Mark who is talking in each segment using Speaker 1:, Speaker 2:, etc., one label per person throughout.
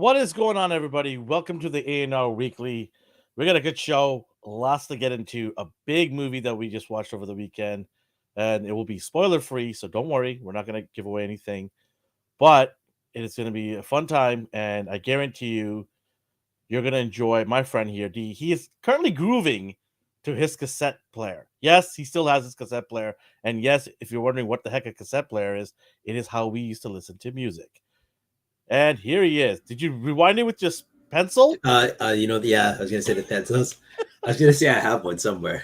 Speaker 1: What is going on, everybody? Welcome to the ANR Weekly. We got a good show, lots to get into. A big movie that we just watched over the weekend, and it will be spoiler free, so don't worry. We're not going to give away anything, but it is going to be a fun time, and I guarantee you're going to enjoy my friend here, D. He is currently grooving to his cassette player. Yes, he still has his cassette player, and yes, if you're wondering what the heck a cassette player is, it is how we used to listen to music. And here he is. Did you rewind it with just pencil?
Speaker 2: Yeah, I was gonna say the pencils. I was gonna say I have one somewhere.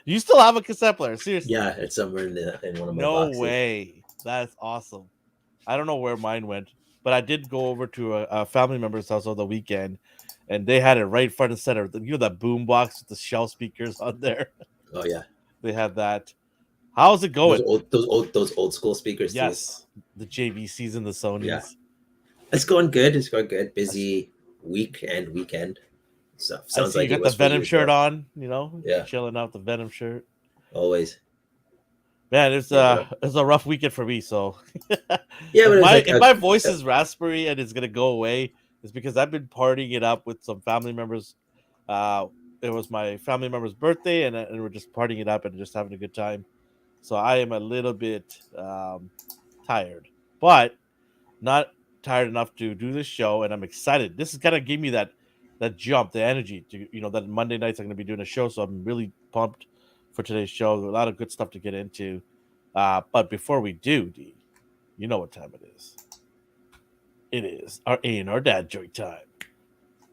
Speaker 1: You still have a cassette player? Seriously?
Speaker 2: Yeah, it's somewhere in one of my
Speaker 1: No
Speaker 2: boxes.
Speaker 1: way. That's awesome. I don't know where mine went, but I did go over to a family member's house on the weekend, and they had it right front and center. You know that boom box with the shell speakers on there?
Speaker 2: Oh yeah,
Speaker 1: They had that. How's it
Speaker 2: those
Speaker 1: going?
Speaker 2: old school speakers too.
Speaker 1: Yes, the JVCs and the
Speaker 2: Yeah,
Speaker 1: Sonys.
Speaker 2: it's going good. It's going good. Busy week and weekend. So
Speaker 1: I
Speaker 2: sounds
Speaker 1: see you
Speaker 2: like it
Speaker 1: got the
Speaker 2: was for you
Speaker 1: Venom
Speaker 2: as
Speaker 1: shirt
Speaker 2: well.
Speaker 1: on,
Speaker 2: Yeah,
Speaker 1: chilling out the Venom shirt.
Speaker 2: always.
Speaker 1: Man, it's
Speaker 2: Yeah,
Speaker 1: a rough weekend for me. So
Speaker 2: yeah, but
Speaker 1: if
Speaker 2: it was
Speaker 1: my
Speaker 2: like
Speaker 1: if my voice is raspberry and it's gonna go away, it's because I've been partying it up with some family members. Uh, it was my family member's birthday, and we're just partying it up and just having a good time. So I am a little bit tired, but not tired enough to do this show, and I'm excited. This is kind of give me that jump, the energy to that Monday nights I'm going to be doing a show, so I'm really pumped for today's show. A lot of good stuff to get into. But before we do, D, you know what time it is. It is our A&R dad joke time.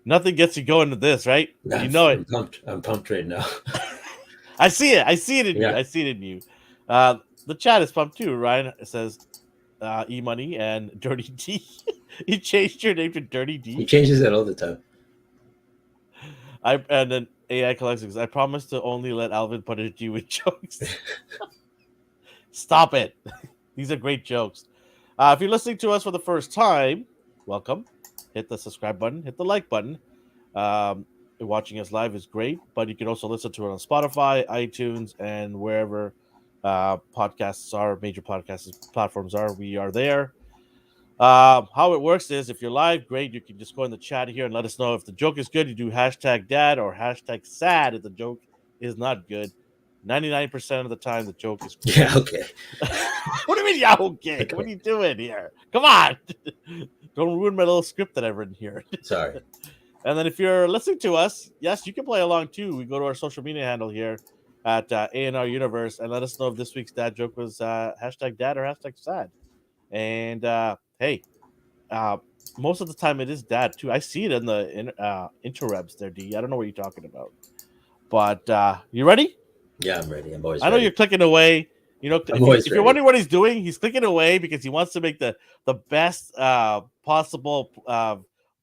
Speaker 1: Nothing gets you going to this, right? You know it.
Speaker 2: I'm pumped. I'm pumped right now.
Speaker 1: I see it. I see it in you.
Speaker 2: Yeah,
Speaker 1: I see it in you. The chat is pumped too. Ryan says E Money and Dirty D. You changed your name to Dirty
Speaker 2: he
Speaker 1: D.
Speaker 2: changes it all the time.
Speaker 1: And then AI Collections. I promise to only let Alvin punish you with jokes. Stop it. These are great jokes. If you're listening to us for the first time, welcome. Hit the subscribe button. Hit the like button. Um, Watching us live is great, but you can also listen to it on Spotify, iTunes, and wherever podcasts are, major podcast platforms are. We are there. How it works is if you're live, great. You can just go in the chat here and let us know if the joke is good. You do hashtag dad or hashtag sad if the joke is not good. 99% of the time, the joke is
Speaker 2: Yeah,
Speaker 1: great.
Speaker 2: okay.
Speaker 1: What do you mean, yeah, okay? What are you doing here? Come on. Don't ruin my little script that I've written here.
Speaker 2: Sorry.
Speaker 1: And then if you're listening to us, yes, you can play along too. We go to our social media handle here at ANR Universe and let us know if this week's dad joke was hashtag dad or hashtag sad. And hey, uh, most of the time it is dad too. I see it in the interwebs there, D. I don't know what you're talking about. But you ready?
Speaker 2: Yeah, I'm ready. I'm always
Speaker 1: I know
Speaker 2: ready.
Speaker 1: you're clicking away.
Speaker 2: I'm always
Speaker 1: If you're
Speaker 2: ready.
Speaker 1: wondering what he's doing, he's clicking away because he wants to make the best possible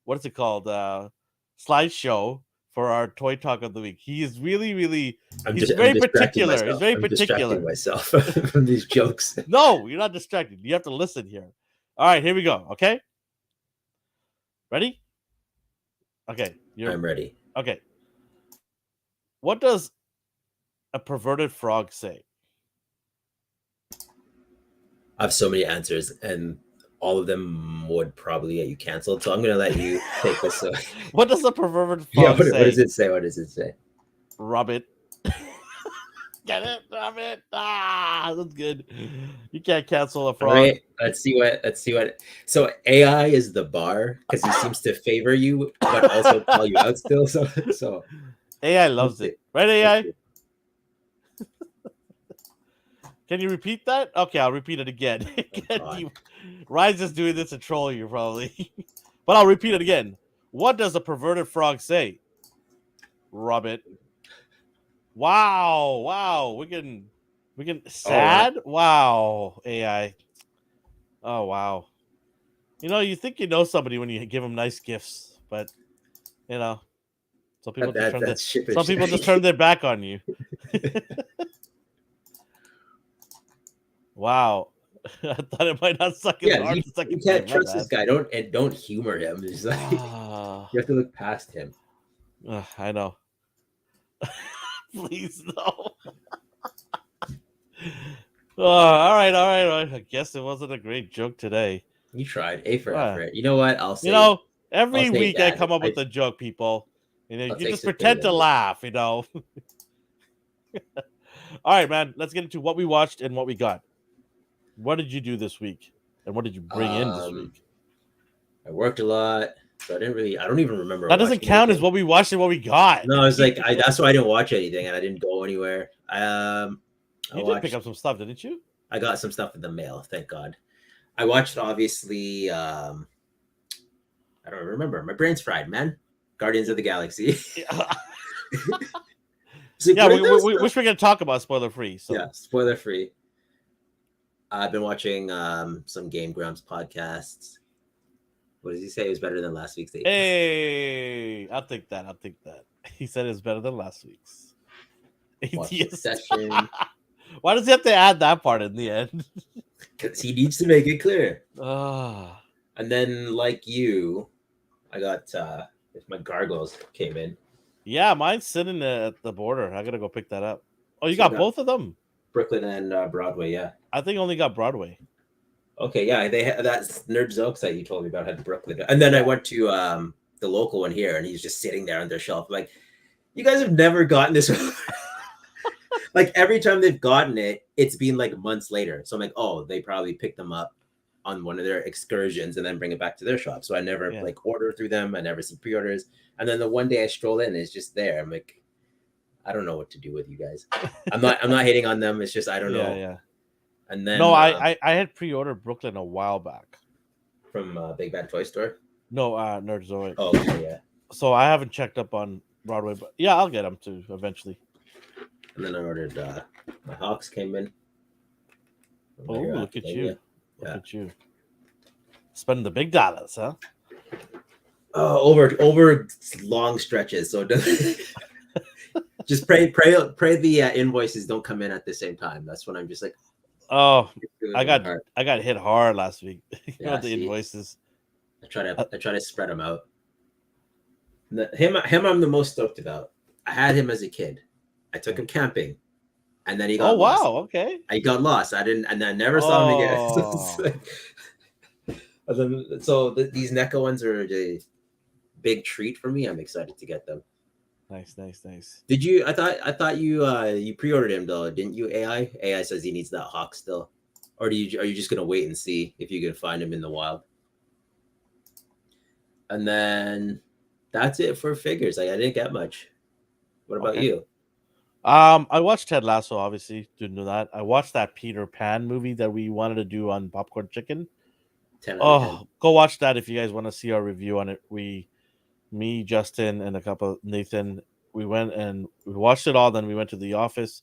Speaker 1: what is it called slideshow for our toy talk of the week. He is really he's
Speaker 2: I'm
Speaker 1: very
Speaker 2: distracting
Speaker 1: particular. He's
Speaker 2: myself.
Speaker 1: very
Speaker 2: I'm distracting
Speaker 1: particular.
Speaker 2: myself from these jokes.
Speaker 1: No, you're not distracted. You have to listen here. All right, here we go. Okay, ready? Okay, you're
Speaker 2: I'm ready.
Speaker 1: okay. What does a perverted frog say?
Speaker 2: I have so many answers, and all of them would probably get you canceled. So I'm gonna let you take this. So
Speaker 1: What does a perverted
Speaker 2: yeah,
Speaker 1: frog
Speaker 2: what does
Speaker 1: say?
Speaker 2: it say? What does it say?
Speaker 1: Rub it. Get it? Rub it. Ah, that's good. You can't cancel a
Speaker 2: All
Speaker 1: frog.
Speaker 2: right, let's see what. Let's see what. So AI is the bar because he seems to favor you, but also call you out still. So
Speaker 1: AI
Speaker 2: let's
Speaker 1: loves
Speaker 2: see.
Speaker 1: it. Right,
Speaker 2: Let's
Speaker 1: AI?
Speaker 2: see.
Speaker 1: Can you repeat that? Okay, I'll repeat it again.
Speaker 2: Oh God.
Speaker 1: Ryan's just doing this to troll you, probably. But I'll repeat it again. What does a perverted frog say? Rub it. Wow. We can
Speaker 2: Oh wow.
Speaker 1: sad? Wow, AI. Oh wow. You think you know somebody when you give them nice gifts, but you know, some people just turn
Speaker 2: That's
Speaker 1: some
Speaker 2: shippish.
Speaker 1: people just turn their back on you. Wow. I thought it might not suck as
Speaker 2: Yeah,
Speaker 1: hard the
Speaker 2: you
Speaker 1: second
Speaker 2: can't
Speaker 1: time. My
Speaker 2: trust this
Speaker 1: bad.
Speaker 2: guy. Don't humor him. It's like
Speaker 1: Ah,
Speaker 2: you have to look past him.
Speaker 1: I know. Please no. All right. I guess it wasn't a great joke today.
Speaker 2: You tried. A for
Speaker 1: Uh,
Speaker 2: effort. You know what? I'll
Speaker 1: you
Speaker 2: say
Speaker 1: know, every week I
Speaker 2: that.
Speaker 1: come up with a joke, people. You
Speaker 2: I'll take
Speaker 1: just
Speaker 2: stupidity
Speaker 1: pretend to
Speaker 2: on it.
Speaker 1: laugh. All right, man. Let's get into what we watched and what we got. What did you do this week, and what did you bring in this
Speaker 2: Um,
Speaker 1: week?
Speaker 2: I worked a lot, so I didn't really. I don't even remember
Speaker 1: That doesn't
Speaker 2: watching
Speaker 1: count as
Speaker 2: anything.
Speaker 1: what we watched and what we got.
Speaker 2: No, I was like, that's why I didn't watch anything, and I didn't go anywhere. I
Speaker 1: You did pick
Speaker 2: watched.
Speaker 1: up some stuff, didn't you?
Speaker 2: I got some stuff in the mail. Thank God. I watched obviously. I don't remember. My brain's fried, man. Guardians of the Galaxy.
Speaker 1: Yeah,
Speaker 2: So
Speaker 1: yeah.
Speaker 2: what
Speaker 1: We,
Speaker 2: there was
Speaker 1: we, we
Speaker 2: stuff.
Speaker 1: wish we could talk about spoiler free.
Speaker 2: Yeah,
Speaker 1: So,
Speaker 2: spoiler free. I've been watching some Game Grumps podcasts. What does he say? It was better than last week's date.
Speaker 1: hey, I'll take that. I'll take that. He said it's better than last week's.
Speaker 2: Watch
Speaker 1: Atheist.
Speaker 2: Succession
Speaker 1: Why does he have to add that part in the end?
Speaker 2: because he needs to make it clear.
Speaker 1: Ah,
Speaker 2: And then, like you, I got if my gargoyles came in,
Speaker 1: yeah, mine's sitting at the border. I gotta go pick that up. Oh, you
Speaker 2: so I
Speaker 1: got
Speaker 2: got
Speaker 1: both of them?
Speaker 2: Brooklyn and Broadway. Yeah.
Speaker 1: I think I only got Broadway.
Speaker 2: Okay. Yeah. They had that Nerd Zokes that you told me about had Brooklyn, and then I
Speaker 1: Yeah,
Speaker 2: went to the local one here, and he's just sitting there on their shelf. Like, you guys have never gotten this. Like every time they've gotten it, it's been like months later. So I'm like, oh, they probably picked them up on one of their excursions and then bring it back to their shop. So I never
Speaker 1: yeah.
Speaker 2: like order through them. I never see pre-orders. And then the one day I stroll in, it's just there. I'm like, I don't know what to do with you guys. I'm not hating on them. It's just I don't
Speaker 1: Yeah,
Speaker 2: know.
Speaker 1: yeah.
Speaker 2: And
Speaker 1: No,
Speaker 2: then
Speaker 1: I had pre-ordered Brooklyn a while back.
Speaker 2: from Big Bad Toy Store.
Speaker 1: No, Nerdzoid.
Speaker 2: Oh, okay, yeah.
Speaker 1: So I haven't checked up on Broadway, but yeah, I'll get them too eventually.
Speaker 2: And then I ordered my Hawks came in. From
Speaker 1: Oh,
Speaker 2: My Hero
Speaker 1: look at
Speaker 2: Academia.
Speaker 1: you! Look
Speaker 2: Yeah.
Speaker 1: at you! Spending the big dollars, huh?
Speaker 2: Over long stretches. So just pray the invoices don't come in at the same time. That's when I'm just like,
Speaker 1: Oh,
Speaker 2: do it
Speaker 1: I
Speaker 2: in my
Speaker 1: got
Speaker 2: heart.
Speaker 1: I got hit hard last week.
Speaker 2: Yeah,
Speaker 1: The
Speaker 2: see,
Speaker 1: invoices.
Speaker 2: I try to spread them out. Him, I'm the most stoked about. I had him as a kid. I took him camping, and then he
Speaker 1: Oh
Speaker 2: got lost.
Speaker 1: wow! Okay.
Speaker 2: I got lost. I didn't, and I never saw him again.
Speaker 1: Oh,
Speaker 2: These NECA ones are a big treat for me. I'm excited to get them.
Speaker 1: nice, nice, nice.
Speaker 2: Did you? I thought you pre-ordered him though, didn't you? AI says he needs that hawk still, or are you just gonna wait and see if you can find him in the wild? And then that's it for figures. Like I didn't get much. What about
Speaker 1: Okay.
Speaker 2: you?
Speaker 1: I watched Ted Lasso. Obviously, didn't know that. I watched that Peter Pan movie that we wanted to do on Popcorn Chicken.
Speaker 2: 10 out of 10.
Speaker 1: Oh, go watch that if you guys want to see our review on it. Me, Justin, and a couple Nathan, we went and we watched it all. Then we went to the office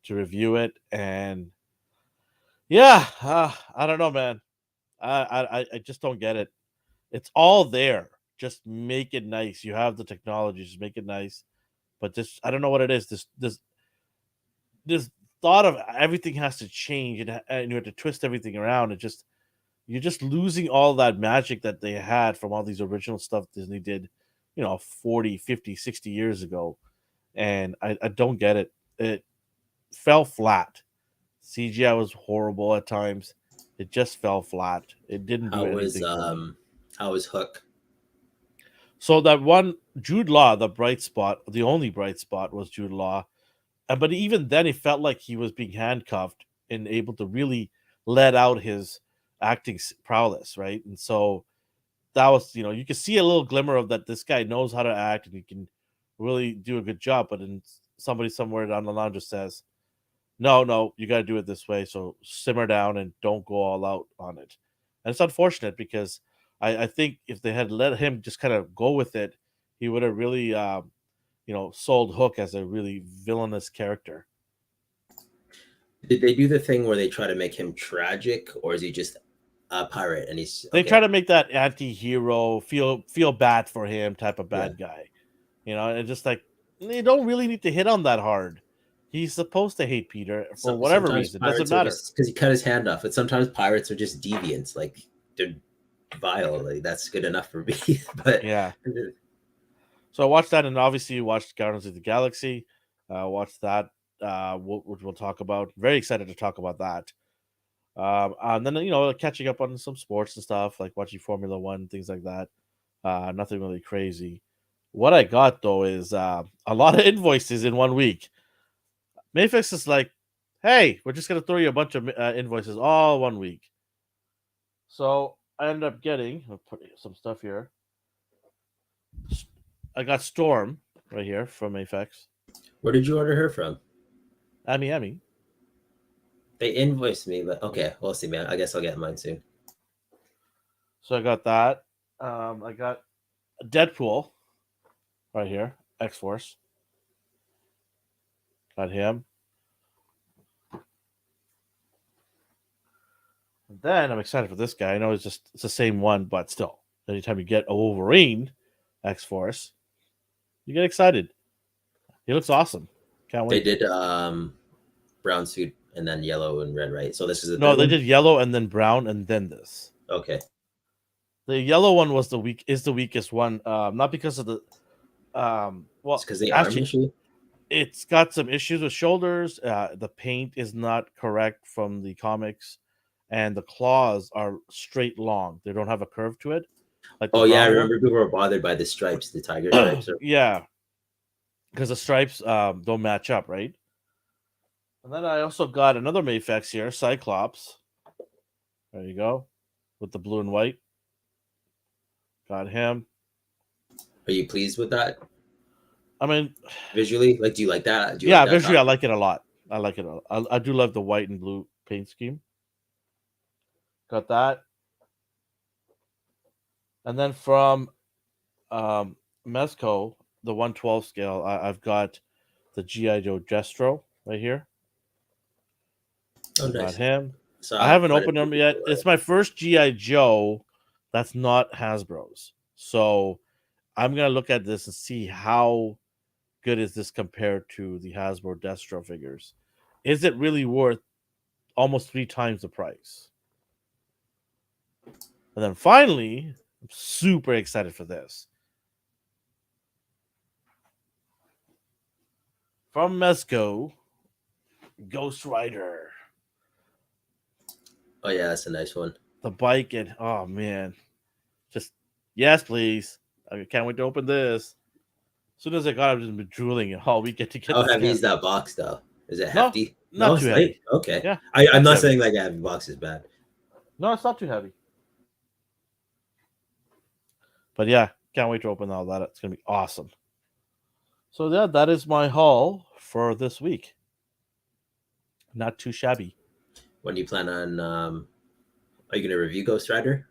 Speaker 1: to review it, and yeah, I don't know, man. I just don't get it. It's all there. Just make it nice. You have the technology. Just make it nice. But just I don't know what it is. This thought of everything has to change and you have to twist everything around. You're just losing all that magic that they had from all these original stuff Disney did, 40, 50, 60 years ago. And I don't get it. It fell flat. CGI was horrible at times. It just fell flat. It didn't do
Speaker 2: How was
Speaker 1: anything for me.
Speaker 2: Hook?
Speaker 1: So that one Jude Law, the bright spot, the only bright spot was Jude Law. But even then, it felt like he was being handcuffed and able to really let out his acting prowess, right? And so that was, you can see a little glimmer of that. This guy knows how to act and he can really do a good job. But then somebody somewhere down the line just says, no, no, you got to do it this way. So simmer down and don't go all out on it. And it's unfortunate because I think if they had let him just kind of go with it, he would have really, sold Hook as a really villainous character.
Speaker 2: Did they do the thing where they try to make him tragic, or is he just a pirate and he's
Speaker 1: They try
Speaker 2: okay?
Speaker 1: to make that anti-hero feel bad for him type of
Speaker 2: Yeah.
Speaker 1: bad guy, and just like you don't really need to hit on that hard. He's supposed to hate Peter for whatever
Speaker 2: Sometimes
Speaker 1: reason. Doesn't
Speaker 2: pirates are
Speaker 1: matter.
Speaker 2: just because he cut his hand off. But sometimes pirates are just deviants. Like they're vile. Like that's good enough for me. But
Speaker 1: Yeah. So I watched that, and obviously you watched Guardians of the Galaxy. Watched that, which we'll talk about. Very excited to talk about that. And then catching up on some sports and stuff, like watching Formula One, things like that. Nothing really crazy. What I got though is a lot of invoices in 1 week. Mayfix is like, hey, we're just gonna throw you a bunch of invoices all 1 week. So I ended up getting, I'll put some stuff here. I got Storm right here from Mayfix.
Speaker 2: Where did you order her from?
Speaker 1: Emmy.
Speaker 2: They invoiced me, but okay, we'll see, man. I guess I'll get mine soon.
Speaker 1: So I got that. I got Deadpool right here, X Force. Got him. And then I'm excited for this guy. I know it's the same one, but still, anytime you get a Wolverine X Force, you get excited. He looks awesome. Can't
Speaker 2: They
Speaker 1: wait.
Speaker 2: did brown suit and then yellow and red, right? So this is the
Speaker 1: No,
Speaker 2: third
Speaker 1: they
Speaker 2: one?
Speaker 1: did yellow and then brown and then this.
Speaker 2: Okay.
Speaker 1: The yellow one was the weakest one. Not because of the
Speaker 2: It's
Speaker 1: well,
Speaker 2: because the arm
Speaker 1: actually,
Speaker 2: issue?
Speaker 1: it's got some issues with shoulders. The paint is not correct from the comics, and the claws are straight long. They don't have a curve to it, like the
Speaker 2: Oh yeah, I
Speaker 1: brown one.
Speaker 2: remember people were bothered by the stripes, the tiger stripes. Or...
Speaker 1: Yeah, because the stripes don't match up, right? And then I also got another Mayfex here, Cyclops. There you go, with the blue and white. Got him.
Speaker 2: Are you pleased with that
Speaker 1: I mean,
Speaker 2: visually? Like, do you like that? Do you like
Speaker 1: yeah,
Speaker 2: that
Speaker 1: visually I
Speaker 2: costume?
Speaker 1: like it a lot. I like it. I do love the white and blue paint scheme. Got that. And then from Mezco, the 112 scale, I've got the GI Joe Jestro right here.
Speaker 2: Oh,
Speaker 1: Got
Speaker 2: nice.
Speaker 1: him.
Speaker 2: So
Speaker 1: I haven't
Speaker 2: quite a
Speaker 1: opened
Speaker 2: few
Speaker 1: them yet.
Speaker 2: people.
Speaker 1: It's my first GI Joe that's not Hasbro's. So I'm gonna look at this and see how good is this compared to the Hasbro Destro figures. Is it really worth almost 3 times the price? And then finally, I'm super excited for this. From Mezco, Ghost Rider.
Speaker 2: Oh yeah, that's a nice one.
Speaker 1: The bike and oh man. Just yes, please. I can't wait to open this. As soon as I got it, I've just been drooling all weekend to get
Speaker 2: How
Speaker 1: this
Speaker 2: heavy
Speaker 1: guy.
Speaker 2: is that box though? Is it
Speaker 1: No,
Speaker 2: hefty? No,
Speaker 1: not too
Speaker 2: it's light.
Speaker 1: heavy.
Speaker 2: Okay.
Speaker 1: Yeah,
Speaker 2: I'm
Speaker 1: not too
Speaker 2: not
Speaker 1: heavy.
Speaker 2: saying like a heavy box is bad.
Speaker 1: No, it's not too heavy. But yeah, can't wait to open all that. It's gonna be awesome. So yeah, that is my haul for this week. Not too shabby.
Speaker 2: When do you plan on are you gonna review Ghost Rider?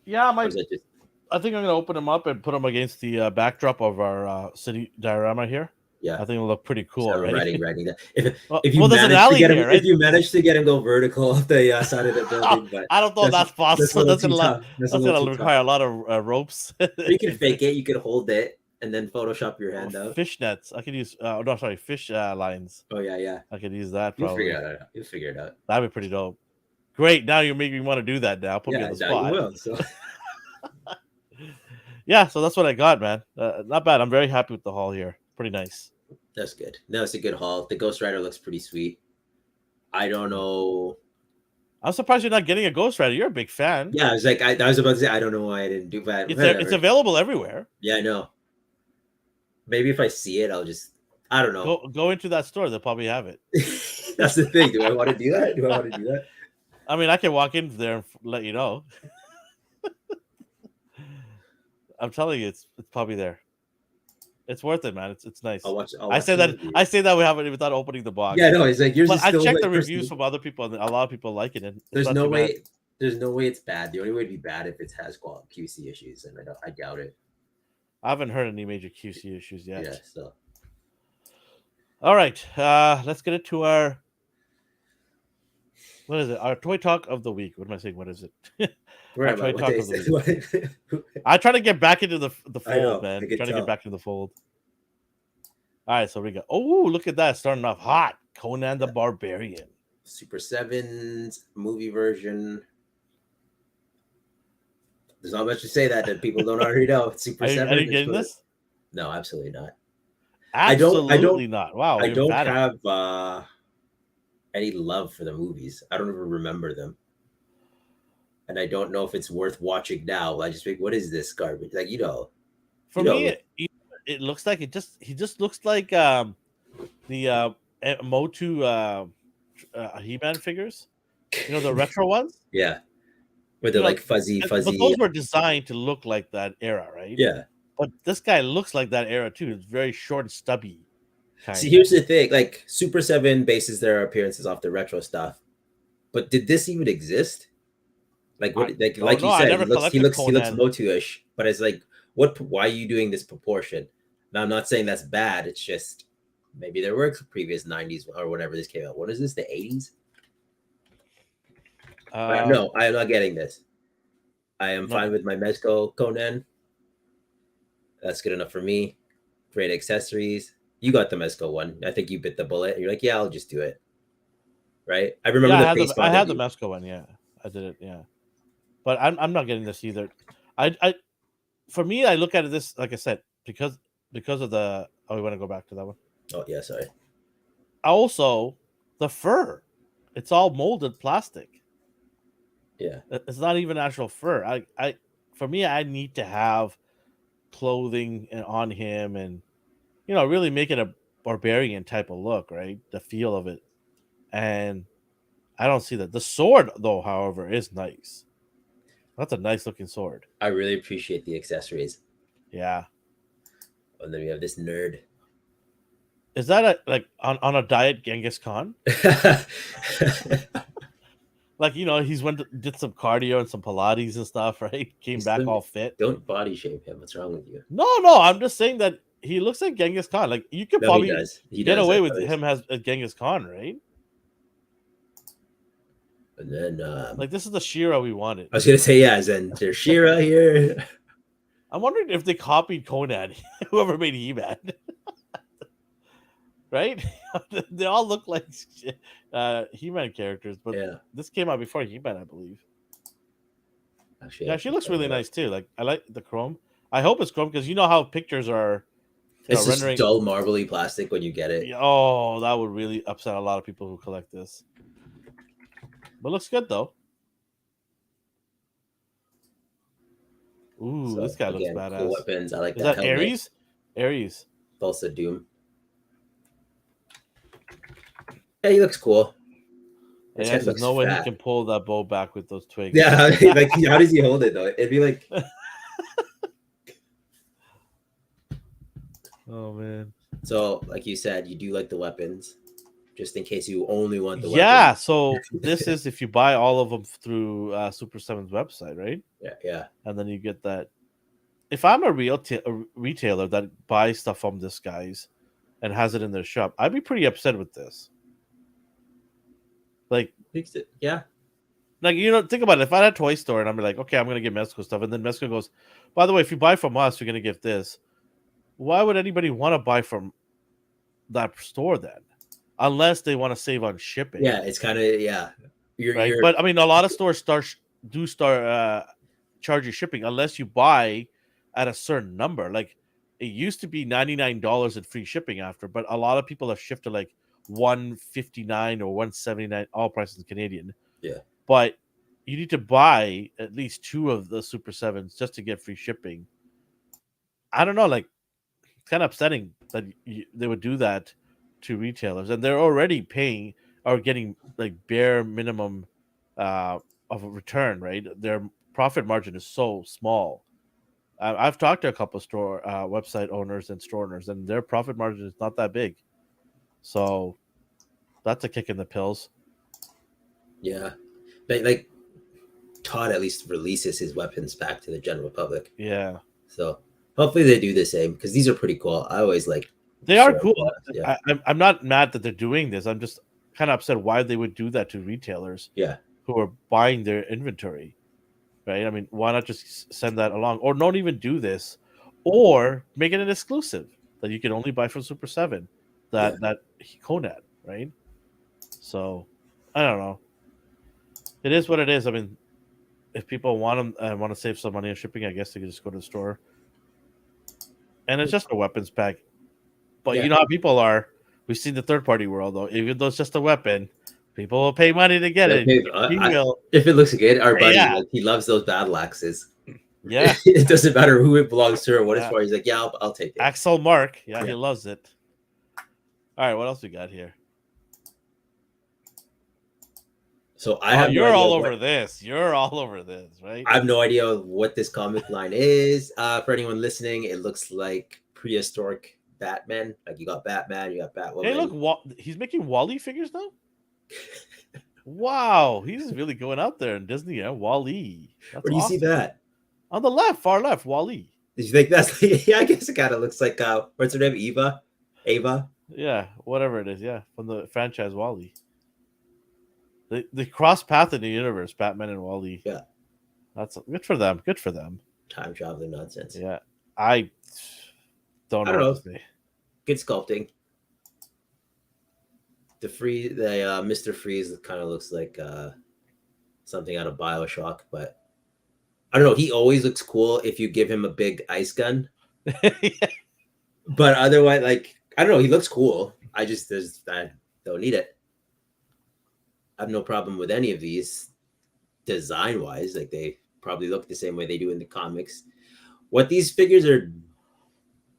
Speaker 1: Yeah, I
Speaker 2: Or
Speaker 1: might.
Speaker 2: is it just
Speaker 1: I think I'm gonna open them up and put them against the backdrop of our city diorama here.
Speaker 2: yeah.
Speaker 1: I think it'll look pretty
Speaker 2: So
Speaker 1: cool, right?
Speaker 2: writing that.
Speaker 1: well,
Speaker 2: If you
Speaker 1: well, there's an
Speaker 2: manage to
Speaker 1: alley
Speaker 2: get him
Speaker 1: here,
Speaker 2: if
Speaker 1: right?
Speaker 2: you manage to get him go vertical off the side of the building, but
Speaker 1: I don't know if
Speaker 2: that's
Speaker 1: that's
Speaker 2: that's a
Speaker 1: possible.
Speaker 2: little too tough. That's a
Speaker 1: That's
Speaker 2: little
Speaker 1: gonna
Speaker 2: too tough.
Speaker 1: require a lot of ropes.
Speaker 2: Or you can fake it. You can hold it and then Photoshop your hand out.
Speaker 1: Fish nets. I could use. No, sorry, fish lines.
Speaker 2: Oh yeah, yeah.
Speaker 1: I could use that
Speaker 2: You'll figure
Speaker 1: probably.
Speaker 2: it out. You'll figure it out.
Speaker 1: That'd be pretty dope. Great. Now you're making me want to do that. Now put me on
Speaker 2: Yeah,
Speaker 1: the
Speaker 2: now you
Speaker 1: spot.
Speaker 2: will. So
Speaker 1: Yeah, so that's what I got, man. Not bad. I'm very happy with the haul here. Pretty nice.
Speaker 2: that's good. No, it's a good haul. The Ghost Rider looks pretty sweet. I don't know.
Speaker 1: I'm surprised you're not getting a Ghost Rider. You're a big fan.
Speaker 2: Yeah, I was like, I was about to say, I don't know why I didn't do that.
Speaker 1: It's
Speaker 2: Whatever.
Speaker 1: available everywhere.
Speaker 2: Yeah, I know. Maybe if I see it, I'll just. I don't know.
Speaker 1: Go into that store. They'll probably have it.
Speaker 2: That's the thing. Do I want to do that? Do I want to do that?
Speaker 1: I mean, I can walk in there and let you know. I'm telling you, it's probably there. It's worth it, man. It's nice.
Speaker 2: I'll watch.
Speaker 1: I say that
Speaker 2: the
Speaker 1: I say that we haven't without opening the box.
Speaker 2: Yeah, no, it's like yours
Speaker 1: But
Speaker 2: is
Speaker 1: I
Speaker 2: still
Speaker 1: checked
Speaker 2: like
Speaker 1: the reviews
Speaker 2: pristine.
Speaker 1: from other people, and a lot of people like it. And it's
Speaker 2: There's
Speaker 1: not
Speaker 2: no
Speaker 1: too
Speaker 2: way.
Speaker 1: bad.
Speaker 2: There's no way it's bad. The only way it'd be bad if it has QC issues, and I doubt it.
Speaker 1: I haven't heard any major QC issues yet.
Speaker 2: Yeah. So
Speaker 1: All right, let's get into our what is it? Our toy talk of the week. What am I saying? What is it?
Speaker 2: we're
Speaker 1: Our
Speaker 2: at
Speaker 1: toy
Speaker 2: what
Speaker 1: talk
Speaker 2: day
Speaker 1: of the
Speaker 2: is
Speaker 1: week.
Speaker 2: it?
Speaker 1: I try to get back into the
Speaker 2: I know,
Speaker 1: fold, man.
Speaker 2: I can
Speaker 1: Trying to
Speaker 2: tell.
Speaker 1: get back into the fold. All right, so we go. Oh, look at that! Starting off hot. Conan the Barbarian.
Speaker 2: Super Sevens movie version. There's not much to say that people don't already know. Super
Speaker 1: Are
Speaker 2: Seven.
Speaker 1: you getting this?
Speaker 2: No, absolutely not.
Speaker 1: Absolutely not. Wow,
Speaker 2: I
Speaker 1: you're
Speaker 2: don't
Speaker 1: emphatic.
Speaker 2: have any love for the movies. I don't even remember them, and I don't know if it's worth watching now. I just think, what is this garbage? Like
Speaker 1: For me,
Speaker 2: like
Speaker 1: it looks like he just looks like the Motu He-Man figures. You know, the retro ones.
Speaker 2: yeah, with the
Speaker 1: You
Speaker 2: like
Speaker 1: know,
Speaker 2: fuzzy,
Speaker 1: but
Speaker 2: fuzzy.
Speaker 1: those were designed to look like that era, right?
Speaker 2: Yeah.
Speaker 1: But this guy looks like that era too. It's very short and stubby,
Speaker 2: See,
Speaker 1: kind of.
Speaker 2: here's the thing: like Super Seven bases their appearances off the retro stuff, but did this even exist? Like what?
Speaker 1: I
Speaker 2: Like
Speaker 1: don't know.
Speaker 2: you
Speaker 1: I
Speaker 2: said,
Speaker 1: never collected
Speaker 2: he looks
Speaker 1: Conan.
Speaker 2: Motu-ish, but it's like, what? Why are you doing this proportion? Now, I'm not saying that's bad. It's just maybe there were previous '90s or whenever this came out. What is this? The '80s? But
Speaker 1: Uh,
Speaker 2: no, I am not getting this. I am
Speaker 1: no,
Speaker 2: fine with my Mezco Conan. That's good enough for me. Great accessories. You got the Mezco one. I think you bit the bullet. You're like, yeah, I'll just do it. Right? I remember
Speaker 1: yeah,
Speaker 2: the face
Speaker 1: I
Speaker 2: bothered
Speaker 1: had the
Speaker 2: you.
Speaker 1: Mesco one. Yeah, I did it. Yeah, but I'm not getting this either. I for me, I look at it this like I said because of the. Oh, we want to go back to that one.
Speaker 2: Oh yeah, sorry.
Speaker 1: Also, the fur. It's all molded plastic.
Speaker 2: Yeah,
Speaker 1: It's not even actual fur. For me, I need to have clothing on him, and really make it a barbarian type of look, right? The feel of it, and I don't see that. The sword, though, however, is nice. That's a nice looking sword.
Speaker 2: I really appreciate the accessories.
Speaker 1: Yeah.
Speaker 2: And then we have this nerd.
Speaker 1: Is that like on a diet Genghis Khan? Like he's did some cardio and some Pilates and stuff, right? Came back all fit.
Speaker 2: Don't body shape him. What's wrong with you?
Speaker 1: No, I'm just saying that he looks like Genghis Khan. Like you could
Speaker 2: No, he
Speaker 1: probably
Speaker 2: does. He
Speaker 1: get
Speaker 2: does.
Speaker 1: away with him as Genghis Khan, right?
Speaker 2: And then
Speaker 1: Like this is the Shira we wanted.
Speaker 2: I was gonna say, yeah, then there's Shira here.
Speaker 1: I'm wondering if they copied Conan, whoever made He-Man, right? They all look like He-Man characters, but
Speaker 2: Yeah.
Speaker 1: this came out before He-Man, I believe.
Speaker 2: Actually,
Speaker 1: Yeah, she looks really nice too. Like I like the chrome. I hope it's chrome because you know how pictures are,
Speaker 2: it's just
Speaker 1: rendering.
Speaker 2: dull marbly plastic when you get it.
Speaker 1: Oh, that would really upset a lot of people who collect this. But looks good though. Ooh,
Speaker 2: So
Speaker 1: this guy looks
Speaker 2: again, cool
Speaker 1: badass.
Speaker 2: weapons. I like
Speaker 1: Is
Speaker 2: that
Speaker 1: that
Speaker 2: helmet.
Speaker 1: Ares? Ares.
Speaker 2: Pulse of Doom. Yeah, he looks cool. His
Speaker 1: Yeah,
Speaker 2: head
Speaker 1: there's
Speaker 2: looks
Speaker 1: no way he
Speaker 2: fat.
Speaker 1: can pull that bow back with those twigs.
Speaker 2: Yeah, like how does he hold it though? It'd be like,
Speaker 1: Oh man.
Speaker 2: so like you said, you do like the weapons, just in case you only want the
Speaker 1: Yeah,
Speaker 2: weapons.
Speaker 1: so this is if you buy all of them through Super 7's website, right?
Speaker 2: Yeah, yeah,
Speaker 1: And then you get that. If I'm a a retailer that buys stuff from this guy's and has it in their shop, I'd be pretty upset with this. Like,
Speaker 2: yeah,
Speaker 1: think about it. If I had a toy store and I'm like, okay, I'm gonna get Mesco stuff, and then Mesco goes, by the way, if you buy from us, you're gonna get this. Why would anybody want to buy from that store then? Unless they want to save on shipping,
Speaker 2: yeah. It's kind of yeah.
Speaker 1: right?
Speaker 2: You're
Speaker 1: But I mean, a lot of stores start charge you shipping unless you buy at a certain number. Like it used to be $99 and free shipping after, but a lot of people have shifted like 159 or 179, all prices Canadian.
Speaker 2: yeah,
Speaker 1: But you need to buy at least two of the Super Sevens just to get free shipping. I don't know, like it's kind of upsetting that they would do that to retailers, and they're already paying or getting like bare minimum of a return. Right, their profit margin is so small. I've talked to a couple of store website owners and store owners, and their profit margin is not that big. So that's a kick in the pills.
Speaker 2: yeah. Like Todd at least releases his weapons back to the general public.
Speaker 1: Yeah,
Speaker 2: So hopefully they do the same because these are pretty cool. I always like
Speaker 1: they are
Speaker 2: showing
Speaker 1: cool.
Speaker 2: off. Yeah,
Speaker 1: I'm not mad that they're doing this. I'm just kind of upset why they would do that to retailers
Speaker 2: yeah,
Speaker 1: who are buying their inventory. Right? I mean, why not just send that along, or don't even do this, or make it an exclusive that you can only buy from Super 7.
Speaker 2: yeah,
Speaker 1: That Conan, right? So I don't know. It is what it is. I mean, if people want them and want to save some money on shipping, I guess they can just go to the store. And it's just a weapons pack. But
Speaker 2: yeah.
Speaker 1: you know how people are. We've seen the third party world though. Even though it's just a weapon, People will pay money to get it. He will.
Speaker 2: If it looks good, our buddy,
Speaker 1: Yeah.
Speaker 2: like, he loves those battle axes.
Speaker 1: Yeah.
Speaker 2: It doesn't matter who it belongs to or what it's
Speaker 1: Yeah.
Speaker 2: for. He's like, yeah, I'll take it.
Speaker 1: Axel Mark. Yeah,
Speaker 2: Yeah.
Speaker 1: he loves it. All right, what else we got here?
Speaker 2: So I have no
Speaker 1: you're
Speaker 2: idea
Speaker 1: all
Speaker 2: what
Speaker 1: over this. You're all over this, right?
Speaker 2: I have no idea what this comic line is. For anyone listening, it looks like prehistoric Batman. Like, you got Batman, you got Batwoman.
Speaker 1: Hey, look, he's making Wally figures now. Wow, he's really going out there in Disney. Yeah, Wally. That's
Speaker 2: Where do you see that?
Speaker 1: On the left, far left, Wally.
Speaker 2: Did you think that's like, yeah, I guess it kind of looks like what's her name? Ava?
Speaker 1: Yeah, whatever it is. Yeah, from the franchise Wally. They cross path in the universe, Batman and Wally.
Speaker 2: Yeah.
Speaker 1: That's good for them. Good for them.
Speaker 2: Time traveling nonsense.
Speaker 1: Yeah. I don't know. What to say.
Speaker 2: Good sculpting. The Mr. Freeze kind of looks like something out of BioShock, but I don't know. He always looks cool if you give him a big ice gun.
Speaker 1: Yeah.
Speaker 2: But otherwise, like, I don't know. He looks cool. I don't need it. I have no problem with any of these design wise. Like, they probably look the same way they do in the comics. What these figures are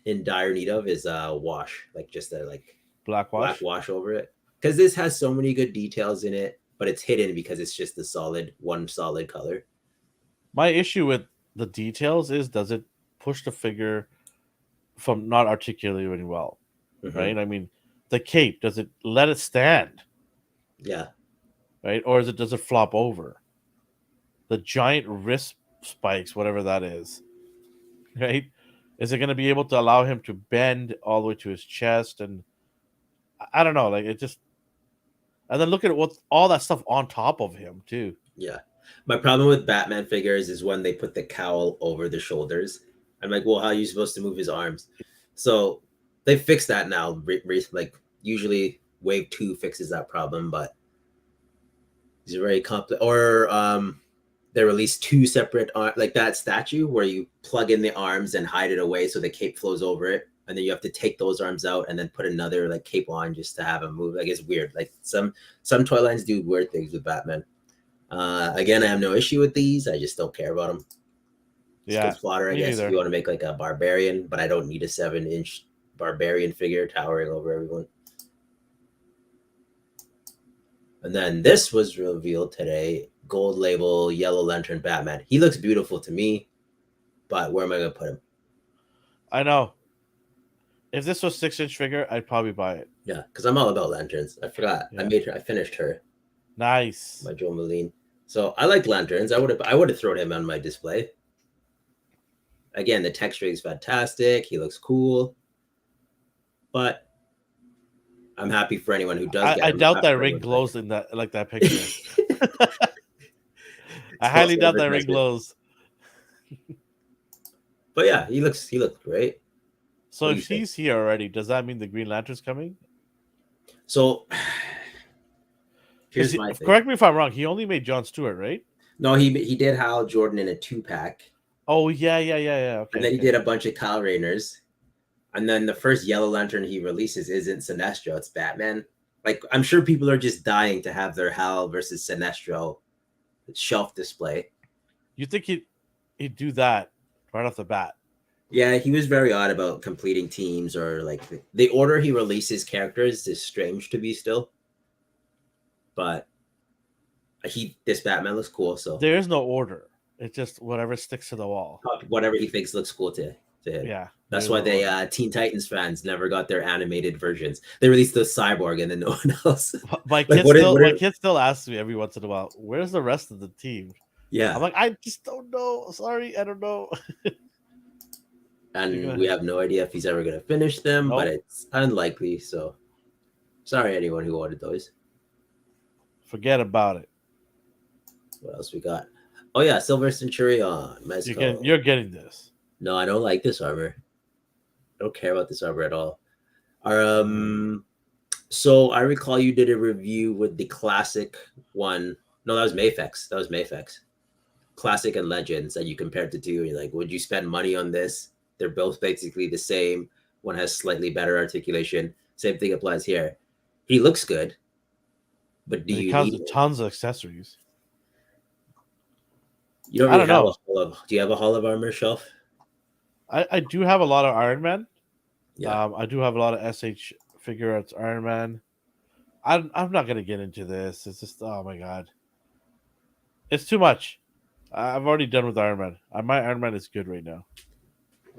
Speaker 2: in dire need of is a wash, like just a
Speaker 1: black
Speaker 2: wash over it. Because this has so many good details in it, but it's hidden because it's just one solid color.
Speaker 1: My issue with the details is, does it push the figure from not articulating well? Mm-hmm. Right? I mean, the cape, does it let it stand?
Speaker 2: Yeah.
Speaker 1: Right? Or does it flop over? The giant wrist spikes, whatever that is, right? Is it going to be able to allow him to bend all the way to his chest? And I don't know, like, it just. And then look at what's all that stuff on top of him too.
Speaker 2: Yeah. My problem with Batman figures is when they put the cowl over the shoulders. I'm like, well, how are you supposed to move his arms? So they fixed that now. Like, usually Wave 2 fixes that problem, but it's very complex. Or they released 2 separate like that statue where you plug in the arms and hide it away so the cape flows over it, and then you have to take those arms out and then put another like cape on just to have him move. Like, it's weird. Like, some toy lines do weird things with Batman. Again, I have no issue with these. I just don't care about them.
Speaker 1: Yeah,
Speaker 2: Slaughter, I guess, either. If you want to make like a barbarian, but I don't need a 7-inch barbarian figure towering over everyone. And then this was revealed today. Gold label, Yellow Lantern Batman. He looks beautiful to me, but where am I going to put him?
Speaker 1: I know. If this was 6-inch figure, I'd probably buy it.
Speaker 2: Yeah, because I'm all about lanterns. I forgot. Yeah. I finished her.
Speaker 1: Nice.
Speaker 2: My Joe Moline. So I like lanterns. I would have thrown him on my display. Again, the texturing is fantastic. He looks cool. But I'm happy for anyone who does get him.
Speaker 1: I doubt that ring glows in that picture. I highly doubt that ring glows.
Speaker 2: But yeah, he looks great.
Speaker 1: So if he's here already, does that mean the Green Lantern's coming?
Speaker 2: So
Speaker 1: correct me if I'm wrong. He only made Jon Stewart, right?
Speaker 2: No, he did Hal Jordan in a 2-pack.
Speaker 1: Oh yeah. Okay,
Speaker 2: and then he did a bunch of Kyle Rayners. And then the first Yellow Lantern he releases isn't Sinestro, it's Batman. Like, I'm sure people are just dying to have their Hal versus Sinestro shelf display.
Speaker 1: You think he'd do that right off the bat?
Speaker 2: Yeah, he was very odd about completing teams, or like the order he releases characters is strange to me still. But this Batman looks cool, so
Speaker 1: there is no order. It's just whatever sticks to the wall.
Speaker 2: Whatever he thinks looks cool to him.
Speaker 1: Yeah.
Speaker 2: That's why they Teen Titans fans never got their animated versions. They released the Cyborg and then no one else.
Speaker 1: My kid still asks me every once in a while, where's the rest of the team?
Speaker 2: Yeah.
Speaker 1: I'm like, I just don't know. Sorry, I don't know.
Speaker 2: And we have no idea if he's ever going to finish them, but it's unlikely. So sorry, anyone who wanted those.
Speaker 1: Forget about it.
Speaker 2: What else we got? Oh yeah, Silver Centurion.
Speaker 1: You're getting this.
Speaker 2: No, I don't like this armor. I don't care about this armor at all. So I recall you did a review with the classic one. No, that was Mafex. Classic and Legends that you compared the two. You're like, would you spend money on this? They're both basically the same. One has slightly better articulation. Same thing applies here. He looks good, But do
Speaker 1: And it
Speaker 2: you
Speaker 1: comes
Speaker 2: need
Speaker 1: with
Speaker 2: it?
Speaker 1: tons of accessories.
Speaker 2: You don't
Speaker 1: I
Speaker 2: really
Speaker 1: don't
Speaker 2: have a
Speaker 1: know.
Speaker 2: Hall of. Do you have a Hall of Armor shelf?
Speaker 1: I do have a lot of Iron Man.
Speaker 2: Yeah.
Speaker 1: I do have a lot of SH figure arts Iron Man. I'm not gonna get into this. It's just oh my god, it's too much. I've already done with Iron Man. My Iron Man is good right now.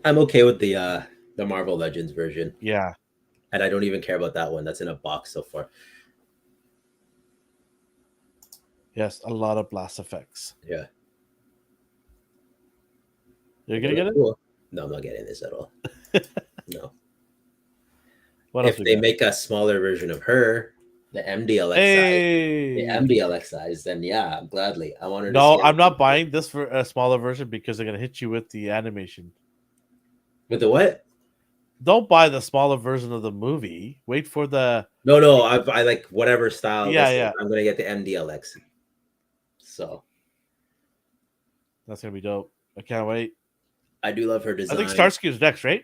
Speaker 2: I'm okay with the Marvel Legends version,
Speaker 1: Yeah.
Speaker 2: and I don't even care about that one. That's in a box so far.
Speaker 1: Yes, a lot of blast effects.
Speaker 2: Yeah.
Speaker 1: You're
Speaker 2: They
Speaker 1: gonna
Speaker 2: look
Speaker 1: get it?
Speaker 2: cool. No, I'm not getting this at all. No.
Speaker 1: What else
Speaker 2: If
Speaker 1: we
Speaker 2: they
Speaker 1: got?
Speaker 2: make a smaller version of her, the
Speaker 1: Hey,
Speaker 2: MDLX size, then yeah, gladly. I want her to
Speaker 1: no,
Speaker 2: scale
Speaker 1: I'm not buying this for a smaller version because they're gonna hit you with the animation.
Speaker 2: with the what?
Speaker 1: Don't buy the smaller version of the movie. Wait for the
Speaker 2: No, I like whatever style
Speaker 1: yeah,
Speaker 2: this is.
Speaker 1: yeah.
Speaker 2: I'm gonna get the MDLX. So
Speaker 1: That's gonna be dope. I can't wait.
Speaker 2: I do love her
Speaker 1: I think
Speaker 2: design.
Speaker 1: Starscream's next, right?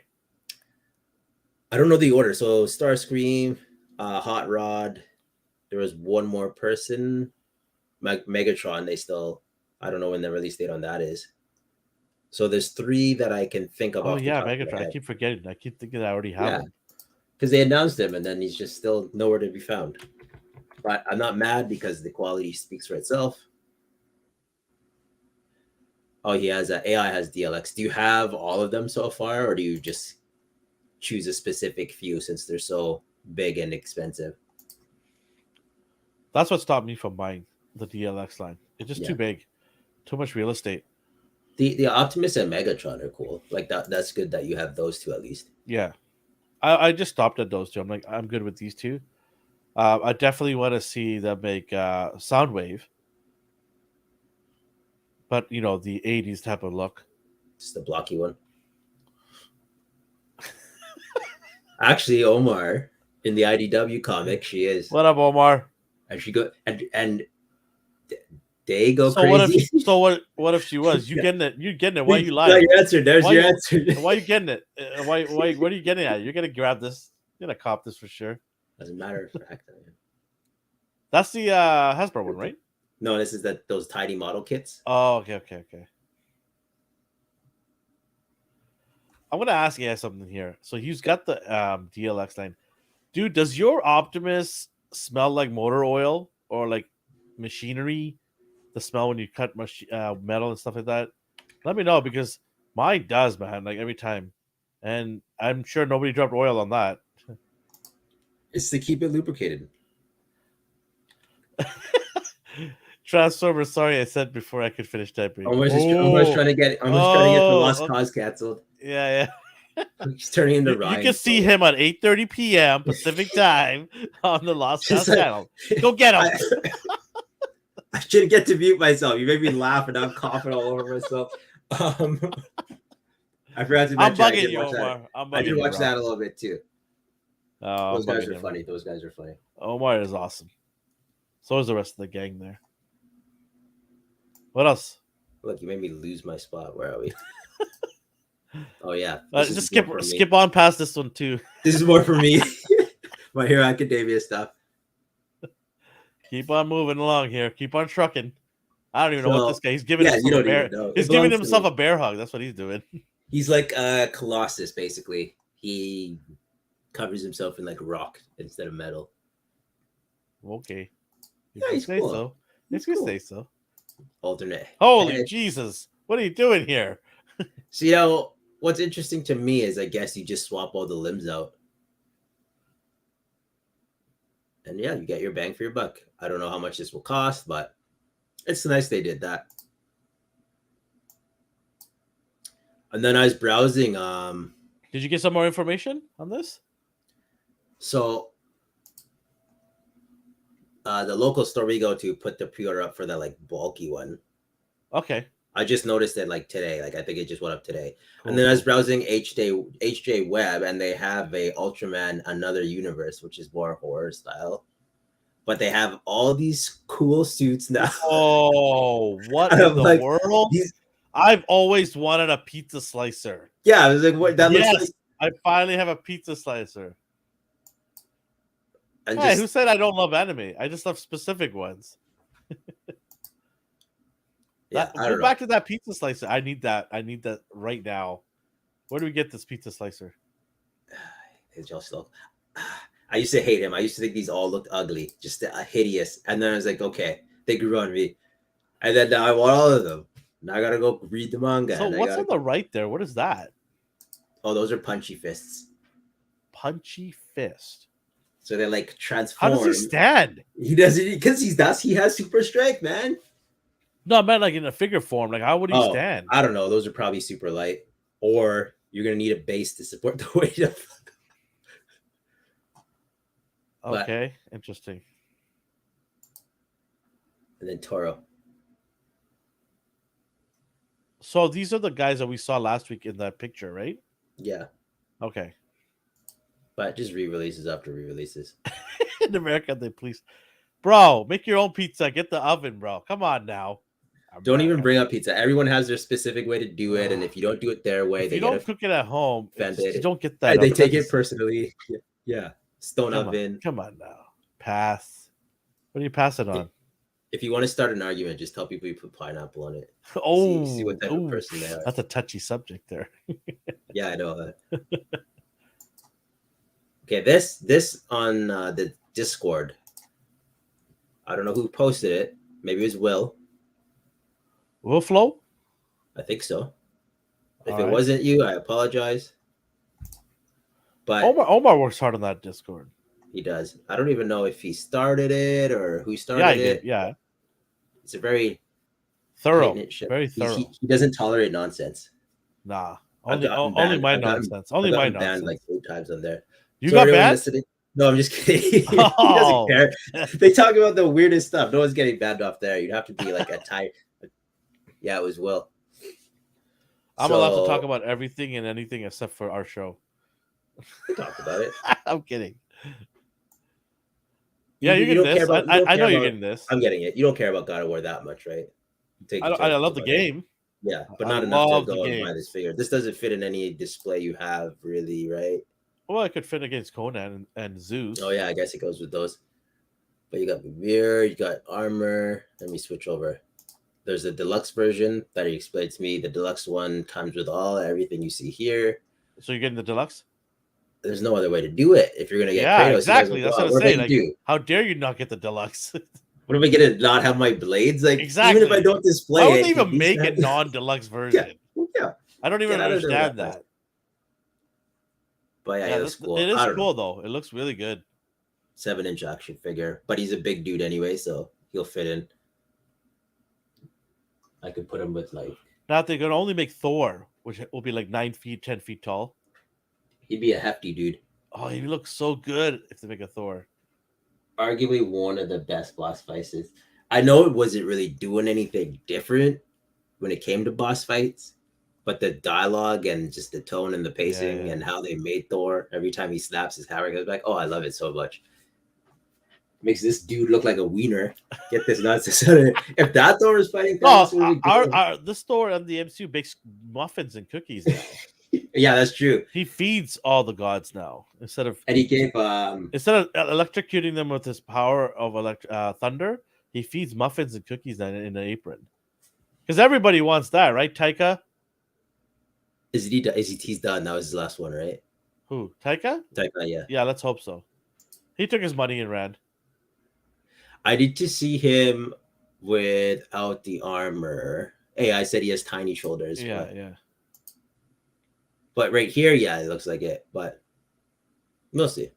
Speaker 2: I don't know the order. So Starscream, Hot Rod. There was one more person, Megatron. They still, I don't know when the release date on that is. So there's three that I can think of
Speaker 1: Oh
Speaker 2: off the
Speaker 1: yeah,
Speaker 2: top of my
Speaker 1: Megatron. I
Speaker 2: head.
Speaker 1: keep forgetting. I keep thinking I already have
Speaker 2: Yeah,
Speaker 1: him.
Speaker 2: because they announced him and then he's just still nowhere to be found. But I'm not mad because the quality speaks for itself. Oh, he has AI has DLX. Do you have all of them so far, or do you just choose a specific few since they're so big and expensive?
Speaker 1: That's what stopped me from buying the DLX line. It's just too
Speaker 2: Yeah.
Speaker 1: big, too much real estate.
Speaker 2: The Optimus and Megatron are cool. Like that's good that you have those two at least.
Speaker 1: Yeah, I just stopped at those two. I'm like, I'm good with these two. I definitely want to see them make Soundwave, but you know the '80s type of look.
Speaker 2: Just the blocky one. Actually, Omar in the IDW comic, she is,
Speaker 1: What up, Omar?
Speaker 2: and she go and they go
Speaker 1: So what if?
Speaker 2: crazy.
Speaker 1: So what if she was? You
Speaker 2: Yeah.
Speaker 1: getting it? You getting it? Why
Speaker 2: You
Speaker 1: you
Speaker 2: got
Speaker 1: lying?
Speaker 2: your answer. There's
Speaker 1: Why
Speaker 2: your
Speaker 1: you?
Speaker 2: answer.
Speaker 1: Why you getting it? Why? What are you getting at? You're gonna grab this. You're gonna cop this for sure.
Speaker 2: As a matter of fact,
Speaker 1: That's the Hasbro one, right?
Speaker 2: no, this is that those tidy model kits.
Speaker 1: Oh, okay. I'm gonna ask you guys something here. So he's got the DLX line, dude. Does your Optimus smell like motor oil or like machinery? The smell when you cut metal and stuff like that. Let me know because mine does, man. Like every time, and I'm sure nobody dropped oil on that.
Speaker 2: It's to keep it lubricated.
Speaker 1: Transformers. Sorry, I said before I could finish typing.
Speaker 2: Almost trying to get the Lost
Speaker 1: Oh,
Speaker 2: Cause canceled.
Speaker 1: yeah.
Speaker 2: He's turning into
Speaker 1: You
Speaker 2: Ryan.
Speaker 1: can see him at 8:30 p.m. Pacific time on the Lost
Speaker 2: It's
Speaker 1: Cast
Speaker 2: like,
Speaker 1: channel. Go get him.
Speaker 2: I shouldn't get to mute myself. You made me laugh and I'm coughing all over myself. Um, I forgot to
Speaker 1: I'm
Speaker 2: mention I
Speaker 1: bugging
Speaker 2: did
Speaker 1: you,
Speaker 2: watch that.
Speaker 1: Omar. I'm
Speaker 2: I did
Speaker 1: bugging you,
Speaker 2: watch
Speaker 1: bro.
Speaker 2: that a little bit too.
Speaker 1: Oh,
Speaker 2: Those
Speaker 1: I'm
Speaker 2: guys
Speaker 1: bugging
Speaker 2: are
Speaker 1: you.
Speaker 2: funny. Those guys are funny.
Speaker 1: Omar is awesome. So is the rest of the gang there. What else?
Speaker 2: Look, you made me lose my spot. Where are we? Oh yeah, this is
Speaker 1: Just
Speaker 2: more for me.
Speaker 1: skip on past this one too.
Speaker 2: This is more for me. My Hero Academia stuff.
Speaker 1: Keep on moving along here. Keep on trucking. I don't even know what this guy. He's giving
Speaker 2: Yeah, you
Speaker 1: himself a
Speaker 2: don't
Speaker 1: bear.
Speaker 2: even know. It
Speaker 1: He's giving
Speaker 2: belongs to
Speaker 1: himself
Speaker 2: me.
Speaker 1: a bear hug. That's what he's doing.
Speaker 2: He's like a Colossus, basically. He covers himself in like rock instead of metal.
Speaker 1: Okay. If
Speaker 2: Yeah,
Speaker 1: you
Speaker 2: he's
Speaker 1: say
Speaker 2: cool.
Speaker 1: so.
Speaker 2: He's
Speaker 1: If you
Speaker 2: cool.
Speaker 1: say so.
Speaker 2: Alternate.
Speaker 1: Holy
Speaker 2: And,
Speaker 1: Jesus. What are you doing here?
Speaker 2: so, you know, what's interesting to me is I guess you just swap all the limbs out. And yeah, you get your bang for your buck. I don't know how much this will cost, but it's nice they did that. And then I was browsing.
Speaker 1: Did you get some more information on this?
Speaker 2: So the local store we go to put the pre-order up for the like bulky one.
Speaker 1: Okay.
Speaker 2: I just noticed it like today. Like I think it just went up today.
Speaker 1: Cool,
Speaker 2: And then I was
Speaker 1: cool.
Speaker 2: browsing HJ Web, and they have a Ultraman Another Universe, which is more horror style. But they have all these cool suits now.
Speaker 1: Oh, what
Speaker 2: And
Speaker 1: in
Speaker 2: I'm
Speaker 1: the
Speaker 2: like,
Speaker 1: world?
Speaker 2: these.
Speaker 1: I've always wanted a pizza slicer.
Speaker 2: Yeah, I was like, what? That looks like.
Speaker 1: Yes, I finally have a pizza slicer.
Speaker 2: And
Speaker 1: Hey, who
Speaker 2: just
Speaker 1: said I don't love anime? I just love specific ones.
Speaker 2: yeah, I
Speaker 1: Go
Speaker 2: don't know.
Speaker 1: back to that pizza slicer. I need that. I need that right now. Where do we get this pizza slicer?
Speaker 2: It's just so. I used to hate him. I used to think these all looked ugly, just hideous. And then I was like, okay, they grew on me. And then now I want all of them. Now I gotta go read the manga.
Speaker 1: So
Speaker 2: And I
Speaker 1: what's
Speaker 2: gotta.
Speaker 1: on the right there? What is that?
Speaker 2: Oh, those are punchy fists.
Speaker 1: Punchy fist.
Speaker 2: So they like
Speaker 1: How does he
Speaker 2: transform.
Speaker 1: stand?
Speaker 2: He doesn't because he has super strength, man.
Speaker 1: No, I meant like in a figure form. Like how would he
Speaker 2: Oh,
Speaker 1: stand?
Speaker 2: I don't know. Those are probably super light, or you're gonna need a base to support the weight of. But
Speaker 1: Okay, interesting.
Speaker 2: and then Toro.
Speaker 1: So these are the guys that we saw last week in that picture, right?
Speaker 2: Yeah,
Speaker 1: Okay.
Speaker 2: but just re-releases after re-releases.
Speaker 1: In America, they please, bro, make your own pizza. Get the oven, bro. Come on now,
Speaker 2: Don't even
Speaker 1: America.
Speaker 2: bring up pizza. Everyone has their specific way to do it, and
Speaker 1: Ugh.
Speaker 2: if you don't do it their way,
Speaker 1: If
Speaker 2: they
Speaker 1: you
Speaker 2: get
Speaker 1: don't cook it at home, you
Speaker 2: offended
Speaker 1: don't get that
Speaker 2: and they
Speaker 1: oven.
Speaker 2: take
Speaker 1: That's
Speaker 2: it
Speaker 1: just,
Speaker 2: personally. Yeah, stone oven.
Speaker 1: come on now. Pass. What do you pass it on?
Speaker 2: If you want to start an argument, just tell people you put pineapple on it. See
Speaker 1: Oh,
Speaker 2: what type of
Speaker 1: oh,
Speaker 2: person they are.
Speaker 1: that's a touchy subject there.
Speaker 2: Yeah, I know. Okay, this on the Discord. I don't know who posted it. Maybe it was Will.
Speaker 1: Will flow?
Speaker 2: I think so. If
Speaker 1: All
Speaker 2: it
Speaker 1: right.
Speaker 2: wasn't you, I apologize. But
Speaker 1: Omar works hard on that Discord.
Speaker 2: he does. I don't even know if he started it or who
Speaker 1: Yeah,
Speaker 2: started
Speaker 1: he did.
Speaker 2: it.
Speaker 1: Yeah,
Speaker 2: It's a very tight
Speaker 1: thorough,
Speaker 2: knit ship.
Speaker 1: very
Speaker 2: He,
Speaker 1: thorough.
Speaker 2: he he doesn't tolerate nonsense.
Speaker 1: Nah,
Speaker 2: I've gotten
Speaker 1: only
Speaker 2: banned.
Speaker 1: my
Speaker 2: I've gotten
Speaker 1: nonsense.
Speaker 2: I've
Speaker 1: Only my
Speaker 2: gotten banned like
Speaker 1: nonsense.
Speaker 2: 3 times on there.
Speaker 1: You
Speaker 2: So
Speaker 1: got
Speaker 2: everyone
Speaker 1: banned?
Speaker 2: listening. No, I'm just kidding. He doesn't
Speaker 1: Oh,
Speaker 2: care. They talk about the weirdest stuff. No one's getting banned off there. You'd have to be like a tie. Yeah, it was Will.
Speaker 1: I'm allowed to talk
Speaker 2: So
Speaker 1: about everything and anything except for our show.
Speaker 2: we talked about it.
Speaker 1: I'm kidding.
Speaker 2: You,
Speaker 1: Yeah, you're
Speaker 2: you
Speaker 1: getting
Speaker 2: don't care
Speaker 1: this.
Speaker 2: about you don't
Speaker 1: I
Speaker 2: care
Speaker 1: know you're
Speaker 2: about.
Speaker 1: getting this.
Speaker 2: I'm getting it. You don't care about God of War that much, right? You take your
Speaker 1: I
Speaker 2: turns
Speaker 1: love the
Speaker 2: about it.
Speaker 1: game.
Speaker 2: Yeah, but
Speaker 1: I
Speaker 2: not enough to
Speaker 1: love the
Speaker 2: go and buy this
Speaker 1: games.
Speaker 2: figure. This doesn't fit in any display you have, really, right?
Speaker 1: Well, I could fit against Conan and Zeus.
Speaker 2: Oh yeah, I guess it goes with those. But you got Mimir, you got armor. Let me switch over. There's a deluxe version that he explained to me. The deluxe one comes with everything you see here.
Speaker 1: So you're getting the deluxe?
Speaker 2: There's no other way to do it. If you're gonna get
Speaker 1: Yeah,
Speaker 2: Kratos, you guys
Speaker 1: exactly.
Speaker 2: like,
Speaker 1: That's
Speaker 2: well,
Speaker 1: what I'm
Speaker 2: what am I
Speaker 1: saying.
Speaker 2: gonna
Speaker 1: Like,
Speaker 2: do?
Speaker 1: how dare you not get the deluxe?
Speaker 2: What am I gonna not have my blades? Like, even if I
Speaker 1: Exactly.
Speaker 2: don't display
Speaker 1: Why would
Speaker 2: it,
Speaker 1: they
Speaker 2: he
Speaker 1: even
Speaker 2: needs to
Speaker 1: make a
Speaker 2: have-
Speaker 1: non-deluxe
Speaker 2: yeah,
Speaker 1: version?
Speaker 2: yeah.
Speaker 1: I don't even
Speaker 2: Get out of there with
Speaker 1: understand
Speaker 2: that mess.
Speaker 1: that.
Speaker 2: But yeah,
Speaker 1: Yeah,
Speaker 2: it was cool.
Speaker 1: it
Speaker 2: I
Speaker 1: is
Speaker 2: don't know.
Speaker 1: cool though. It looks really good.
Speaker 2: 7-inch action figure, but he's a big dude anyway, so he'll fit in. I could put him with like
Speaker 1: Now they're gonna only make Thor, which will be like 9 feet, 10 feet tall.
Speaker 2: he'd be a hefty dude.
Speaker 1: Oh, he looks so good if they make a Thor.
Speaker 2: Arguably one of the best boss fights. I know it wasn't really doing anything different when it came to boss fights, but the dialogue and just the tone and the pacing
Speaker 1: Yeah.
Speaker 2: and how they made Thor every time he snaps his hammer goes back. Oh, I love it so much. Makes this dude look like a wiener. Get this nonsense. If that Thor is fighting Thanos, it would be cool.
Speaker 1: This Thor and the MCU bakes muffins and cookies now.
Speaker 2: Yeah, that's true.
Speaker 1: He feeds all the gods now
Speaker 2: And he gave
Speaker 1: instead of electrocuting them with his power of thunder. He feeds muffins and cookies in an apron. Because everybody wants that, right, Taika?
Speaker 2: he's done. That was his last one, right?
Speaker 1: Who? Taika?
Speaker 2: Yeah.
Speaker 1: Yeah, let's hope so. He took his money and ran.
Speaker 2: I need to see him without the armor. Hey, I said he has tiny shoulders.
Speaker 1: Yeah.
Speaker 2: But right here, yeah, it looks like it. But we'll see.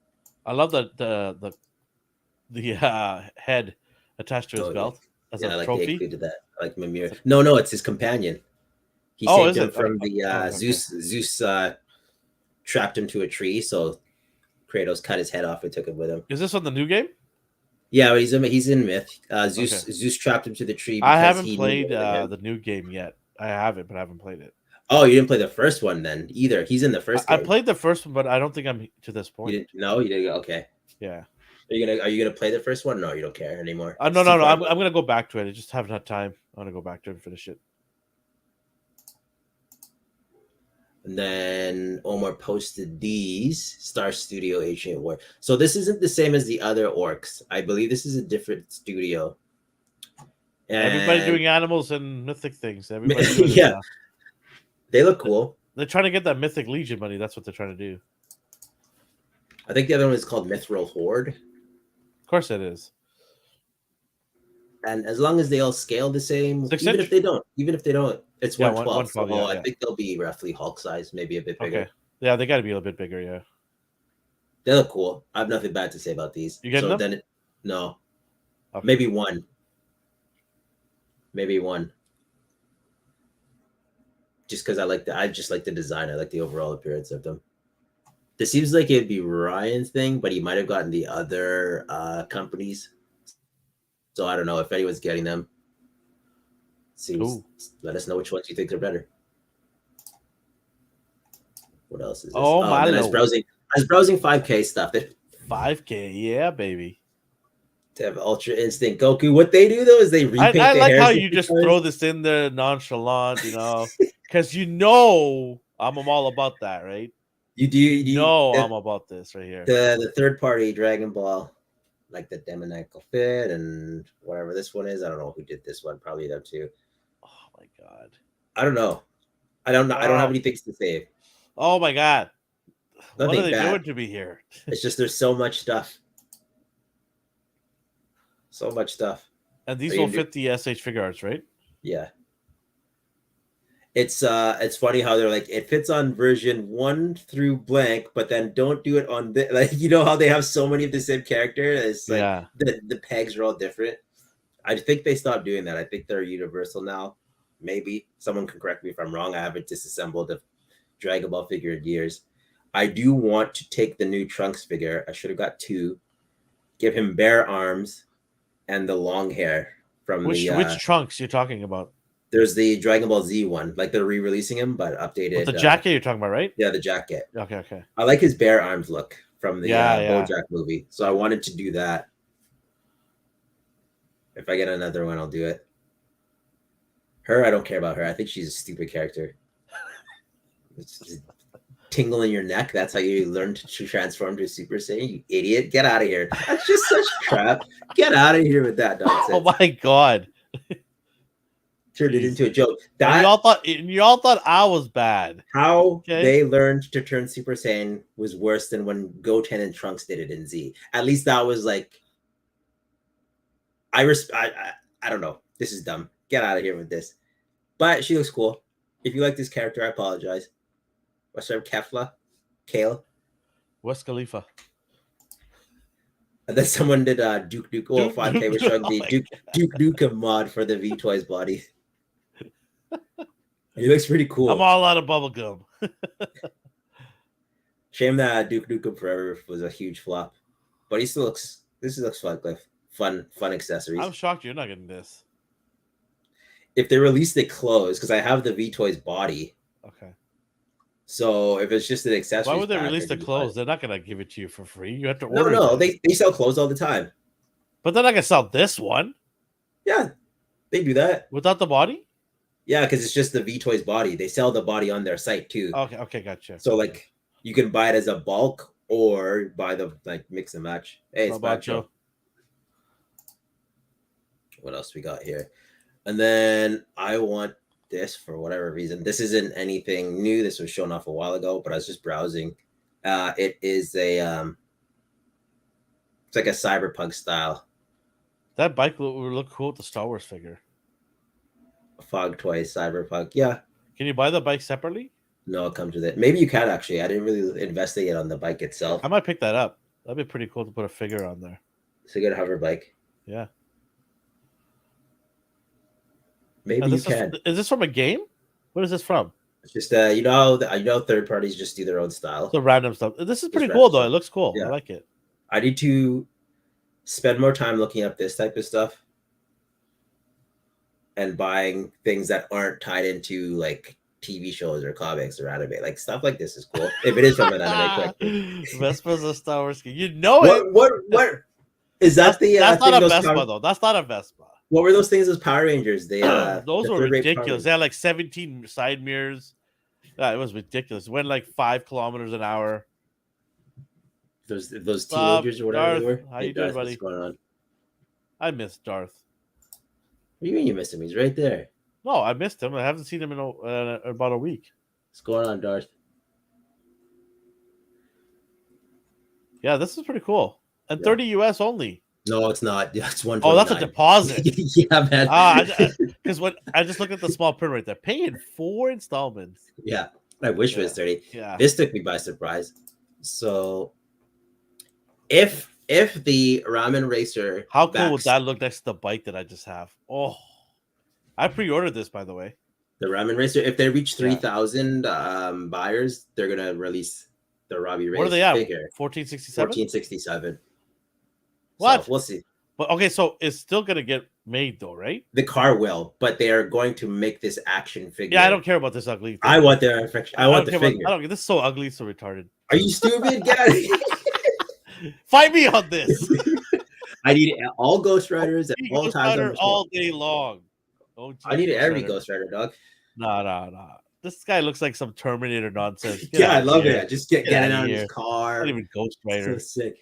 Speaker 1: I love the head attached to his belt as
Speaker 2: Yeah,
Speaker 1: a
Speaker 2: I like
Speaker 1: trophy.
Speaker 2: they included that. I like Mimir. No, it's his companion. He saved him from the
Speaker 1: okay.
Speaker 2: Zeus trapped him to a tree, so Kratos cut his head off and took him with him.
Speaker 1: Is this on the new game?
Speaker 2: Yeah, he's in Myth. Zeus trapped him to the tree.
Speaker 1: I haven't played the new game yet. I have it, but I haven't played it.
Speaker 2: Oh, you didn't play the first one then either. He's in the first game.
Speaker 1: I played the first one, but I don't think I'm to this point.
Speaker 2: You didn't. Okay.
Speaker 1: Yeah.
Speaker 2: Are you gonna play the first one? No, you don't care anymore.
Speaker 1: No. I'm gonna go back to it. I just haven't had time. I'm gonna go back to it and finish it.
Speaker 2: And then Omar posted these Star Studio Ancient War. So this isn't the same as the other orcs. I believe this is a different studio.
Speaker 1: Everybody
Speaker 2: And
Speaker 1: doing animals and mythic things. Everybody's doing this
Speaker 2: yeah,
Speaker 1: now.
Speaker 2: they look cool.
Speaker 1: They're trying to get that mythic legion money. That's what they're trying to do.
Speaker 2: I think the other one is called Mithril Horde.
Speaker 1: Of course, it is.
Speaker 2: And as long as they all scale the same,
Speaker 1: 6
Speaker 2: even
Speaker 1: inch?
Speaker 2: if they don't, it's
Speaker 1: Yeah,
Speaker 2: 112.
Speaker 1: 112,
Speaker 2: So
Speaker 1: yeah.
Speaker 2: I think they'll be roughly Hulk size, maybe a bit bigger.
Speaker 1: Okay. Yeah, they got to be a little bit bigger. Yeah.
Speaker 2: They look cool. I have nothing bad to say about these.
Speaker 1: You getting
Speaker 2: So
Speaker 1: them?
Speaker 2: then, no,
Speaker 1: Okay.
Speaker 2: maybe one. Maybe one. Just because I just like the design. I like the overall appearance of them. This seems like it'd be Ryan's thing, but he might have gotten the other companies. So I don't know if anyone's getting them.
Speaker 1: Ooh.
Speaker 2: Let us know which ones you think are better. What else is this?
Speaker 1: Oh, my
Speaker 2: and then I was
Speaker 1: lord.
Speaker 2: browsing 5K stuff. They
Speaker 1: 5K, yeah, baby.
Speaker 2: have Ultra Instinct Goku. What they do though is they repaint
Speaker 1: I
Speaker 2: the
Speaker 1: like how
Speaker 2: hairs.
Speaker 1: you just throw this in there nonchalant, because I'm all about that, right? I'm about this right here.
Speaker 2: The third party Dragon Ball, like the Demoniacal Fit and whatever this one is. I don't know who did this one. Probably them too.
Speaker 1: Oh my god.
Speaker 2: I don't know. I don't have
Speaker 1: Oh,
Speaker 2: any things to save.
Speaker 1: oh my god. What are
Speaker 2: Nothing
Speaker 1: they
Speaker 2: bad.
Speaker 1: doing to me here?
Speaker 2: It's just there's so much stuff. So much stuff.
Speaker 1: And these will fit the SH figure arts, right?
Speaker 2: Yeah. It's funny how they're like it fits on version 1 through blank, but then don't do it on the like how they have so many of the same character. It's like
Speaker 1: Yeah.
Speaker 2: the pegs are all different. I think they stopped doing that. I think they're universal now. Maybe someone can correct me if I'm wrong. I haven't disassembled a Dragon Ball figure in years. I do want to take the new Trunks figure. I should have got 2. Give him bare arms and the long hair from
Speaker 1: which Trunks you're talking about?
Speaker 2: There's the Dragon Ball Z one, like they're re-releasing him, but updated.
Speaker 1: With the jacket you're talking about, right?
Speaker 2: Yeah, the jacket.
Speaker 1: Okay.
Speaker 2: I like his bare arms look from the
Speaker 1: yeah.
Speaker 2: BoJack movie, so I wanted to do that. If I get another one, I'll do it. Her, I don't care about her. I think she's a stupid character. It's just tingle in your neck. That's how you learn to transform to Super Saiyan. You idiot! Get out of here. That's just such crap. Get out of here with that nonsense.
Speaker 1: Oh my god.
Speaker 2: Turned it into a joke.
Speaker 1: That you all thought I was bad.
Speaker 2: How they learned to turn Super Saiyan was worse than when Goten and Trunks did it in Z. At least that was like, I don't know. This is dumb. Get out of here with this. But she looks cool. If you like this character, I apologize. What's her Kefla? Kale?
Speaker 1: West Khalifa.
Speaker 2: And then someone did Duke 5K was showing the Duke Nukem mod for the V Toys body. He looks pretty cool.
Speaker 1: I'm all out of bubblegum.
Speaker 2: Shame that Duke Nukem Forever was a huge flop. But this looks fun, Cliff. Fun accessories.
Speaker 1: I'm shocked you're not getting this.
Speaker 2: If they released it closed, because I have the V Toys body.
Speaker 1: Okay.
Speaker 2: So if it's just an accessory,
Speaker 1: why would they release the clothes? They're not gonna give it to you for free. You have to order.
Speaker 2: No, they sell clothes all the time.
Speaker 1: But they're not gonna sell this one.
Speaker 2: Yeah, they do that
Speaker 1: without the body.
Speaker 2: Yeah, because it's just the V Toys body. They sell the body on their site too.
Speaker 1: Okay, gotcha.
Speaker 2: So like you can buy it as a bulk or buy the mix and match. Hey, it's Bacho. What else we got here? And then I want this for whatever reason. This isn't anything new. This was shown off a while ago, but I was just browsing. It is a it's like a cyberpunk style.
Speaker 1: That bike would look cool with the Star Wars figure.
Speaker 2: Fog Toys Cyberpunk. Yeah.
Speaker 1: Can you buy the bike separately?
Speaker 2: No, it comes with it. Maybe you can actually. I didn't really investigate on the bike itself.
Speaker 1: I might pick that up. That'd be pretty cool to put a figure on there.
Speaker 2: It's a good hover bike.
Speaker 1: Yeah.
Speaker 2: Maybe you can.
Speaker 1: Is this from a game? What is this from?
Speaker 2: It's just you know third parties just do their own style.
Speaker 1: The random stuff. This is pretty cool though. It looks cool. Yeah. I like it.
Speaker 2: I need to spend more time looking up this type of stuff and buying things that aren't tied into like TV shows or comics or anime. Like stuff like this is cool. If it is from an anime collector.
Speaker 1: Vespa's a Star Wars game. You know
Speaker 2: it. What is that?
Speaker 1: That's not a Vespa though. That's not a Vespa.
Speaker 2: What were those things as Power Rangers? They
Speaker 1: those were ridiculous. They had like 17 side mirrors. Yeah, it was ridiculous. It went like 5 kilometers an hour.
Speaker 2: Those
Speaker 1: Stop,
Speaker 2: teenagers or whatever they
Speaker 1: Darth.
Speaker 2: were.
Speaker 1: How
Speaker 2: Hey
Speaker 1: you doing,
Speaker 2: Darth, what's
Speaker 1: buddy?
Speaker 2: going on?
Speaker 1: I miss Darth.
Speaker 2: What do you mean you missed him? He's right there.
Speaker 1: No, I missed him. I haven't seen him in about a week.
Speaker 2: What's going on, Darth?
Speaker 1: Yeah, this is pretty cool. And
Speaker 2: Yeah.
Speaker 1: 30 US only.
Speaker 2: No, it's not. It's 129.
Speaker 1: Oh, that's a deposit.
Speaker 2: Yeah, man.
Speaker 1: Because when I just looked at the small print right there, paying 4 installments.
Speaker 2: Yeah, I wish it was 30.
Speaker 1: Yeah.
Speaker 2: This took me by surprise. So, if the Ramen Racer,
Speaker 1: how cool would that look next to the bike that I just have? Oh, I pre-ordered this, by the way.
Speaker 2: The Ramen Racer, if they reach 3,000 buyers, they're gonna release the Robbie Race
Speaker 1: What are they at?
Speaker 2: figure.
Speaker 1: 1467.
Speaker 2: 1467.
Speaker 1: What?
Speaker 2: So we'll see.
Speaker 1: But okay, so it's still gonna get made though, right?
Speaker 2: The car will, but they are going to make this action figure.
Speaker 1: Yeah, I don't care about this ugly thing.
Speaker 2: I want their affection. I want the figure.
Speaker 1: I don't get this. Is so ugly, so retarded.
Speaker 2: Are you stupid, guys?
Speaker 1: Fight me on this.
Speaker 2: I need all Ghost Riders at all
Speaker 1: Ghost
Speaker 2: times.
Speaker 1: Rider all day long.
Speaker 2: I need every Ghost Rider, dog.
Speaker 1: Nah. This guy looks like some Terminator nonsense.
Speaker 2: Yeah, I love it. Just get out of his car.
Speaker 1: Not even Ghost Rider.
Speaker 2: So sick.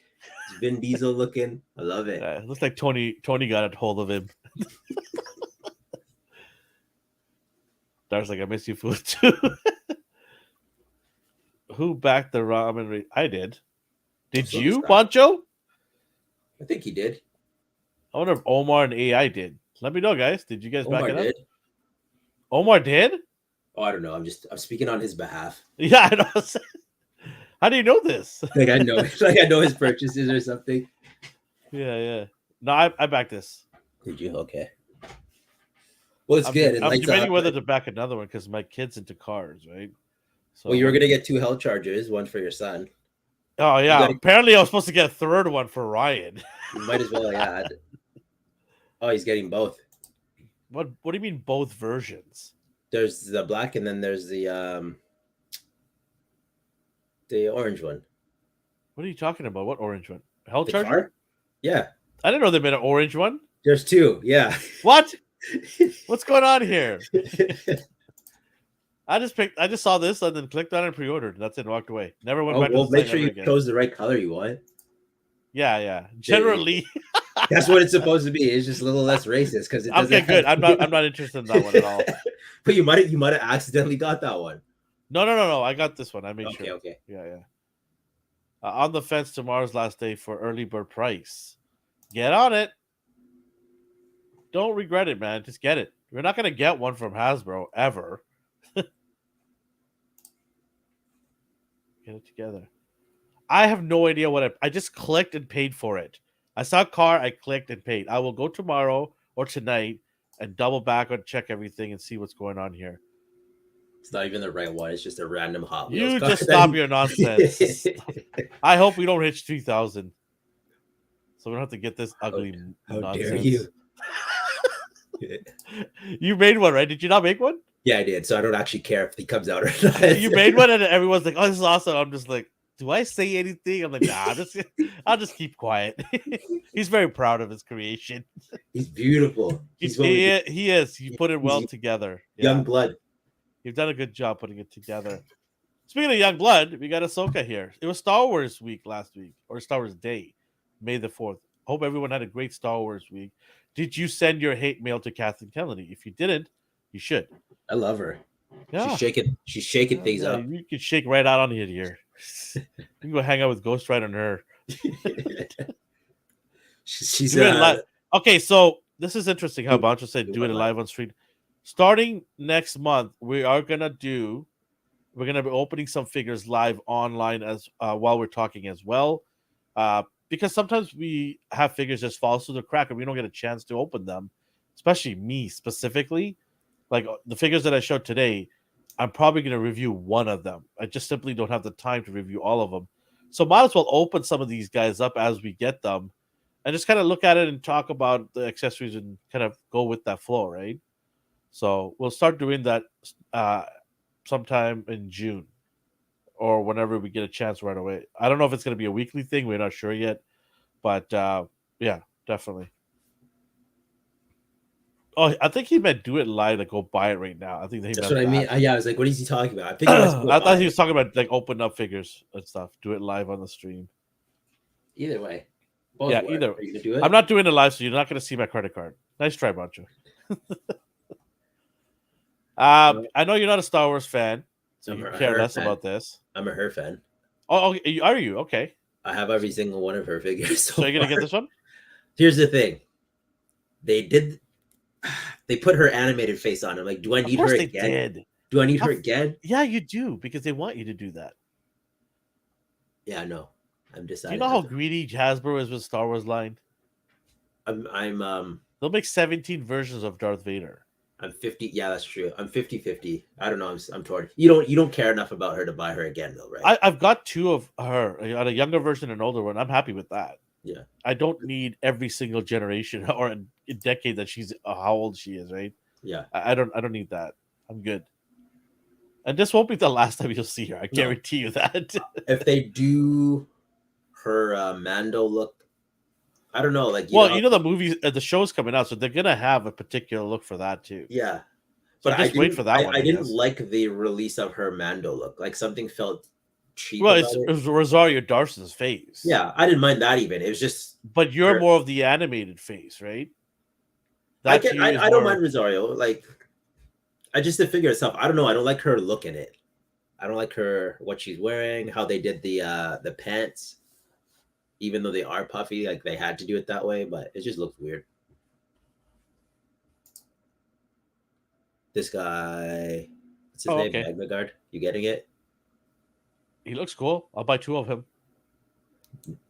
Speaker 2: It's Vin Diesel looking. I love it.
Speaker 1: It looks like Tony got a hold of him. Dar's like, I miss you, food too. Who backed the ramen race? I did. Did you, Pancho?
Speaker 2: I think he did.
Speaker 1: I wonder if Omar and AI did. Let me know, guys. Did you guys back it up?
Speaker 2: Did.
Speaker 1: Omar did?
Speaker 2: Oh, I don't know. I'm speaking on his behalf.
Speaker 1: Yeah, I know. How do you know this?
Speaker 2: Like I know his purchases or something.
Speaker 1: Yeah. No, I backed this.
Speaker 2: Did you? Okay. Well, it's good.
Speaker 1: I'm debating whether to back another one because my kid's into cars, right?
Speaker 2: So, well, you were gonna get 2 hell chargers, one for your son.
Speaker 1: Oh yeah. Apparently, I was supposed to get a third one for Ryan.
Speaker 2: You might as well, yeah. Oh, he's getting both.
Speaker 1: What do you mean both versions?
Speaker 2: There's the black and then there's the orange one.
Speaker 1: What are you talking about? What orange one? Hell charger?
Speaker 2: Car? Yeah.
Speaker 1: I didn't know they made an orange one.
Speaker 2: There's 2, yeah.
Speaker 1: What? What's going on here? I just saw this and then clicked on it and pre-ordered. That's it, and walked away. Never went back to the
Speaker 2: make sure you chose the right color you want.
Speaker 1: Yeah. Generally.
Speaker 2: That's what it's supposed to be. It's just a little less racist because it doesn't.
Speaker 1: Okay, good. I'm not interested in that one at all.
Speaker 2: But you might have accidentally got that one.
Speaker 1: No. I got this one. I made sure.
Speaker 2: Okay.
Speaker 1: Yeah. On the fence, tomorrow's last day for early bird price. Get on it. Don't regret it, man. Just get it. You're not gonna get one from Hasbro ever. Get it together. I have no idea what I just clicked and paid for it. I saw a car, I clicked and paid. I will go tomorrow or tonight and double back and check everything and see what's going on here.
Speaker 2: It's not even the right one. It's just a random Hot Wheels.
Speaker 1: You just stop your nonsense. I hope we don't hit 3,000. So we don't have to get this ugly
Speaker 2: how
Speaker 1: nonsense.
Speaker 2: Dare you?
Speaker 1: You made one, right? Did you not make one?
Speaker 2: Yeah, I did. So I don't actually care if he comes out or not.
Speaker 1: You made one and everyone's like, oh, this is awesome. I'm just like, do I say anything? I'm like, nah, I'll just keep quiet. He's very proud of his creation.
Speaker 2: He's beautiful.
Speaker 1: He is. You put it well together.
Speaker 2: Young blood.
Speaker 1: You've done a good job putting it together. Speaking of young blood, we got Ahsoka here. It was Star Wars week last week, or Star Wars Day, May the 4th. Hope everyone had a great Star Wars week. Did you send your hate mail to Kathleen Kennedy? If you didn't, you should.
Speaker 2: I love her.
Speaker 1: Yeah.
Speaker 2: She's shaking things up.
Speaker 1: You can shake right out on it here. You can go hang out with Ghost Rider and her.
Speaker 2: She's
Speaker 1: okay, so this is interesting how Bancho said do it live on stream. Starting next month, we're gonna be opening some figures live online as while we're talking as well. Because sometimes we have figures just fall through the crack and we don't get a chance to open them, especially me specifically. Like the figures that I showed today, I'm probably going to review one of them. I just simply don't have the time to review all of them. So might as well open some of these guys up as we get them and just kind of look at it and talk about the accessories and kind of go with that flow, right? So we'll start doing that sometime in June or whenever we get a chance right away. I don't know if it's going to be a weekly thing. We're not sure yet. But, yeah, definitely. Oh, I think he meant do it live, like go buy it right now. I think he
Speaker 2: That's what
Speaker 1: meant
Speaker 2: I mean.
Speaker 1: that.
Speaker 2: Yeah, I was like, what is he talking about? I think he wants to go
Speaker 1: I thought
Speaker 2: buy
Speaker 1: he
Speaker 2: it.
Speaker 1: was talking about like open up figures and stuff. Do it live on the stream.
Speaker 2: Either way, both
Speaker 1: Yeah,
Speaker 2: work.
Speaker 1: either.
Speaker 2: Are you gonna do
Speaker 1: I'm
Speaker 2: it?
Speaker 1: not doing it live, so you're not going to see my credit card. Nice try, Bancho.
Speaker 2: No,
Speaker 1: I know you're not a Star Wars fan, so
Speaker 2: I'm
Speaker 1: you
Speaker 2: a
Speaker 1: care
Speaker 2: her
Speaker 1: less
Speaker 2: fan.
Speaker 1: about this.
Speaker 2: I'm a her fan.
Speaker 1: Oh, are you okay?
Speaker 2: I have every single one of her figures so
Speaker 1: So you're gonna get
Speaker 2: far.
Speaker 1: this one?
Speaker 2: Here's the thing. They did they put her animated face on. I'm like, do I
Speaker 1: Of
Speaker 2: need her
Speaker 1: course they
Speaker 2: again?
Speaker 1: did.
Speaker 2: Do I need her
Speaker 1: How?
Speaker 2: again?
Speaker 1: Yeah, you do because they want you to do that.
Speaker 2: Yeah, no. I'm
Speaker 1: Do you
Speaker 2: deciding
Speaker 1: know
Speaker 2: not
Speaker 1: how
Speaker 2: to.
Speaker 1: greedy Hasbro is with Star Wars line?
Speaker 2: I'm
Speaker 1: They'll make 17 versions of Darth Vader.
Speaker 2: I'm 50. Yeah, that's true. I'm 50-50. I don't know. I'm torn. You don't care enough about her to buy her again though, right?
Speaker 1: I've got two of her, a younger version and an older one. I'm happy with that.
Speaker 2: Yeah.
Speaker 1: I don't need every single generation or a decade that she's how old she is, right?
Speaker 2: Yeah.
Speaker 1: I don't need that. I'm good. And this won't be the last time you'll see her. I
Speaker 2: No.
Speaker 1: guarantee you that.
Speaker 2: If they do her Mando look, I don't know, like
Speaker 1: Well,
Speaker 2: how
Speaker 1: the movies, the show's coming out, so they're gonna have a particular look for that too.
Speaker 2: yeah.
Speaker 1: So
Speaker 2: But I
Speaker 1: just wait
Speaker 2: didn't
Speaker 1: for that one,
Speaker 2: I
Speaker 1: I
Speaker 2: didn't
Speaker 1: guess.
Speaker 2: like the release of her Mando look. Like something felt cheap
Speaker 1: Well,
Speaker 2: about
Speaker 1: it
Speaker 2: it.
Speaker 1: was Rosario Dawson's face,
Speaker 2: Yeah, I didn't mind that even. It was just
Speaker 1: but you're
Speaker 2: her.
Speaker 1: more of the animated face, right?
Speaker 2: I
Speaker 1: That to
Speaker 2: get
Speaker 1: you is
Speaker 2: I don't mind
Speaker 1: more.
Speaker 2: Rosario. Like I just the figure itself. I don't know. I don't like her look in it. I don't like her what she's wearing, how they did the pants, even though they are puffy, like they had to do it that way, but it just looks weird. This guy, what's his
Speaker 1: Oh,
Speaker 2: name?
Speaker 1: okay.
Speaker 2: Magnagard. You getting it?
Speaker 1: He looks cool. I'll buy two of him.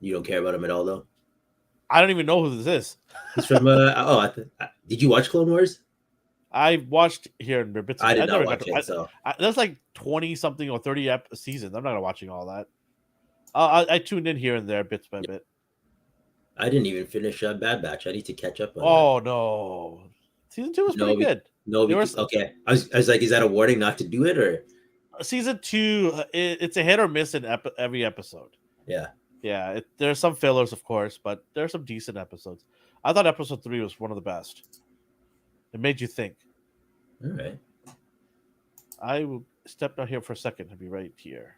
Speaker 2: You don't care about him at all, though.
Speaker 1: I don't even know who this is.
Speaker 2: He's from did you watch Clone Wars?
Speaker 1: I watched here in bits of
Speaker 2: I
Speaker 1: it. I
Speaker 2: did not
Speaker 1: never got
Speaker 2: watch
Speaker 1: to.
Speaker 2: it, so
Speaker 1: There's like 20 something or 30 seasons. I'm not gonna watching all that. I tuned in here and there, bits by bit.
Speaker 2: I didn't even finish Bad Batch. I need to catch up on that.
Speaker 1: Oh no, season two was pretty
Speaker 2: No,
Speaker 1: good.
Speaker 2: no,
Speaker 1: There was
Speaker 2: okay. I was like, is that a warning not to do it, or
Speaker 1: season two. It's a hit or miss in every episode.
Speaker 2: yeah?
Speaker 1: Yeah, there's some fillers, of course, but there's some decent episodes. I thought episode three was one of the best. It made you think.
Speaker 2: All right.
Speaker 1: I will step out here for a second. I'll be right here.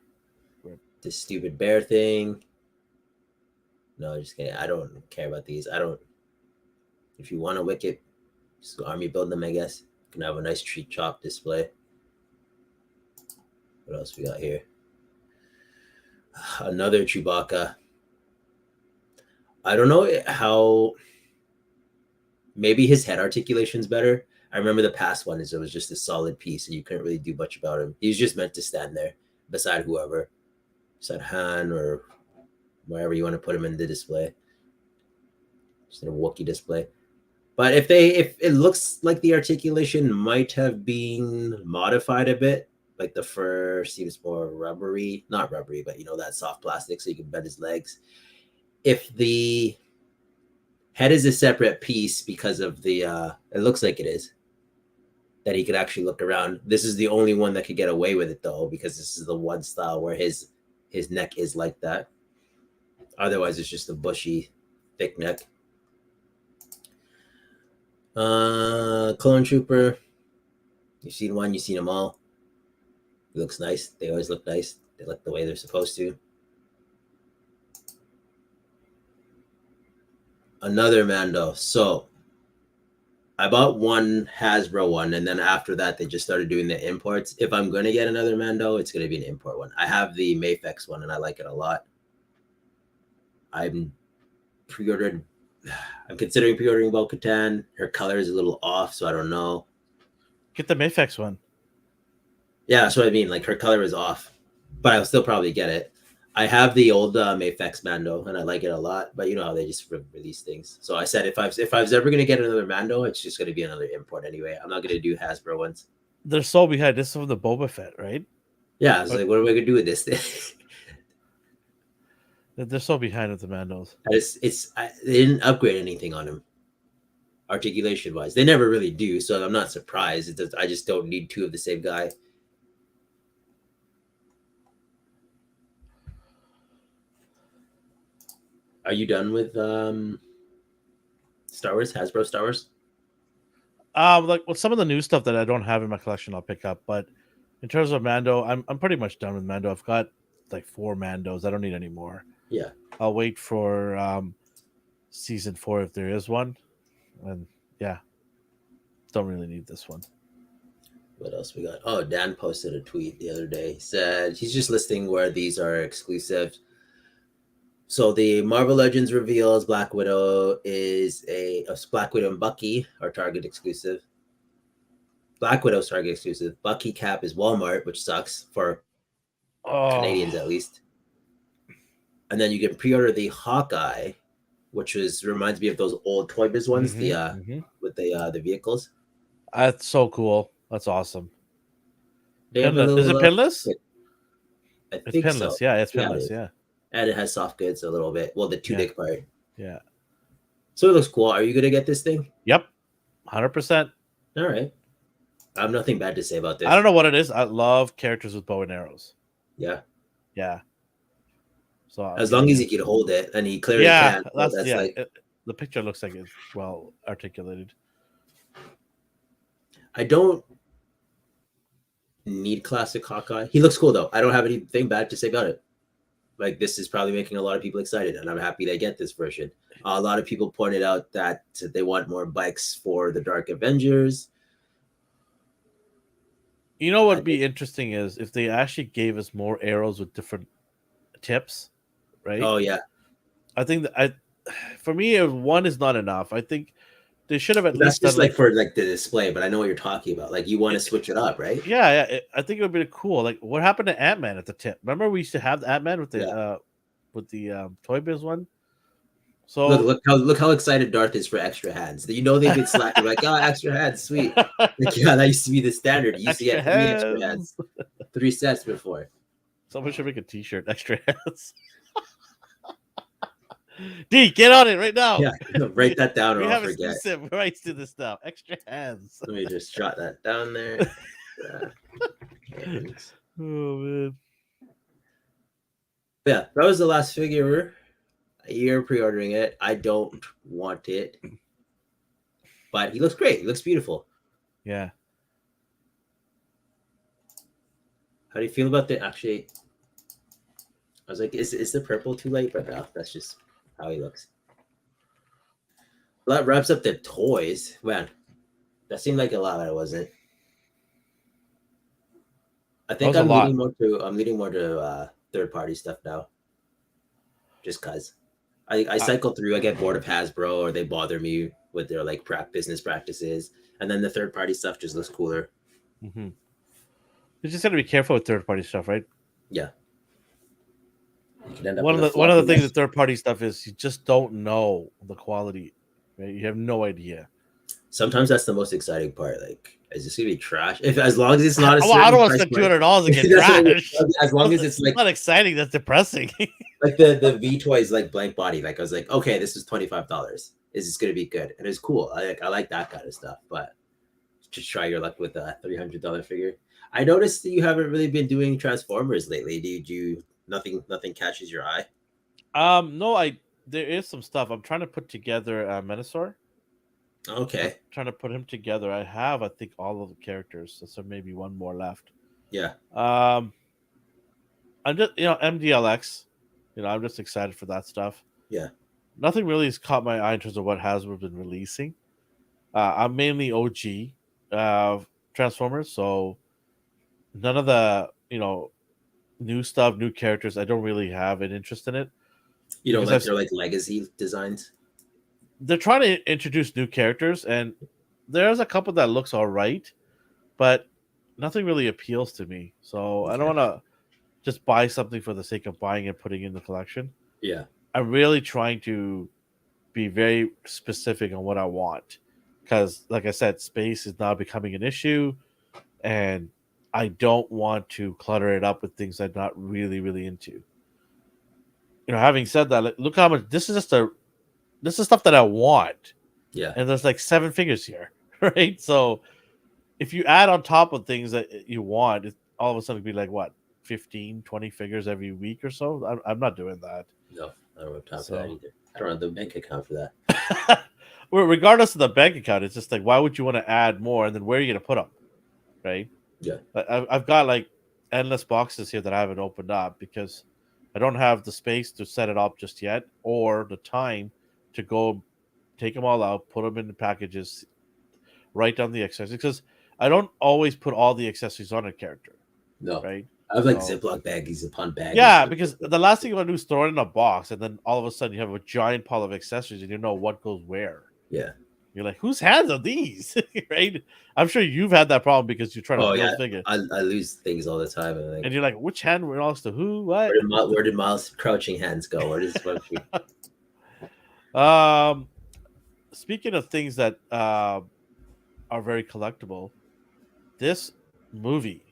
Speaker 2: This stupid bear thing. No, just kidding. I don't care about these. I don't. If you want a wicket, just army build them. I guess you can have a nice tree chop display. What else we got here? Another Chewbacca. I don't know how. Maybe his head articulation's better. I remember the past one is it was just a solid piece and you couldn't really do much about him. He's just meant to stand there beside whoever, beside Han or wherever you want to put him in the display, just in a Wookiee display. But if it looks like the articulation might have been modified a bit, like the fur seems more rubbery, not rubbery, but that soft plastic, so you can bend his legs. If the head is a separate piece because of the, it looks like it is, that he could actually look around. This is the only one that could get away with it though, because this is the one style where his neck is like that. Otherwise, it's just a bushy, thick neck. Clone Trooper. You've seen one, you've seen them all. He looks nice. They always look nice. They look the way they're supposed to. Another Mando. So I bought one Hasbro one, and then after that, they just started doing the imports. If I'm going to get another Mando, it's going to be an import one. I have the Mayfex one, and I like it a lot. I'm pre-ordered. I'm considering pre-ordering Bo-Katan. Her color is a little off, so I don't know.
Speaker 1: Get the Mayfex one.
Speaker 2: Yeah, that's what I mean. Like her color is off, but I'll still probably get it. I have the old Mayfex Mando, and I like it a lot. But you know how they just release things. So I said if I was ever gonna get another Mando, it's just gonna be another import anyway. I'm not gonna do Hasbro ones.
Speaker 1: They're so behind. This is from the Boba Fett, right?
Speaker 2: Yeah, I was like, what am I gonna do with this thing?
Speaker 1: They're so behind with the Mandos.
Speaker 2: They didn't upgrade anything on him, articulation wise. They never really do, so I'm not surprised. I just don't need two of the same guy. Are you done with Star Wars? Hasbro Star Wars?
Speaker 1: Like with some of the new stuff that I don't have in my collection, I'll pick up. But in terms of Mando, I'm pretty much done with Mando. I've got like 4 Mandos. I don't need any more.
Speaker 2: Yeah.
Speaker 1: I'll wait for season 4 if there is one, and yeah, don't really need this one.
Speaker 2: What else we got? Oh, Dan posted a tweet the other day. He said he's just listing where these are exclusive. So the Marvel Legends reveals Black Widow is a Black Widow and Bucky are Target exclusive. Black Widow's Target exclusive. Bucky Cap is Walmart, which sucks for Canadians
Speaker 1: Oh,
Speaker 2: at least. And then you can pre-order the Hawkeye, which reminds me of those old Toy Biz ones,
Speaker 1: mm-hmm.
Speaker 2: with the vehicles.
Speaker 1: That's so cool. That's awesome.
Speaker 2: They have a
Speaker 1: Pinless. Is
Speaker 2: little
Speaker 1: it pinless?
Speaker 2: I
Speaker 1: It's
Speaker 2: think so.
Speaker 1: pinless. Yeah, it's
Speaker 2: Yeah, it
Speaker 1: pinless.
Speaker 2: is.
Speaker 1: Yeah,
Speaker 2: And it has soft goods a little bit. Well, the
Speaker 1: yeah,
Speaker 2: tunic part.
Speaker 1: yeah.
Speaker 2: So it looks cool. Are you gonna get this thing?
Speaker 1: Yep, 100%.
Speaker 2: All right. I have nothing bad to say about
Speaker 1: I
Speaker 2: this.
Speaker 1: don't know what it is. I love characters with bow and arrows.
Speaker 2: Yeah.
Speaker 1: Yeah. So I'm
Speaker 2: As long
Speaker 1: getting
Speaker 2: as he
Speaker 1: it.
Speaker 2: can hold it, and he clearly
Speaker 1: Yeah,
Speaker 2: can. So
Speaker 1: that's
Speaker 2: that's
Speaker 1: yeah.
Speaker 2: like
Speaker 1: The picture looks like it's well articulated.
Speaker 2: I don't need classic Hawkeye. He looks cool though. I don't have anything bad to say about it. Like this is probably making a lot of people excited, and I'm happy they get this version. A lot of people pointed out that they want more bikes for the Dark Avengers.
Speaker 1: You know what
Speaker 2: I
Speaker 1: would
Speaker 2: think,
Speaker 1: be interesting is if they actually gave us more arrows with different tips, right?
Speaker 2: oh yeah,
Speaker 1: I think that for me, if one is not enough. I think they should have at
Speaker 2: that's
Speaker 1: least done
Speaker 2: just like
Speaker 1: like,
Speaker 2: for like the display. But I know what you're talking about. Like you want to switch it up, right?
Speaker 1: yeah, yeah. I think it would be cool. Like what happened to Ant Man at the tip? Remember we used to have Ant Man
Speaker 2: Yeah.
Speaker 1: with the Toy Biz one.
Speaker 2: Look,
Speaker 1: So
Speaker 2: look how excited Darth is for extra hands. You know they've been slacking, like, oh, extra hands, sweet. Like, yeah, that used to be the standard. You used to
Speaker 1: extra
Speaker 2: get 3 extra
Speaker 1: hands.
Speaker 2: hands, 3 sets before.
Speaker 1: Someone should make a T-shirt. Extra hands. D, get on it right now.
Speaker 2: Yeah, write that down or
Speaker 1: We
Speaker 2: I'll
Speaker 1: have
Speaker 2: forget.
Speaker 1: exclusive rights to this now. Extra hands.
Speaker 2: Let me just jot that down there.
Speaker 1: Oh man.
Speaker 2: Yeah, that was the last figure. You're pre-ordering it. I don't want it, but he looks great. He looks beautiful.
Speaker 1: Yeah.
Speaker 2: How do you feel about the actually? I was like, is the purple too late? But no, that's just how he looks. Well, that wraps up the toys. Man, that seemed like a lot. It wasn't. I think
Speaker 1: was a lot.
Speaker 2: I'm leaning more to third party stuff now. Just cause I cycle through, I get bored of Hasbro or they bother me with their like business practices, and then the third party stuff just looks cooler.
Speaker 1: Mm-hmm. You just got to be careful with third party stuff, right?
Speaker 2: Yeah, you can end up
Speaker 1: One
Speaker 2: with
Speaker 1: of
Speaker 2: a
Speaker 1: the one of
Speaker 2: floppy
Speaker 1: the things
Speaker 2: mess.
Speaker 1: with third party stuff is you just don't know the quality. Right? You have no idea.
Speaker 2: Sometimes that's the most exciting part. Like, is this gonna be trash? If as long as it's not a
Speaker 1: Well, I don't
Speaker 2: certain
Speaker 1: want to
Speaker 2: price
Speaker 1: spend
Speaker 2: point,
Speaker 1: $200 to get
Speaker 2: that's what I mean.
Speaker 1: trash.
Speaker 2: As long as it's
Speaker 1: It's
Speaker 2: like
Speaker 1: not exciting. That's depressing.
Speaker 2: the V toys like blank body. Like I was like, okay, this is $25. Is this gonna be good? And it's cool. I like that kind of stuff. But just try your luck with a $300 figure. I noticed that you haven't really been doing Transformers lately. Did you? Nothing catches your eye.
Speaker 1: No, there is some stuff. I'm trying to put together Menasor. I'm
Speaker 2: Okay.
Speaker 1: trying to put him together. I have, I think, all of the characters, so maybe one more left.
Speaker 2: Yeah.
Speaker 1: I'm just, MDLX. I'm just excited for that stuff.
Speaker 2: Yeah.
Speaker 1: Nothing really has caught my eye in terms of what Hasbro been releasing. I'm mainly OG Transformers, so none of the new stuff, new characters. I don't really have an interest in it
Speaker 2: You don't
Speaker 1: because
Speaker 2: like their like legacy designs?
Speaker 1: they're trying to introduce new characters, and there's a couple that looks all right, but nothing really appeals to me. So I don't
Speaker 2: Okay.
Speaker 1: want to just buy something for the sake of buying and putting in the collection.
Speaker 2: Yeah.
Speaker 1: I'm really trying to be very specific on what I want because, like I said, space is now becoming an issue, and I don't want to clutter it up with things I'm not really, really into. Having said that, look how much this is stuff that I want,
Speaker 2: Yeah.
Speaker 1: and there's like 7 figures here, right? So if you add on top of things that you want, it all of a sudden be like what 15, 20 figures every week or so. I'm not doing that.
Speaker 2: No, I don't have time for that
Speaker 1: So
Speaker 2: either. I don't have the bank account for that.
Speaker 1: Well, regardless of the bank account, it's just like, why would you want to add more, and then where are you gonna put them, right?
Speaker 2: Yeah.
Speaker 1: I've got like endless boxes here that I haven't opened up because I don't have the space to set it up just yet, or the time to go take them all out, put them in the packages, write down the accessories, because I don't always put all the accessories on a character,
Speaker 2: No.
Speaker 1: right?
Speaker 2: I have like
Speaker 1: So
Speaker 2: Ziploc baggies upon baggies.
Speaker 1: yeah, because the last thing you want to do is throw it in a box, and then all of a sudden you have a giant pile of accessories, and you know what goes where.
Speaker 2: Yeah.
Speaker 1: You're like, whose hands are these? Right? I'm sure you've had that problem because you're trying to
Speaker 2: Oh
Speaker 1: build
Speaker 2: yeah.
Speaker 1: figure,
Speaker 2: I lose things all the time. And like,
Speaker 1: and you're like, which hand belongs to who? What?
Speaker 2: where did Miles' crouching hands go? Where does what?
Speaker 1: Um, Speaking of things that are very collectible, this movie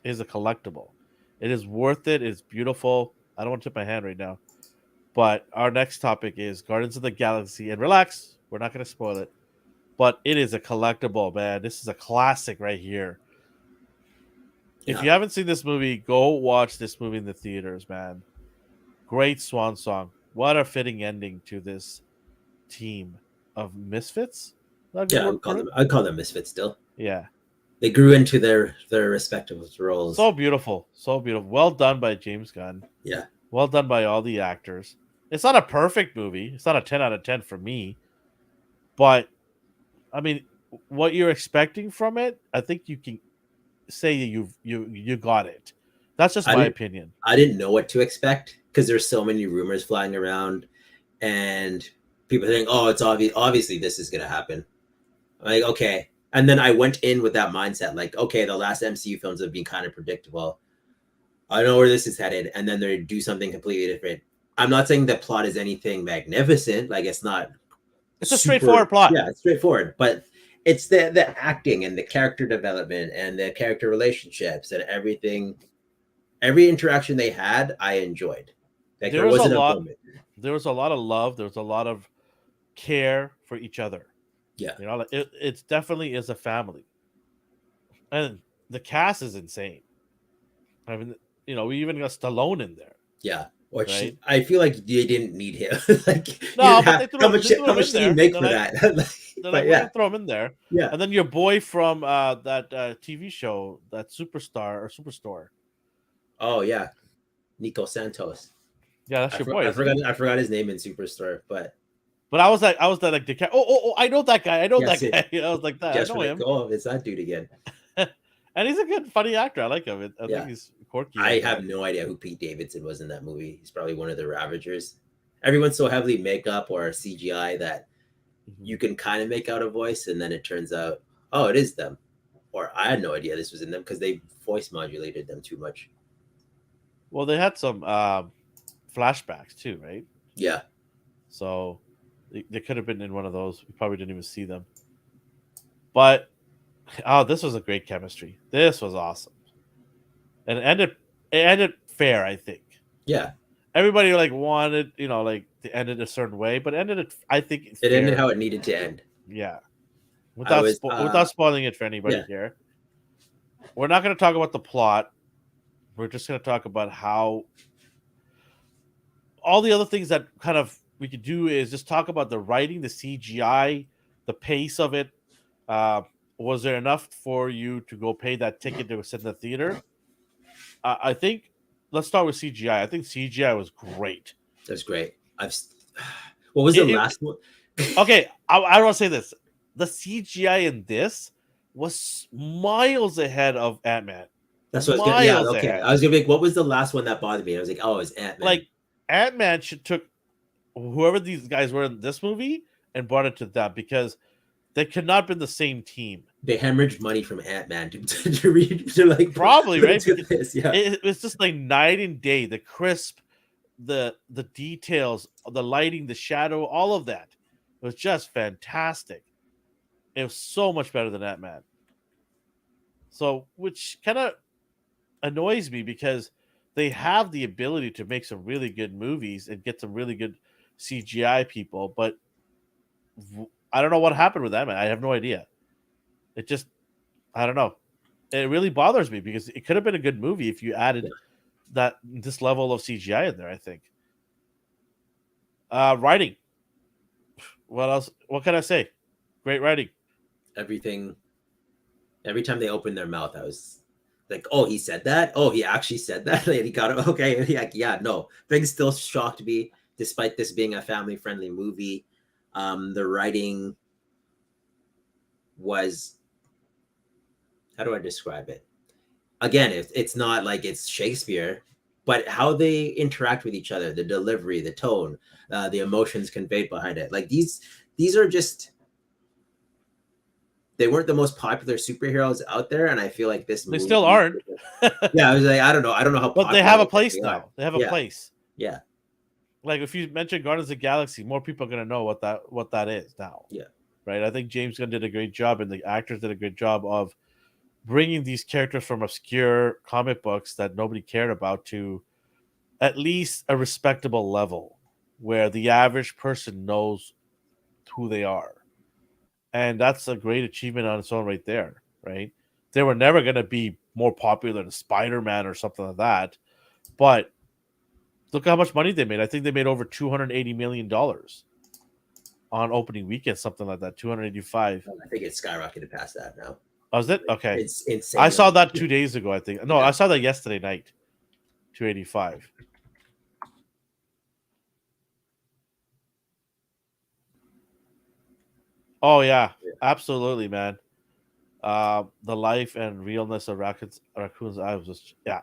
Speaker 1: is a collectible. It is worth it. It's beautiful. I don't want to tip my hand right now, but our next topic is Guardians of the Galaxy. And relax, we're not going to spoil it, but it is a collectible, man. This is a classic right here. If
Speaker 2: Yeah.
Speaker 1: you haven't seen this movie, go watch this movie in the theaters, man. Great swan song. What a fitting ending to this team of misfits. Is that a good
Speaker 2: Yeah.
Speaker 1: word for it?
Speaker 2: I call them misfits still.
Speaker 1: Yeah.
Speaker 2: They grew into their respective roles.
Speaker 1: So beautiful. So beautiful. Well done by James Gunn.
Speaker 2: Yeah.
Speaker 1: Well done by all the actors. It's not a perfect movie. It's not a 10 out of 10 for me. But, I mean, what you're expecting from it, I think you can say you got it. That's just
Speaker 2: I
Speaker 1: my
Speaker 2: didn't
Speaker 1: opinion.
Speaker 2: I didn't know what to expect because there's so many rumors flying around and people think, oh, it's obvious. Obviously, this is gonna happen. Like, okay. And then I went in with that mindset, like, okay, the last MCU films have been kind of predictable. I know where this is headed, and then they do something completely different. I'm not saying the plot is anything magnificent, like it's not
Speaker 1: It's a straightforward
Speaker 2: super,
Speaker 1: plot.
Speaker 2: yeah, it's straightforward, but it's the acting and the character development and the character relationships and everything. Every interaction they had, I enjoyed. Like
Speaker 1: There
Speaker 2: there
Speaker 1: was a
Speaker 2: wasn't a
Speaker 1: lot
Speaker 2: moment.
Speaker 1: there was a lot of love, there was a lot of care for each other.
Speaker 2: Yeah,
Speaker 1: You know, like it definitely is a family. And the cast is insane. I mean, you know, we even got Stallone in there,
Speaker 2: yeah. Which
Speaker 1: right?
Speaker 2: I feel like you didn't need him. Like you
Speaker 1: No,
Speaker 2: didn't
Speaker 1: but
Speaker 2: have
Speaker 1: they threw
Speaker 2: how
Speaker 1: him
Speaker 2: much
Speaker 1: in
Speaker 2: did he
Speaker 1: there.
Speaker 2: make for that?
Speaker 1: They're like,
Speaker 2: But
Speaker 1: we're
Speaker 2: yeah,
Speaker 1: gonna throw him in there.
Speaker 2: yeah.
Speaker 1: And then your boy from that TV show, that Superstar or Superstore.
Speaker 2: Oh yeah, Nico Santos.
Speaker 1: Yeah, that's your boy, isn't it?
Speaker 2: I forgot his name in Superstore, but
Speaker 1: But I was like the oh, I know that guy. I know that
Speaker 2: yes,
Speaker 1: guy. I was like that. I
Speaker 2: just
Speaker 1: know
Speaker 2: for like,
Speaker 1: him.
Speaker 2: oh, it's that dude again.
Speaker 1: And he's a good, funny actor. I like him. I think
Speaker 2: Yeah,
Speaker 1: he's quirky
Speaker 2: I
Speaker 1: like
Speaker 2: have
Speaker 1: that.
Speaker 2: no idea who Pete Davidson was in that movie. He's probably one of the Ravagers. Everyone's so heavily makeup or CGI that
Speaker 1: Mhm.
Speaker 2: you can kind of make out a voice, and then it turns out, oh, it is them. Or I had no idea this was in them because they voice modulated them too much.
Speaker 1: Well, they had some flashbacks too, right?
Speaker 2: Yeah,
Speaker 1: So they could have been in one of those. We probably didn't even see them. But oh, this was a great chemistry. This was awesome, and it ended fair. I think
Speaker 2: yeah.
Speaker 1: everybody like wanted, you know, like to end it a certain way, but ended it, I think,
Speaker 2: It ended
Speaker 1: fair.
Speaker 2: how it needed to end.
Speaker 1: Yeah,
Speaker 2: I was,
Speaker 1: without spoiling it for anybody
Speaker 2: yeah,
Speaker 1: here. We're not going to talk about the plot. We're just going to talk about how all the other things that kind of we could do is just talk about the writing, the CGI, the pace of it. Uh, was there enough for you to go pay that ticket to sit in the theater? I think let's start with CGI. I think CGI was great.
Speaker 2: that's great. What was the
Speaker 1: It,
Speaker 2: last one?
Speaker 1: okay, I want to say this: the CGI in this was miles ahead of Ant Man.
Speaker 2: That's what I was gonna. Yeah,
Speaker 1: Miles
Speaker 2: okay.
Speaker 1: ahead.
Speaker 2: I was gonna make. What was the last one that bothered me? I was like, oh, it's Ant Man.
Speaker 1: Like Ant Man should took whoever these guys were in this movie and brought it to them because they could not have been the same team.
Speaker 2: They hemorrhaged money from Ant Man to read to like
Speaker 1: Probably right.
Speaker 2: to this. Yeah,
Speaker 1: It was just like night and day. The crisp, the details, the lighting, the shadow, all of that. It was just fantastic. It was so much better than Ant Man. So, which kind of annoys me because they have the ability to make some really good movies and get some really good CGI people, but I don't know what happened with that, man. I have no idea. It just, I don't know. It really bothers me because it could have been a good movie if you
Speaker 2: yeah.
Speaker 1: added this level of CGI in there. I think writing. What else? What can I say? Great writing.
Speaker 2: Everything. Every time they opened their mouth, I was like, "Oh, he said that. Oh, he actually said that. And he got it. Okay, yeah, no." Things still shocked me, despite this being a family-friendly movie. The writing was, how do I describe it? Again, it's not like it's Shakespeare, but how they interact with each other, the delivery, the tone, the emotions conveyed behind it. Like these are just, they weren't the most popular superheroes out there, and I feel like this
Speaker 1: They still
Speaker 2: movie.
Speaker 1: aren't,
Speaker 2: Yeah, I was like, I don't know how
Speaker 1: but they
Speaker 2: popular
Speaker 1: have a
Speaker 2: they
Speaker 1: place
Speaker 2: actually are.
Speaker 1: now. They have a
Speaker 2: Yeah,
Speaker 1: place.
Speaker 2: yeah,
Speaker 1: Like if you mention Guardians of the Galaxy, more people are gonna know what that is now,
Speaker 2: yeah.
Speaker 1: right? I think James Gunn did a great job, and the actors did a great job of bringing these characters from obscure comic books that nobody cared about to at least a respectable level, where the average person knows who they are, and that's a great achievement on its own, right there. Right? They were never gonna be more popular than Spider Man or something like that, but look how much money they made. I think they made over $280 million on opening weekend, something like that. 285.
Speaker 2: I think it's skyrocketed past that now.
Speaker 1: Oh, was it? Okay.
Speaker 2: It's
Speaker 1: I
Speaker 2: insane.
Speaker 1: saw that 2 days ago, I think. No,
Speaker 2: Yeah.
Speaker 1: I saw that yesterday night. 285. Oh yeah, absolutely, man. The life and realness of raccoons. I was just, yeah.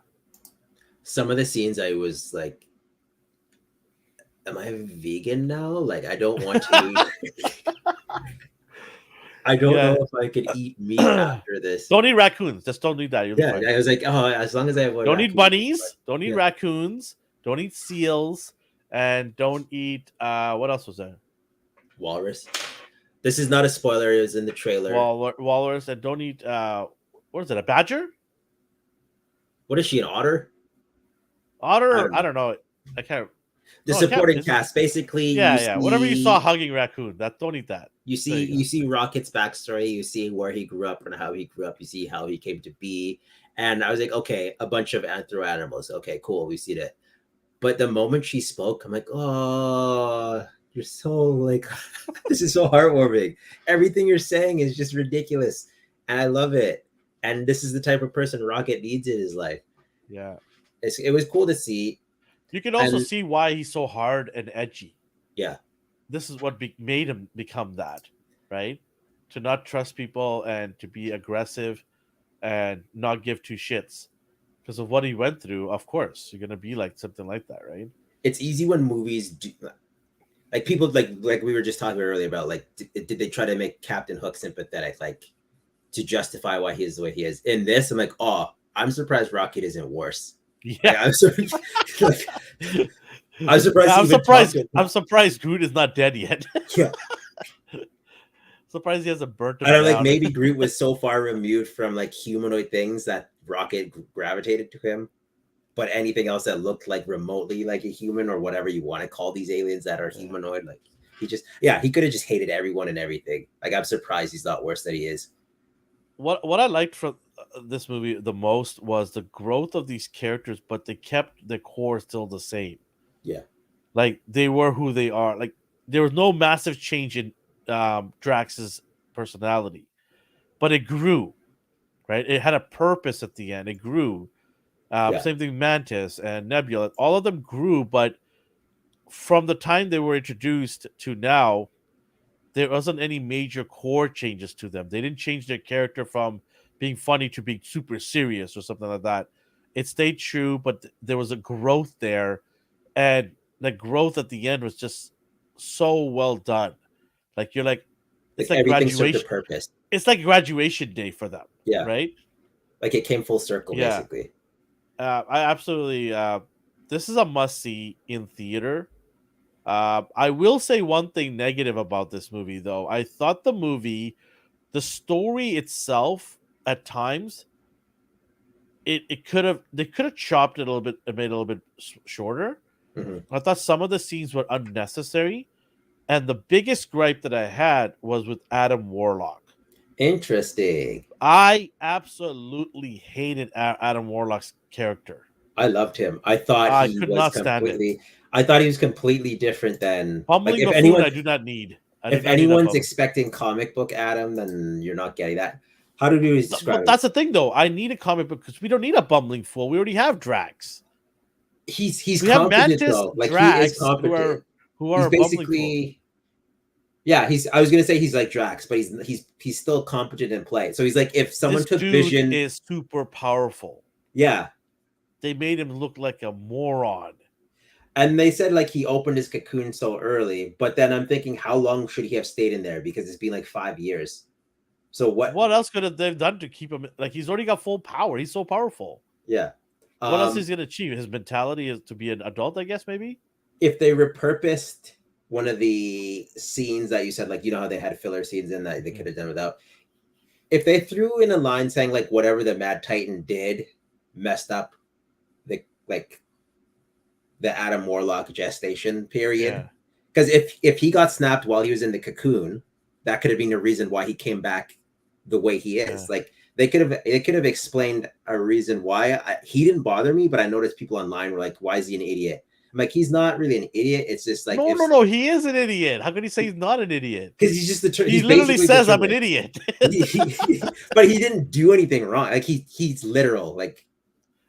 Speaker 2: Some of the scenes I was like, am I vegan now? Like, I don't want to. I don't know
Speaker 1: Yeah.
Speaker 2: if I could eat meat after this.
Speaker 1: Don't eat raccoons. Just don't eat that. You'll be
Speaker 2: Yeah,
Speaker 1: fine.
Speaker 2: I was like, oh, as long as I avoid
Speaker 1: Don't eat
Speaker 2: raccoons.
Speaker 1: bunnies. Don't eat
Speaker 2: Yeah.
Speaker 1: raccoons. Don't eat seals. And don't eat what else was there?
Speaker 2: Walrus. This is not a spoiler. It was in the trailer.
Speaker 1: Walrus. And don't eat what is it? A badger?
Speaker 2: What is she, an otter?
Speaker 1: Otter? I don't know. I can't.
Speaker 2: The
Speaker 1: No, it can't.
Speaker 2: supporting
Speaker 1: Is it?
Speaker 2: cast. Basically,
Speaker 1: Yeah,
Speaker 2: you
Speaker 1: yeah. Whatever you saw
Speaker 2: see,
Speaker 1: hugging raccoon, that don't eat that. There you go.
Speaker 2: you see Rocket's backstory. You see where he grew up and how he grew up. You see how he came to be. And I was like, okay, a bunch of anthro animals. Okay, cool. We see that. But the moment she spoke, I'm like, oh, you're so like, this is so heartwarming. Everything you're saying is just ridiculous, and I love it. And this is the type of person Rocket needs in his life.
Speaker 1: Yeah.
Speaker 2: It was cool to see.
Speaker 1: You can also
Speaker 2: And
Speaker 1: see why he's so hard and edgy.
Speaker 2: yeah,
Speaker 1: This is what made him become that, right? To not trust people and to be aggressive and not give two shits because of what he went through. Of course, you're gonna be like something like that, right?
Speaker 2: it's easy when movies do, like people like we were just talking earlier about like did they try to make Captain Hook sympathetic, like to justify why he is the way he is? In this, I'm like, oh, I'm surprised Rocket isn't worse.
Speaker 1: Yeah.
Speaker 2: I'm sorry, like, I'm surprised.
Speaker 1: Yeah,
Speaker 2: he even talked to him.
Speaker 1: I'm surprised Groot is not dead yet.
Speaker 2: Yeah.
Speaker 1: Surprised he hasn't burnt him
Speaker 2: I don't, like,
Speaker 1: down.
Speaker 2: maybe Groot was so far removed from like humanoid things that Rocket gravitated to him. But anything else that looked like remotely like a human or whatever you want to call these aliens that are humanoid, like he just, yeah, he could have just hated everyone and everything. Like, I'm surprised he's not worse than he is.
Speaker 1: What I liked from this movie the most was the growth of these characters, but they kept the core still the same.
Speaker 2: Yeah.
Speaker 1: Like they were who they are. Like there was no massive change in Drax's personality, but it grew. Right, it had a purpose at the end. It grew.
Speaker 2: Yeah.
Speaker 1: Same thing, Mantis and Nebula. All of them grew, but from the time they were introduced to now, there wasn't any major core changes to them. They didn't change their character from being funny to being super serious or something like that. It stayed true, but there was a growth there, and the growth at the end was just so well done. Like you're like, it's
Speaker 2: Like
Speaker 1: like
Speaker 2: everything served a
Speaker 1: graduation.
Speaker 2: purpose.
Speaker 1: It's like graduation day for them,
Speaker 2: Yeah.
Speaker 1: right?
Speaker 2: Like it came full circle,
Speaker 1: Yeah,
Speaker 2: basically.
Speaker 1: I absolutely. This is a must see in theater. I will say one thing negative about this movie, though. I thought the story itself, at times, it could have they could have chopped it a little bit, and made it a little bit shorter.
Speaker 2: Hmm.
Speaker 1: I thought some of the scenes were unnecessary, and the biggest gripe that I had was with Adam Warlock.
Speaker 2: Interesting.
Speaker 1: I absolutely hated Adam Warlock's character.
Speaker 2: I loved him. I thought
Speaker 1: I
Speaker 2: he
Speaker 1: could
Speaker 2: was
Speaker 1: not stand it.
Speaker 2: completely. I thought he was completely different than, like,
Speaker 1: Bumbling
Speaker 2: if
Speaker 1: buffoon,
Speaker 2: anyone.
Speaker 1: I do not need. I
Speaker 2: If
Speaker 1: did not need a
Speaker 2: anyone's
Speaker 1: bubble.
Speaker 2: expecting comic book Adam, then you're not getting that. How do you
Speaker 1: Well,
Speaker 2: describe it?
Speaker 1: that's the thing, though. I need a comic book because we don't need a bumbling fool. We already have Drax.
Speaker 2: He's
Speaker 1: We have
Speaker 2: competent
Speaker 1: Mantis,
Speaker 2: though. Like he is
Speaker 1: Drax,
Speaker 2: competent.
Speaker 1: who
Speaker 2: He's
Speaker 1: are a bumbling fool.
Speaker 2: basically yeah. He's I was gonna say he's like Drax, but he's still competent in play. So he's like if someone
Speaker 1: This
Speaker 2: took
Speaker 1: dude
Speaker 2: Vision,
Speaker 1: is super powerful.
Speaker 2: yeah.
Speaker 1: They made him look like a moron.
Speaker 2: And they said like he opened his cocoon so early, but then I'm thinking how long should he have stayed in there because it's been like 5 years. So what?
Speaker 1: What else could have they done to keep him? Like he's already got full power. He's so powerful.
Speaker 2: Yeah.
Speaker 1: What else
Speaker 2: Um,
Speaker 1: is he gonna achieve? His mentality is to be an adult, I guess. Maybe.
Speaker 2: if they repurposed one of the scenes that you said, like you know how they had filler scenes in that they could have done without. If they threw in a line saying like whatever the Mad Titan did messed up the like the Adam Warlock gestation period,
Speaker 1: Yeah.
Speaker 2: because if he got snapped while he was in the cocoon, that could have been the reason why he came back the way he
Speaker 1: Yeah.
Speaker 2: is. Like they could have explained a reason why he didn't bother me, but I noticed people online were like, "Why is he an idiot?" I'm like, he's not really an idiot. It's just like
Speaker 1: No,
Speaker 2: if
Speaker 1: no, no. He is an idiot. How can he say he's not an idiot?
Speaker 2: because he's just
Speaker 1: He
Speaker 2: he's
Speaker 1: literally
Speaker 2: basically the
Speaker 1: says, "I'm an
Speaker 2: terminate.
Speaker 1: idiot."
Speaker 2: But he didn't do anything wrong. Like he's literal. Like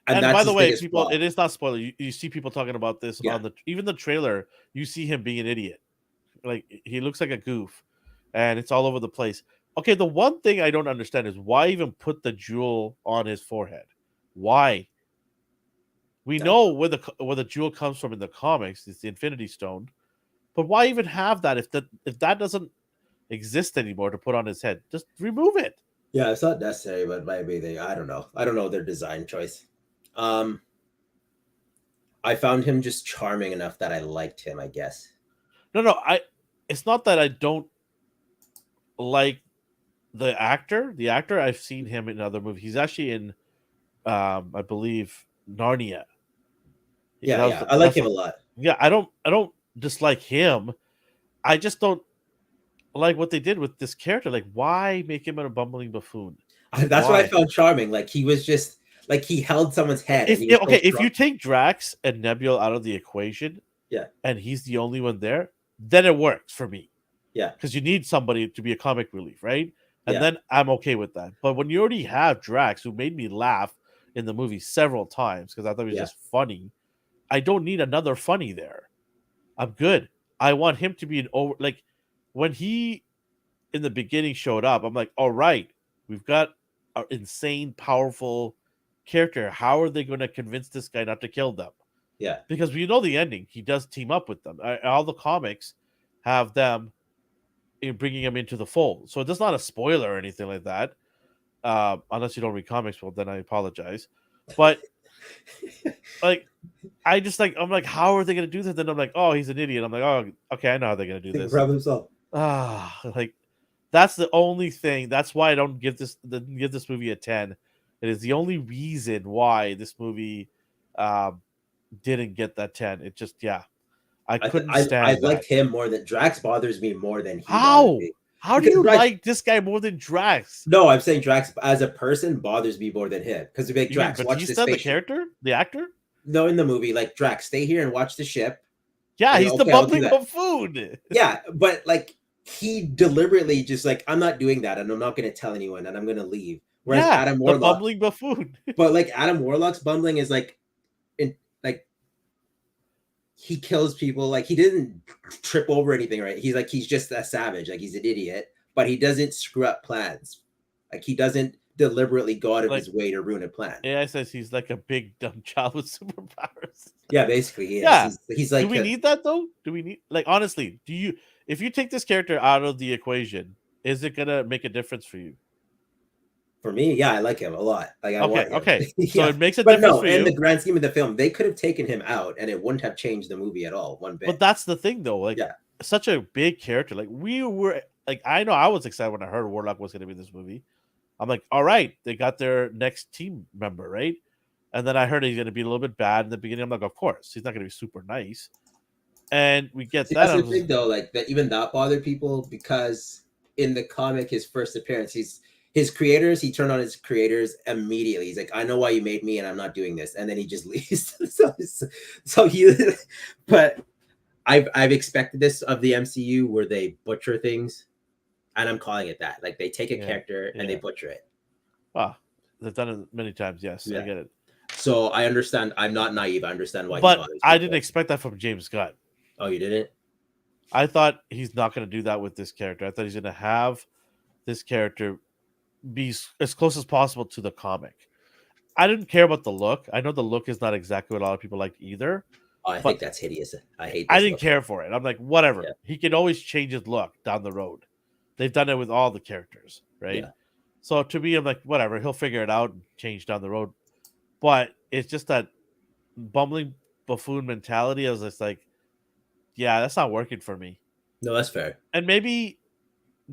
Speaker 2: and
Speaker 1: And
Speaker 2: that's
Speaker 1: by the
Speaker 2: his
Speaker 1: way,
Speaker 2: biggest
Speaker 1: people,
Speaker 2: flaw.
Speaker 1: it is not spoiler. You see people talking about this
Speaker 2: Yeah.
Speaker 1: on even the trailer. You see him being an idiot. Like he looks like a goof, and it's all over the place. Okay, the one thing I don't understand is why even put the jewel on his forehead? Why? We know where the jewel comes from in the comics. It's the Infinity Stone, but why even have that if that doesn't exist anymore to put on his head? Just remove it.
Speaker 2: Yeah, it's not necessary, but maybe they. I don't know. I don't know their design choice. Um, I found him just charming enough that I liked him. I guess.
Speaker 1: No, no, I. It's not that I don't like the actor. The actor, I've seen him in other movies. He's actually in, I believe, Narnia.
Speaker 2: Yeah,
Speaker 1: That was
Speaker 2: yeah, I like
Speaker 1: that's
Speaker 2: him a
Speaker 1: what.
Speaker 2: lot.
Speaker 1: Yeah, I don't dislike him. I just don't like what they did with this character. Like, why make him a bumbling buffoon?
Speaker 2: That's what I
Speaker 1: Why?
Speaker 2: found charming. Like he was just like he held someone's head and he was so
Speaker 1: Okay, if
Speaker 2: strong.
Speaker 1: you take Drax and Nebula out of the equation,
Speaker 2: Yeah,
Speaker 1: and he's the only one there, then it works for me
Speaker 2: yeah,
Speaker 1: because you need somebody to be a comic relief, right? And
Speaker 2: yeah,
Speaker 1: then I'm okay with that. But when you already have Drax, who made me laugh in the movie several times because I thought he was
Speaker 2: yeah,
Speaker 1: just funny, I don't need another funny there. I'm good. I want him to be an over like when he in the beginning showed up. I'm like, all right, we've got an insane, powerful character. How are they going to convince this guy not to kill them?
Speaker 2: yeah.
Speaker 1: Because we know the ending. He does team up with them. All the comics have them in bringing him into the fold. So it's not a spoiler or anything like that. Unless you don't read comics, well, then I apologize. But like, I just like I'm like, how are they gonna do this? Then I'm like, oh, he's an idiot. I'm like, oh, okay, I know how they're gonna do
Speaker 2: He can
Speaker 1: this.
Speaker 2: grab himself.
Speaker 1: Like that's the only thing. That's why I don't give this movie a 10. It is the only reason why this movie um, didn't get that 10. It just I
Speaker 2: I th-
Speaker 1: couldn't
Speaker 2: I
Speaker 1: stand
Speaker 2: liked
Speaker 1: that.
Speaker 2: him more than Drax bothers me more than he bothers
Speaker 1: How?
Speaker 2: me
Speaker 1: How do
Speaker 2: because
Speaker 1: you
Speaker 2: Drax.
Speaker 1: like this guy more than Drax?
Speaker 2: No, I'm saying Drax as a person bothers me more than him because like
Speaker 1: You mean
Speaker 2: Drax, watch this
Speaker 1: Batista, the
Speaker 2: spaceship.
Speaker 1: character, the actor?
Speaker 2: No, in the movie, like Drax, stay here and watch the ship.
Speaker 1: Yeah,
Speaker 2: Like,
Speaker 1: he's the
Speaker 2: okay, I'll do
Speaker 1: bumbling
Speaker 2: that.
Speaker 1: buffoon.
Speaker 2: Yeah, but like he deliberately just like I'm not doing that, and I'm not going to tell anyone, and I'm going to leave. Whereas
Speaker 1: Yeah,
Speaker 2: Adam
Speaker 1: the
Speaker 2: Warlock,
Speaker 1: bumbling buffoon.
Speaker 2: but like Adam Warlock's bumbling is like, in like he kills people. Like he didn't trip over anything, right? He's just a savage. Like he's an idiot, but he doesn't screw up plans. Like he doesn't deliberately go out of
Speaker 1: Like
Speaker 2: his way to ruin a plan.
Speaker 1: AI says he's like a big dumb child with superpowers.
Speaker 2: Yeah, basically he is.
Speaker 1: Yeah.
Speaker 2: He's
Speaker 1: Do
Speaker 2: like
Speaker 1: we need that though? Do we need like honestly, do you if you take this character out of the equation, is it gonna make a difference for you?
Speaker 2: for me, yeah, I like him a lot. Like I
Speaker 1: Okay,
Speaker 2: want him.
Speaker 1: okay. So
Speaker 2: Yeah.
Speaker 1: it makes a
Speaker 2: But
Speaker 1: difference
Speaker 2: no,
Speaker 1: for
Speaker 2: in the
Speaker 1: you.
Speaker 2: grand scheme of the film, they could have taken him out and it wouldn't have changed the movie at all, one
Speaker 1: But
Speaker 2: bit.
Speaker 1: that's the thing though. Like
Speaker 2: Yeah.
Speaker 1: such a big character. Like we were like I know I was excited when I heard Warlock was gonna be in this movie. I'm like, all right, they got their next team member, right? And then I heard he's gonna be a little bit bad in the beginning. I'm like, of course, he's not gonna be super nice. And we get
Speaker 2: See,
Speaker 1: that.
Speaker 2: that's
Speaker 1: I
Speaker 2: the
Speaker 1: was
Speaker 2: thing though, like that even that bothered people because in the comic, his first appearance, his creators, he turned on his creators immediately. He's like, I know why you made me and I'm not doing this. And then he just leaves. So he but I've expected this of the MCU where they butcher things, and I'm calling it that. Like they take a
Speaker 1: Yeah,
Speaker 2: character and they
Speaker 1: yeah.
Speaker 2: butcher it.
Speaker 1: Well, they've done it many times. Yes, I
Speaker 2: Yeah.
Speaker 1: get it.
Speaker 2: So I understand. I'm not naive. I understand why he
Speaker 1: But
Speaker 2: bothers
Speaker 1: I didn't
Speaker 2: people.
Speaker 1: expect that from James Gunn.
Speaker 2: Oh, you didn't?
Speaker 1: I thought he's not going to do that with this character. I thought he's going to have this character be as close as possible to the comic. I didn't care about the look. I know the look is not exactly what a lot of people liked either,
Speaker 2: Oh, I think
Speaker 1: but
Speaker 2: that's hideous. I hate
Speaker 1: I
Speaker 2: this
Speaker 1: didn't
Speaker 2: look.
Speaker 1: care for it. I'm like,
Speaker 2: Yeah.
Speaker 1: whatever. He can always change his look down the road. They've done it with all the characters, right?
Speaker 2: Yeah.
Speaker 1: So to me, I'm like, whatever. He'll figure it out and change down the road. But it's just that bumbling buffoon mentality. I was just like, yeah, that's not working for me.
Speaker 2: No, that's fair.
Speaker 1: And maybe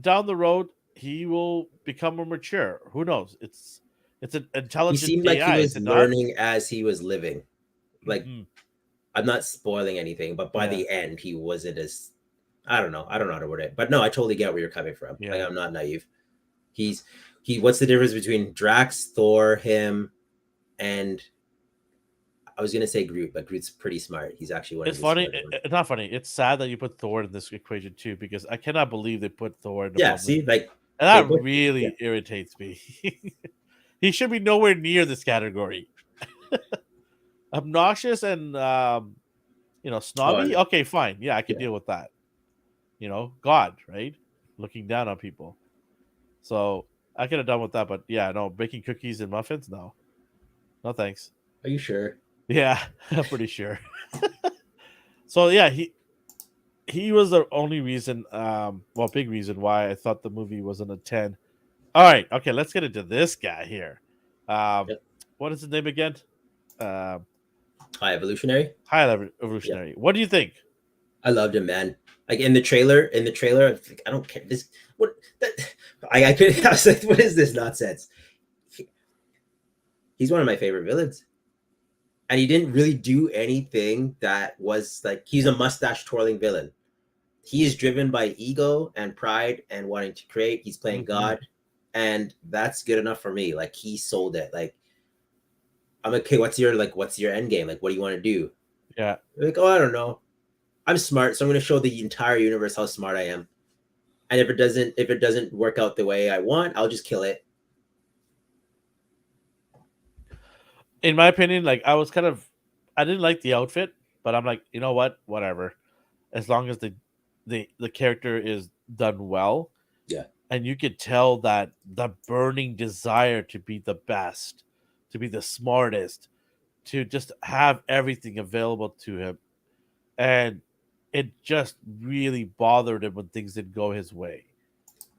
Speaker 1: down the road he will become more mature. Who knows? It's an
Speaker 2: He
Speaker 1: intelligent
Speaker 2: seemed like he
Speaker 1: AI, is
Speaker 2: was
Speaker 1: it not?
Speaker 2: learning as he was living. Like
Speaker 1: Hmm.
Speaker 2: I'm not spoiling anything, but by
Speaker 1: Yeah,
Speaker 2: the end, he wasn't as I don't know. I don't know how to word it, but no, I totally get where you're coming from. Like
Speaker 1: yeah.
Speaker 2: I'm not naive. He's he. What's the difference between Drax, Thor, him, and I was gonna say Groot, but Groot's pretty smart. He's actually one of
Speaker 1: It's
Speaker 2: the
Speaker 1: funny.
Speaker 2: smarter ones.
Speaker 1: It's not funny. It's sad that you put Thor in this equation too, because I cannot believe they put Thor in the
Speaker 2: Yeah.
Speaker 1: bumbling,
Speaker 2: See, like
Speaker 1: and
Speaker 2: they
Speaker 1: that
Speaker 2: put yeah.
Speaker 1: really irritates me. He should be nowhere near this category. Obnoxious and
Speaker 2: Oh,
Speaker 1: snobby.
Speaker 2: and
Speaker 1: Okay, fine. Yeah, I can
Speaker 2: yeah.
Speaker 1: deal with that. God, right? Looking down on people. So I could have done with that, but yeah, no, baking cookies and muffins, no thanks.
Speaker 2: Are you sure?
Speaker 1: Yeah, I'm pretty sure. So yeah, he was the only reason, big reason why I thought the movie wasn't a 10. All right, okay, let's get into this guy here. Um,
Speaker 2: Yep.
Speaker 1: what is his name again? Um,
Speaker 2: High evolutionary.
Speaker 1: High
Speaker 2: Yeah,
Speaker 1: Evolutionary. What do you think?
Speaker 2: I loved him, man. Like in the trailer, I was like, I don't care. This what that I could. I was like, what is this nonsense? He- he's one of my favorite villains, and he didn't really do anything that was like he's a mustache twirling villain. He is driven by ego and pride and wanting to create. He's playing
Speaker 1: Hmm.
Speaker 2: God, and that's good enough for me. Like he sold it. Like I'm like, okay, what's your end game? Like, what do you want to do?
Speaker 1: Yeah,
Speaker 2: They're like, oh, I don't know. I'm smart, so I'm going to show the entire universe how smart I am. And if it doesn't work out the way I want, I'll just kill it.
Speaker 1: in my opinion, like I didn't like the outfit, but I'm like, you know what, whatever. As long as the character is done well,
Speaker 2: Yeah,
Speaker 1: and you could tell that the burning desire to be the best, to be the smartest, to just have everything available to him, and it just really bothered him when things didn't go his way,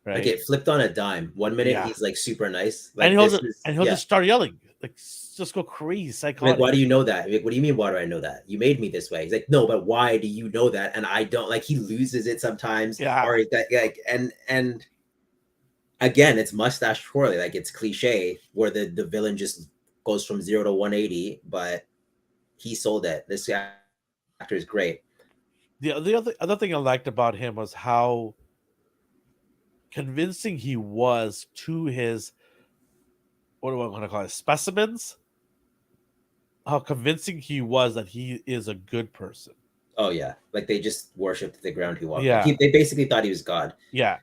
Speaker 2: like
Speaker 1: right?
Speaker 2: it flipped on a dime. One minute
Speaker 1: Yeah,
Speaker 2: he's like super nice,
Speaker 1: and
Speaker 2: like this is
Speaker 1: he'll
Speaker 2: yeah.
Speaker 1: just start yelling, like just go crazy,
Speaker 2: I'm like, why
Speaker 1: psychotic.
Speaker 2: do you know that? Like, what do you mean? Why do I know that? You made me this way. He's like, no, but why do you know that? And I don't. Like he loses it sometimes,
Speaker 1: Yeah,
Speaker 2: or that like and again, it's mustache twirling. Like it's cliche where the villain just goes from 0 to 180, but he sold it. This actor is great.
Speaker 1: the other thing I liked about him was how convincing he was to his, what do I want to call it, specimens. How convincing he was that he is a good person.
Speaker 2: Oh yeah, like they just worshipped the ground he walked. Like
Speaker 1: Yeah,
Speaker 2: they basically thought he was God.
Speaker 1: yeah.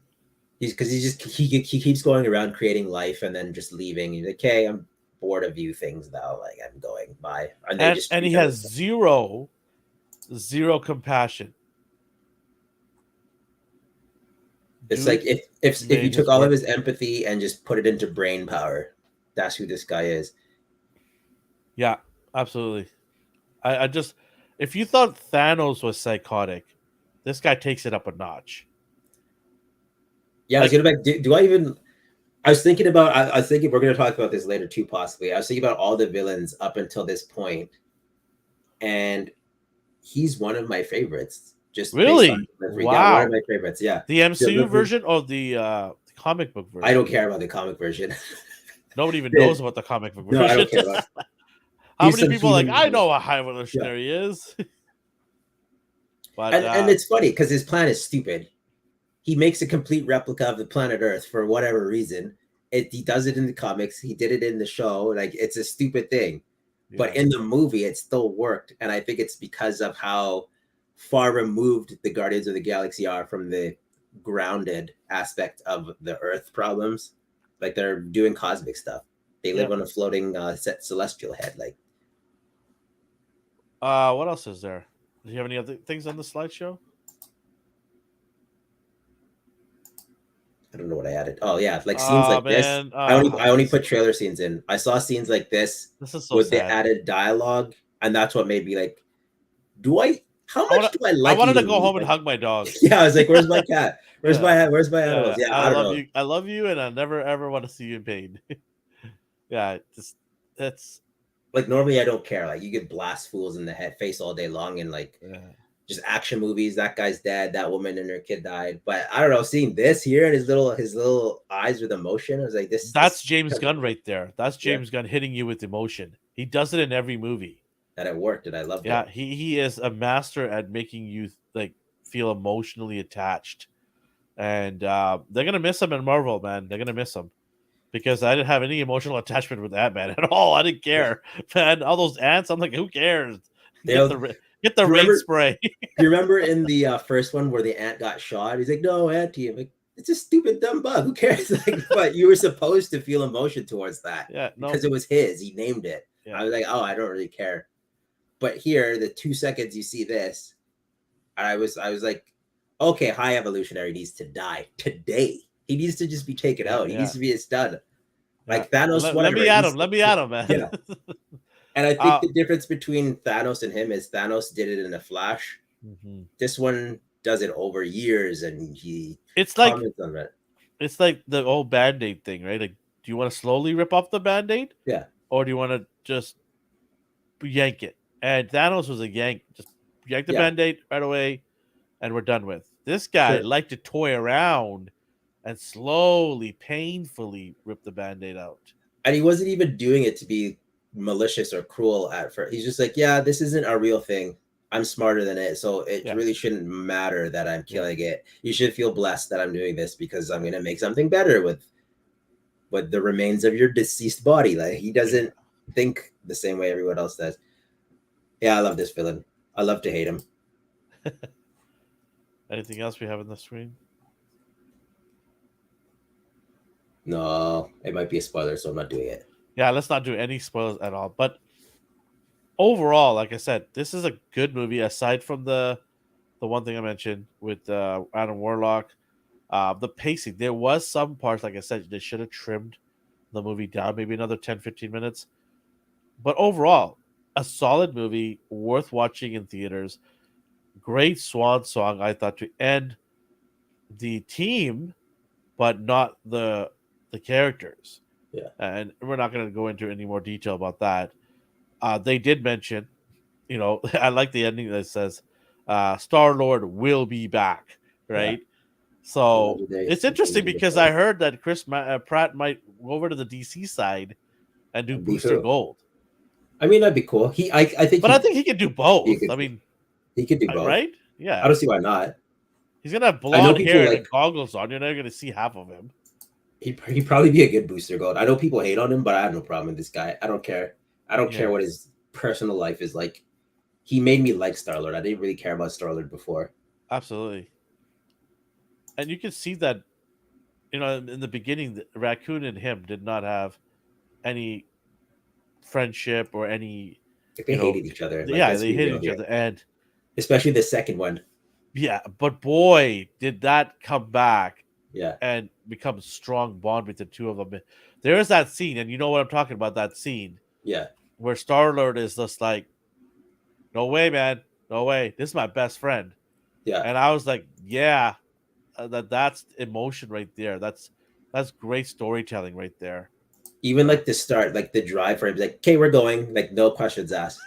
Speaker 2: He's because he keeps going around creating life and then just leaving. He's like, okay, I'm bored of you things now. Like I'm going bye, and they just
Speaker 1: And
Speaker 2: treat
Speaker 1: he
Speaker 2: them
Speaker 1: has
Speaker 2: as
Speaker 1: zero compassion.
Speaker 2: it's like
Speaker 1: Dude
Speaker 2: if you
Speaker 1: made
Speaker 2: took
Speaker 1: his
Speaker 2: all of
Speaker 1: work.
Speaker 2: his empathy and just put it into brain power, that's who this guy is.
Speaker 1: Yeah, absolutely. I just, if you thought Thanos was psychotic, this guy takes it up a notch.
Speaker 2: Yeah, I was
Speaker 1: Like,
Speaker 2: gonna back. Do I even? I was thinking about. I was thinking we're gonna talk about this later too, possibly. I was thinking about all the villains up until this point, and he's one of my favorites, just based on
Speaker 1: really?
Speaker 2: delivery. Yeah, one of
Speaker 1: Wow.
Speaker 2: my favorites. Yeah,
Speaker 1: The MCU
Speaker 2: delivery.
Speaker 1: version or the comic book
Speaker 2: I don't
Speaker 1: version?
Speaker 2: care about the comic version.
Speaker 1: Nobody even
Speaker 2: Yeah,
Speaker 1: knows about the comic book
Speaker 2: no, I
Speaker 1: version.
Speaker 2: don't care about.
Speaker 1: How
Speaker 2: He's
Speaker 1: many
Speaker 2: some
Speaker 1: people are like,
Speaker 2: human.
Speaker 1: I know what High
Speaker 2: Yeah,
Speaker 1: Evolutionary is? But
Speaker 2: and it's funny because his plan is stupid. He makes a complete replica of the planet Earth for whatever reason. He does it in the comics. He did it in the show. Like it's a stupid thing, but
Speaker 1: yeah.
Speaker 2: in the movie, it still worked. And I think it's because of how far removed the Guardians of the Galaxy are from the grounded aspect of the Earth problems. Like they're doing cosmic stuff. They live
Speaker 1: Yep.
Speaker 2: on a floating celestial head. Like
Speaker 1: What else is there? Do you have any other things on the slideshow?
Speaker 2: I don't know what I added. Oh yeah, like scenes
Speaker 1: Oh
Speaker 2: like this.
Speaker 1: man,
Speaker 2: I only put trailer scenes in. I saw scenes like this
Speaker 1: this is so
Speaker 2: with the
Speaker 1: sad.
Speaker 2: added dialogue, and that's what made me like, do I? How much do I
Speaker 1: I
Speaker 2: like
Speaker 1: wanted to
Speaker 2: eating
Speaker 1: go
Speaker 2: meat?
Speaker 1: home and
Speaker 2: Like,
Speaker 1: hug my dog.
Speaker 2: yeah, I was like, where's my cat? Where's
Speaker 1: Yeah,
Speaker 2: my where's my
Speaker 1: yeah.
Speaker 2: animals? Yeah,
Speaker 1: I
Speaker 2: I don't
Speaker 1: love
Speaker 2: know.
Speaker 1: you. I love you, and I never ever want to see you in pain. Yeah, just that's
Speaker 2: Like normally I don't care. Like you could blast fools in the head face all day long and like
Speaker 1: yeah.
Speaker 2: just action movies. That guy's dead. That woman and her kid died. But I don't know. Seeing this here and his little eyes with emotion, I was like,
Speaker 1: That's
Speaker 2: this
Speaker 1: James Gunn right there. That's
Speaker 2: yeah,
Speaker 1: James Gunn hitting you with emotion. He does it in every movie.
Speaker 2: that it worked and I loved
Speaker 1: Yeah,
Speaker 2: it.
Speaker 1: he is a master at making you like feel emotionally attached. And they're gonna miss him in Marvel, man. They're gonna miss him because I didn't have any emotional attachment with that man at all. I didn't
Speaker 2: Yeah,
Speaker 1: care, man. All those ants, I'm like, who cares? Get
Speaker 2: they'll.
Speaker 1: get the
Speaker 2: Do you
Speaker 1: rain
Speaker 2: remember?
Speaker 1: spray.
Speaker 2: Do you remember in the first one where the ant got shot? He's like, "No, auntie." I'm like, "It's a stupid dumb bug. Who cares?" Like, but you were supposed to feel emotion towards that
Speaker 1: Yeah,
Speaker 2: because
Speaker 1: no,
Speaker 2: it was his. He named it.
Speaker 1: yeah,
Speaker 2: I was like, "Oh, I don't really care." But here, the 2 seconds you see this, I was like, "Okay, high evolutionary needs to die today. He needs to just be taken
Speaker 1: yeah,
Speaker 2: out. He needs
Speaker 1: yeah,
Speaker 2: to be done."
Speaker 1: yeah.
Speaker 2: Like Thanos,
Speaker 1: Let
Speaker 2: whatever.
Speaker 1: me at him. Let me at him, man.
Speaker 2: Yeah. And I think
Speaker 1: uh,
Speaker 2: the difference between Thanos and him is Thanos did it in a flash.
Speaker 1: mhm.
Speaker 2: This one does it over years, and he
Speaker 1: It's like
Speaker 2: comments on it.
Speaker 1: the old Band-Aid thing, right? Like, do you want to slowly rip off the Band-Aid,
Speaker 2: Yeah,
Speaker 1: or do you want to just yank it? And Thanos was a yank, just yank the
Speaker 2: yeah,
Speaker 1: Band-Aid right away, and we're done with. This guy
Speaker 2: sure.
Speaker 1: liked to toy around and slowly, painfully rip the Band-Aid out.
Speaker 2: And he wasn't even doing it to be malicious or cruel at first. He's just like, yeah, this isn't a real thing. I'm smarter than it, so it
Speaker 1: Yeah,
Speaker 2: really shouldn't matter that I'm
Speaker 1: yeah,
Speaker 2: killing it. You should feel blessed that I'm doing this because I'm gonna make something better with the remains of your deceased body. Like he
Speaker 1: yeah.
Speaker 2: doesn't think the same way everyone else does. Yeah, I love this villain. I love to hate him.
Speaker 1: Anything else we have on the screen?
Speaker 2: No, it might be a spoiler, so I'm not doing it.
Speaker 1: Yeah, let's not do any spoilers at all. But overall, like I said, this is a good movie. Aside from the one thing I mentioned with Adam Warlock, the pacing. There was some parts, like I said, they should have trimmed the movie down, maybe another 10, 15 minutes. But overall, a solid movie, worth watching in theaters. Great swan song, I thought, to end the team, but not the characters.
Speaker 2: Yeah,
Speaker 1: And we're not going to go into any more detail about that. They did mention, I like the ending that says, Star Lord will be back,
Speaker 2: yeah.
Speaker 1: right?
Speaker 2: The
Speaker 1: So
Speaker 2: legendary
Speaker 1: it's interesting
Speaker 2: Superman
Speaker 1: because I heard that Pratt might go over to the DC side and do
Speaker 2: and be
Speaker 1: Booster
Speaker 2: who?
Speaker 1: Gold,
Speaker 2: I mean, that'd be cool. I think
Speaker 1: but I
Speaker 2: he
Speaker 1: think he can do
Speaker 2: he
Speaker 1: both.
Speaker 2: could
Speaker 1: I mean,
Speaker 2: he could do both.
Speaker 1: right?
Speaker 2: I
Speaker 1: Yeah,
Speaker 2: don't see why not.
Speaker 1: he's gonna have
Speaker 2: I know
Speaker 1: blonde
Speaker 2: people
Speaker 1: hair and
Speaker 2: like
Speaker 1: goggles on. You're not gonna see half of him.
Speaker 2: he'd probably be a good booster gold. I know people hate on him, but I have no problem with this guy. I don't care. I don't care
Speaker 1: Yeah,
Speaker 2: what his personal life is like. He made me like Star Lord. I didn't really care about Star Lord before.
Speaker 1: absolutely. And you can see that, in the beginning, the Raccoon and him did not have any friendship or any,
Speaker 2: Like they
Speaker 1: you know,
Speaker 2: hated each other. Like
Speaker 1: yeah,
Speaker 2: let's
Speaker 1: they
Speaker 2: be
Speaker 1: hit
Speaker 2: real
Speaker 1: each
Speaker 2: here.
Speaker 1: other. And
Speaker 2: Especially the second one.
Speaker 1: yeah, but boy, did that come back
Speaker 2: Yeah.
Speaker 1: and become a strong bond with the two of them. There is that scene, and you know what I'm talking about, that scene
Speaker 2: Yeah.
Speaker 1: where Star Lord is just like, no way, man, no way, this is my best friend.
Speaker 2: Yeah.
Speaker 1: And I was like, yeah, that's emotion right there. That's great storytelling right there.
Speaker 2: Even like the start, like the drive for him, like, okay, we're going, like no questions asked.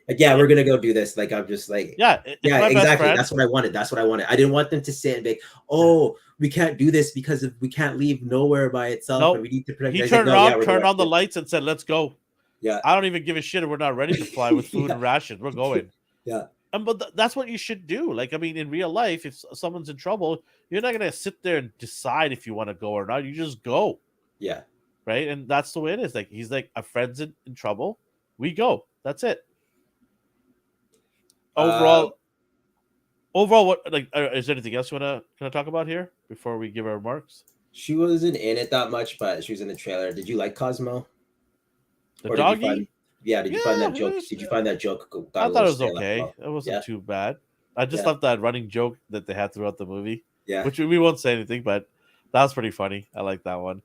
Speaker 2: Like, yeah, we're gonna go do this. Like, I'm just like,
Speaker 1: Yeah, it's
Speaker 2: yeah,
Speaker 1: my best
Speaker 2: exactly.
Speaker 1: friend.
Speaker 2: That's what I wanted. That's what I wanted. I didn't want them to sit and be like, oh, we can't do this because we can't leave nowhere by itself and
Speaker 1: No,
Speaker 2: we need to protect.
Speaker 1: he
Speaker 2: I was like,
Speaker 1: turned
Speaker 2: no, yeah,
Speaker 1: around,
Speaker 2: we're
Speaker 1: turned
Speaker 2: going.
Speaker 1: on the lights, and said, "Let's go."
Speaker 2: Yeah.
Speaker 1: I don't even give a shit if we're not ready to fly with food
Speaker 2: Yeah.
Speaker 1: and rations. We're going.
Speaker 2: Yeah.
Speaker 1: But that's what you should do. Like, I mean, in real life, if someone's in trouble, you're not gonna sit there and decide if you want to go or not. You just go,
Speaker 2: Yeah.
Speaker 1: right? And that's the way it is. Like, he's like, a friend's in trouble, we go. That's it.
Speaker 2: Uh,
Speaker 1: Overall, overall, what like is there anything else you wanna kind of talk about here before we give our remarks?
Speaker 2: She wasn't in it that much, but she was in the trailer. Did you like Cosmo,
Speaker 1: The
Speaker 2: or did you
Speaker 1: doggy,
Speaker 2: find? Yeah, did you find
Speaker 1: yeah,
Speaker 2: that joke? Did you find that joke got
Speaker 1: I
Speaker 2: a
Speaker 1: thought
Speaker 2: little
Speaker 1: it was
Speaker 2: stale after a
Speaker 1: okay.
Speaker 2: while?
Speaker 1: It wasn't
Speaker 2: Yeah,
Speaker 1: too bad. I just
Speaker 2: yeah,
Speaker 1: love that running joke that they had throughout the movie,
Speaker 2: yeah.
Speaker 1: which we won't say anything, but that was pretty funny. I like that one.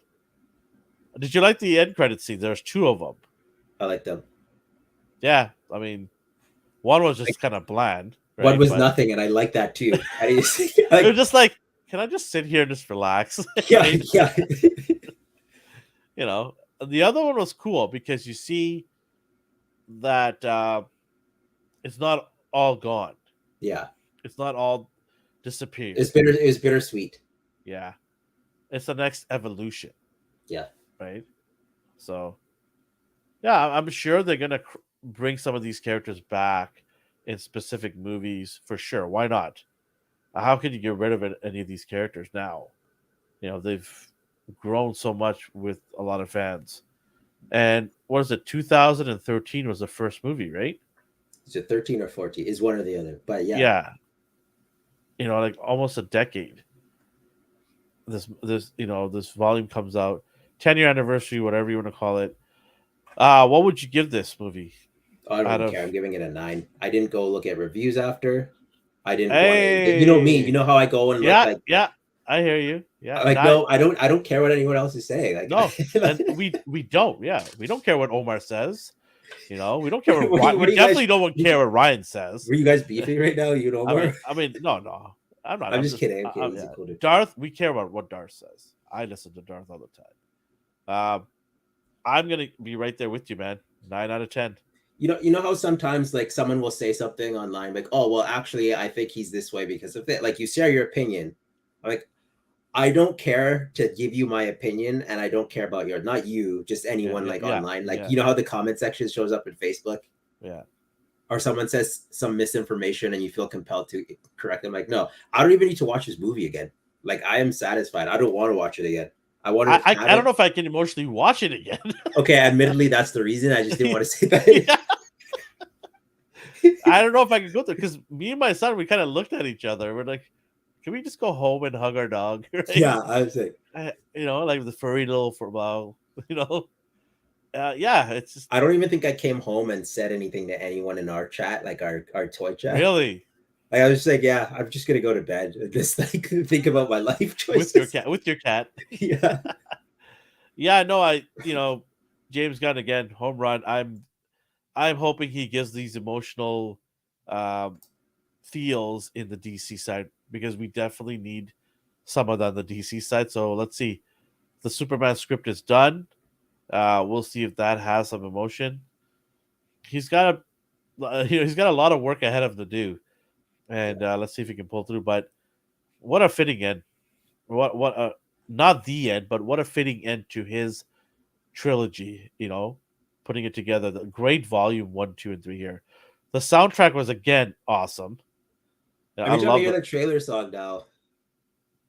Speaker 1: Did you like the end credit scene? There's two of them.
Speaker 2: I like them.
Speaker 1: Yeah, I mean, one was
Speaker 2: Like
Speaker 1: just kind of bland,
Speaker 2: one
Speaker 1: right?
Speaker 2: was
Speaker 1: But
Speaker 2: nothing, and I like that too. I just
Speaker 1: it was
Speaker 2: like
Speaker 1: just like, can I just sit here and just relax,
Speaker 2: yeah,
Speaker 1: right?
Speaker 2: yeah,
Speaker 1: You know, the other one was cool because you see that it's not all gone.
Speaker 2: yeah.
Speaker 1: It's not all disappeared.
Speaker 2: It's bitter. It was bittersweet.
Speaker 1: Yeah, it's the next evolution,
Speaker 2: Yeah,
Speaker 1: right? So yeah, I'm sure they're gonna bring some of these characters back in specific movies for sure. Why not? How can you get rid of any of these characters now? You know, they've grown so much with a lot of fans. And what is it? 2013 was the first movie, right?
Speaker 2: is it 13 or 14? Is one or the other. But yeah,
Speaker 1: Yeah, you know, like almost a decade. This volume comes out, 10-year anniversary, whatever you want to call it. What would you give this movie
Speaker 2: I don't
Speaker 1: out
Speaker 2: even
Speaker 1: of?
Speaker 2: care. I'm giving it a 9. I didn't go look at reviews after. I didn't want to. You know me. You
Speaker 1: Hey,
Speaker 2: know how I go and look
Speaker 1: yeah,
Speaker 2: like
Speaker 1: yeah, I hear you. Yeah,
Speaker 2: like
Speaker 1: not
Speaker 2: no, I don't. I don't care what anyone else is saying.
Speaker 1: no,
Speaker 2: Like,
Speaker 1: and we don't. Yeah, we don't care what Omar says. You know, we don't care what we
Speaker 2: what are you guys?
Speaker 1: definitely don't care what Ryan says.
Speaker 2: Were you guys beefing right now? You know more.
Speaker 1: No, no, I'm not.
Speaker 2: I'm
Speaker 1: I'm
Speaker 2: just
Speaker 1: just,
Speaker 2: kidding. I'm kidding. He's a
Speaker 1: yeah.
Speaker 2: cool dude.
Speaker 1: Darth, we care about what Darth says. I listen to Darth all the time. I'm gonna be right there with you, man. 9 out of 10.
Speaker 2: You know how sometimes like someone will say something online like, oh well, actually, I think he's this way because of it. Like you share your opinion. Like I don't care to give you my opinion, and I don't care about your not you, just
Speaker 1: Yeah,
Speaker 2: anyone
Speaker 1: yeah,
Speaker 2: like
Speaker 1: yeah,
Speaker 2: online. Like
Speaker 1: yeah,
Speaker 2: you know how the comment section shows up in Facebook,
Speaker 1: yeah.
Speaker 2: or someone says some misinformation and you feel compelled to correct them. Like no, I don't even need to watch this movie again. Like I am satisfied. I don't want to watch it again. I want to have
Speaker 1: I don't
Speaker 2: it.
Speaker 1: know if I can emotionally watch it again.
Speaker 2: Okay, admittedly, that's the reason. I just didn't want to say that.
Speaker 1: Yeah, I don't know if I can go there because me and my son, we kind of looked at each other. We're like, can we just go home and hug our dog, right?
Speaker 2: Yeah, I was like,
Speaker 1: Like the furry little for a while, you know. Yeah, it's just
Speaker 2: I don't even think I came home and said anything to anyone in our chat, like our toy chat.
Speaker 1: really
Speaker 2: Like I was just like, yeah, I'm just gonna go to bed and just like think about my life choices.
Speaker 1: with your cat.
Speaker 2: Yeah,
Speaker 1: Yeah, no, James Gunn again, home run. I'm hoping he gives these emotional um, feels in the DC side because we definitely need some of that on the DC side. So let's see. The Superman script is done. We'll see if that has some emotion. He's got he's got a lot of work ahead of him to do, and let's see if he can pull through. But what a fitting end! What a not the end, but what a fitting end to his trilogy. Putting it together. The great volume 1, 2, and 3 here. The soundtrack was again awesome. Yeah, I
Speaker 2: every time I
Speaker 1: love
Speaker 2: hear
Speaker 1: the
Speaker 2: the trailer song now,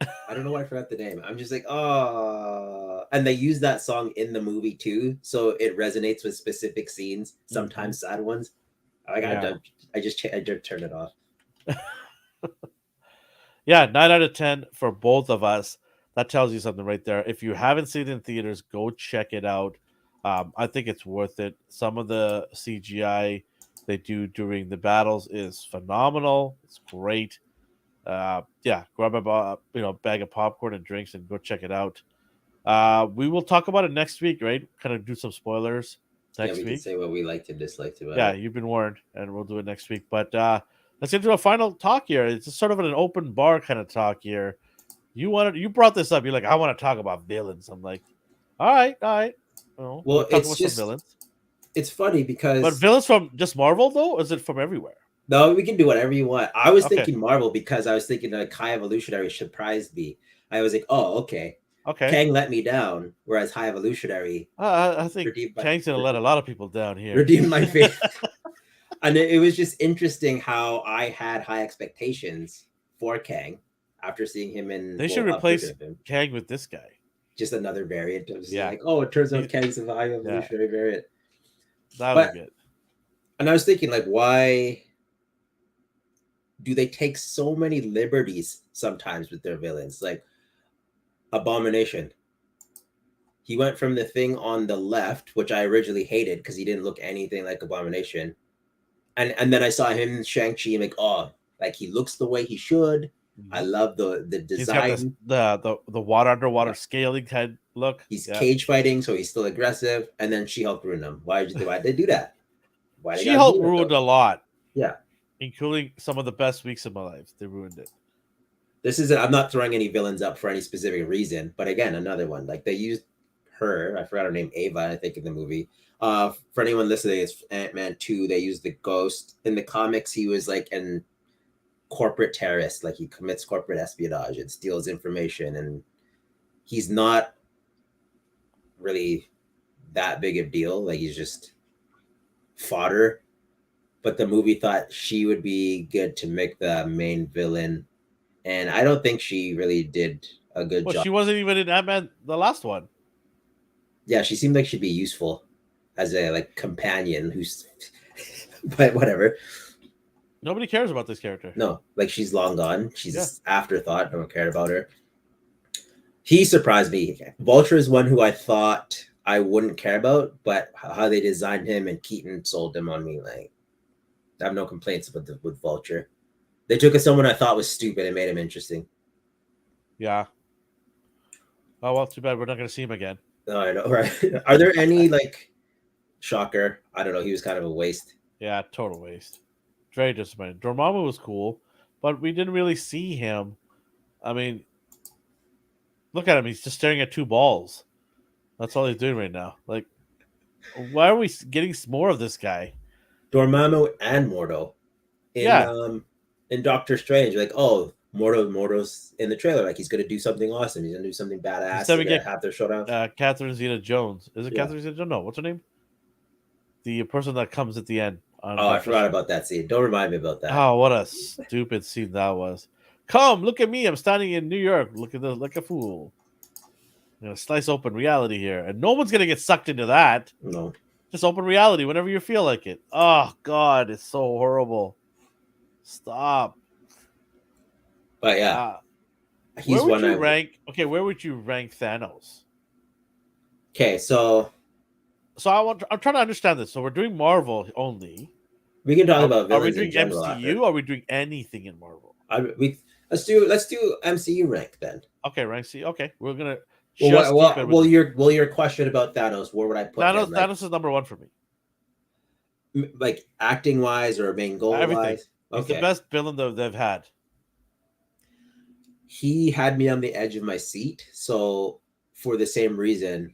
Speaker 2: I don't know why I forgot the name. I'm just like, oh, and they use that song in the movie too, so it resonates with specific scenes,
Speaker 1: Mhm.
Speaker 2: sometimes sad ones. Like
Speaker 1: Yeah.
Speaker 2: I just turned it off.
Speaker 1: Yeah, 9 out of 10 for both of us. That tells you something right there. If you haven't seen it in theaters, go check it out. I think it's worth it. Some of the CGI they do during the battles is phenomenal. It's great. Yeah, grab bag of popcorn and drinks and go check it out. We will talk about it next week, right? Kind of do some spoilers
Speaker 2: Yeah,
Speaker 1: next
Speaker 2: we can
Speaker 1: week.
Speaker 2: say what we liked and disliked about
Speaker 1: Yeah,
Speaker 2: it.
Speaker 1: you've been warned, and we'll do it next week. But let's get to a final talk here. It's just sort of an open bar kind of talk here. You brought this up. You're like, I want to talk about villains. I'm like, all right, all right. We
Speaker 2: Well,
Speaker 1: talk about some villains,
Speaker 2: it's funny
Speaker 1: but
Speaker 2: because
Speaker 1: villains from just Marvel though, or is it from everywhere?
Speaker 2: no, we can do whatever you want. I was
Speaker 1: Okay,
Speaker 2: thinking Marvel because I was thinking like High Evolutionary surprised me. I was like, oh, okay.
Speaker 1: okay.
Speaker 2: Kang let me down, whereas High Evolutionary
Speaker 1: I think
Speaker 2: redeemed my
Speaker 1: Kang's gonna let a lot of people down here.
Speaker 2: redeemed my faith. And it was just interesting how I had high expectations for Kang after seeing him in
Speaker 1: They should
Speaker 2: well, a version
Speaker 1: replace
Speaker 2: of him.
Speaker 1: Kang with this guy.
Speaker 2: Just another variant. I was
Speaker 1: Yeah,
Speaker 2: like, oh, it turns out
Speaker 1: he,
Speaker 2: Kang's a high
Speaker 1: yeah,
Speaker 2: evolutionary variant.
Speaker 1: that would
Speaker 2: But
Speaker 1: be good.
Speaker 2: and I was thinking like, why do they take so many liberties sometimes with their villains? Like Abomination. He went from the thing on the left, which I originally hated because he didn't look anything like Abomination, and then I saw him in Shang-Chi. I'm like, oh, like he looks the way he should. I
Speaker 1: Mhm.
Speaker 2: love the
Speaker 1: He's got this
Speaker 2: design.
Speaker 1: the water underwater
Speaker 2: Yeah.
Speaker 1: scaling head look.
Speaker 2: He's
Speaker 1: Yeah.
Speaker 2: cage fighting, so he's still aggressive. And then She-Hulk ruined him. Why did they do that? Why they
Speaker 1: She
Speaker 2: gotta
Speaker 1: Hulk
Speaker 2: do it
Speaker 1: ruined
Speaker 2: though?
Speaker 1: a lot,
Speaker 2: Yeah.
Speaker 1: including some of the best weeks of my life. They ruined it.
Speaker 2: This isn't. I'm not throwing any villains up for any specific reason, but again, another one. Like they used her. I forgot her name, Ava. I think in the movie. For anyone listening, it's Ant-Man 2. They used the Ghost in the comics. He was like an corporate terrorist. Like he commits corporate espionage and steals information, and he's not really that big a deal. Like he's just fodder. But the movie thought she would be good to make the main villain, and I don't think she really did a good
Speaker 1: Well,
Speaker 2: job.
Speaker 1: she wasn't even in Ant-Man, the last one.
Speaker 2: Yeah, she seemed like she'd be useful as a like companion who's but whatever.
Speaker 1: Nobody cares about this character.
Speaker 2: No, like she's long gone.
Speaker 1: Yeah.
Speaker 2: She's afterthought. No one cared about her. He surprised me. Vulture is one who I thought I wouldn't care about, but how they designed him and Keaton sold him on me. Like I have no complaints with Vulture. They took someone I thought was stupid and made him interesting.
Speaker 1: Yeah. Oh well, too bad we're not going to see him again.
Speaker 2: Oh, I know, right? Are there any like shocker? I don't know. He was kind of a waste.
Speaker 1: Yeah, total waste. Very disappointed. Dormammu was cool, but we didn't really see him. I mean, look at him. He's just staring at two balls. That's all he's doing right now. Like, why are we getting more of this guy?
Speaker 2: Dormammu and Mordo
Speaker 1: Yeah,
Speaker 2: in Doctor Strange. Like, oh, Mordo's in the trailer. Like he's gonna do something awesome. He's gonna do something badass.
Speaker 1: instead
Speaker 2: They're
Speaker 1: we
Speaker 2: gonna
Speaker 1: get
Speaker 2: have their showdown.
Speaker 1: Catherine Zeta-Jones. Is it
Speaker 2: Yeah.
Speaker 1: Catherine Zeta-Jones? No, what's her name? The person that comes at the end on
Speaker 2: Oh, I
Speaker 1: Doctor
Speaker 2: forgot
Speaker 1: Strange.
Speaker 2: about that scene. Don't remind me about that.
Speaker 1: Oh, what a stupid scene that was. Come, look at me. I'm standing in New York. Look at this, like a fool. I'm gonna slice open reality here, and no one's gonna get sucked into that.
Speaker 2: No,
Speaker 1: Just open reality whenever you feel like it. Oh God, it's so horrible. Stop.
Speaker 2: but yeah,
Speaker 1: Uh, where
Speaker 2: he's
Speaker 1: would
Speaker 2: one
Speaker 1: you
Speaker 2: I.
Speaker 1: rank? Okay, where would you rank Thanos?
Speaker 2: Okay, so
Speaker 1: So I'm trying to understand this. So we're doing Marvel only.
Speaker 2: we can talk about
Speaker 1: Are we
Speaker 2: villains in
Speaker 1: doing
Speaker 2: general
Speaker 1: MCU?
Speaker 2: after.
Speaker 1: Or are we doing anything in Marvel?
Speaker 2: We let's do MCU rank then.
Speaker 1: Okay, rank C. Okay, we're gonna
Speaker 2: Well,
Speaker 1: just keep it with
Speaker 2: your question about Thanos, where would I put him?
Speaker 1: Thanos.
Speaker 2: Like
Speaker 1: Thanos is number one for me.
Speaker 2: like acting wise or main goal
Speaker 1: Everything.
Speaker 2: wise?
Speaker 1: He's the
Speaker 2: Okay,
Speaker 1: best villain that they've had.
Speaker 2: he had me on the edge of my seat. So for the same reason,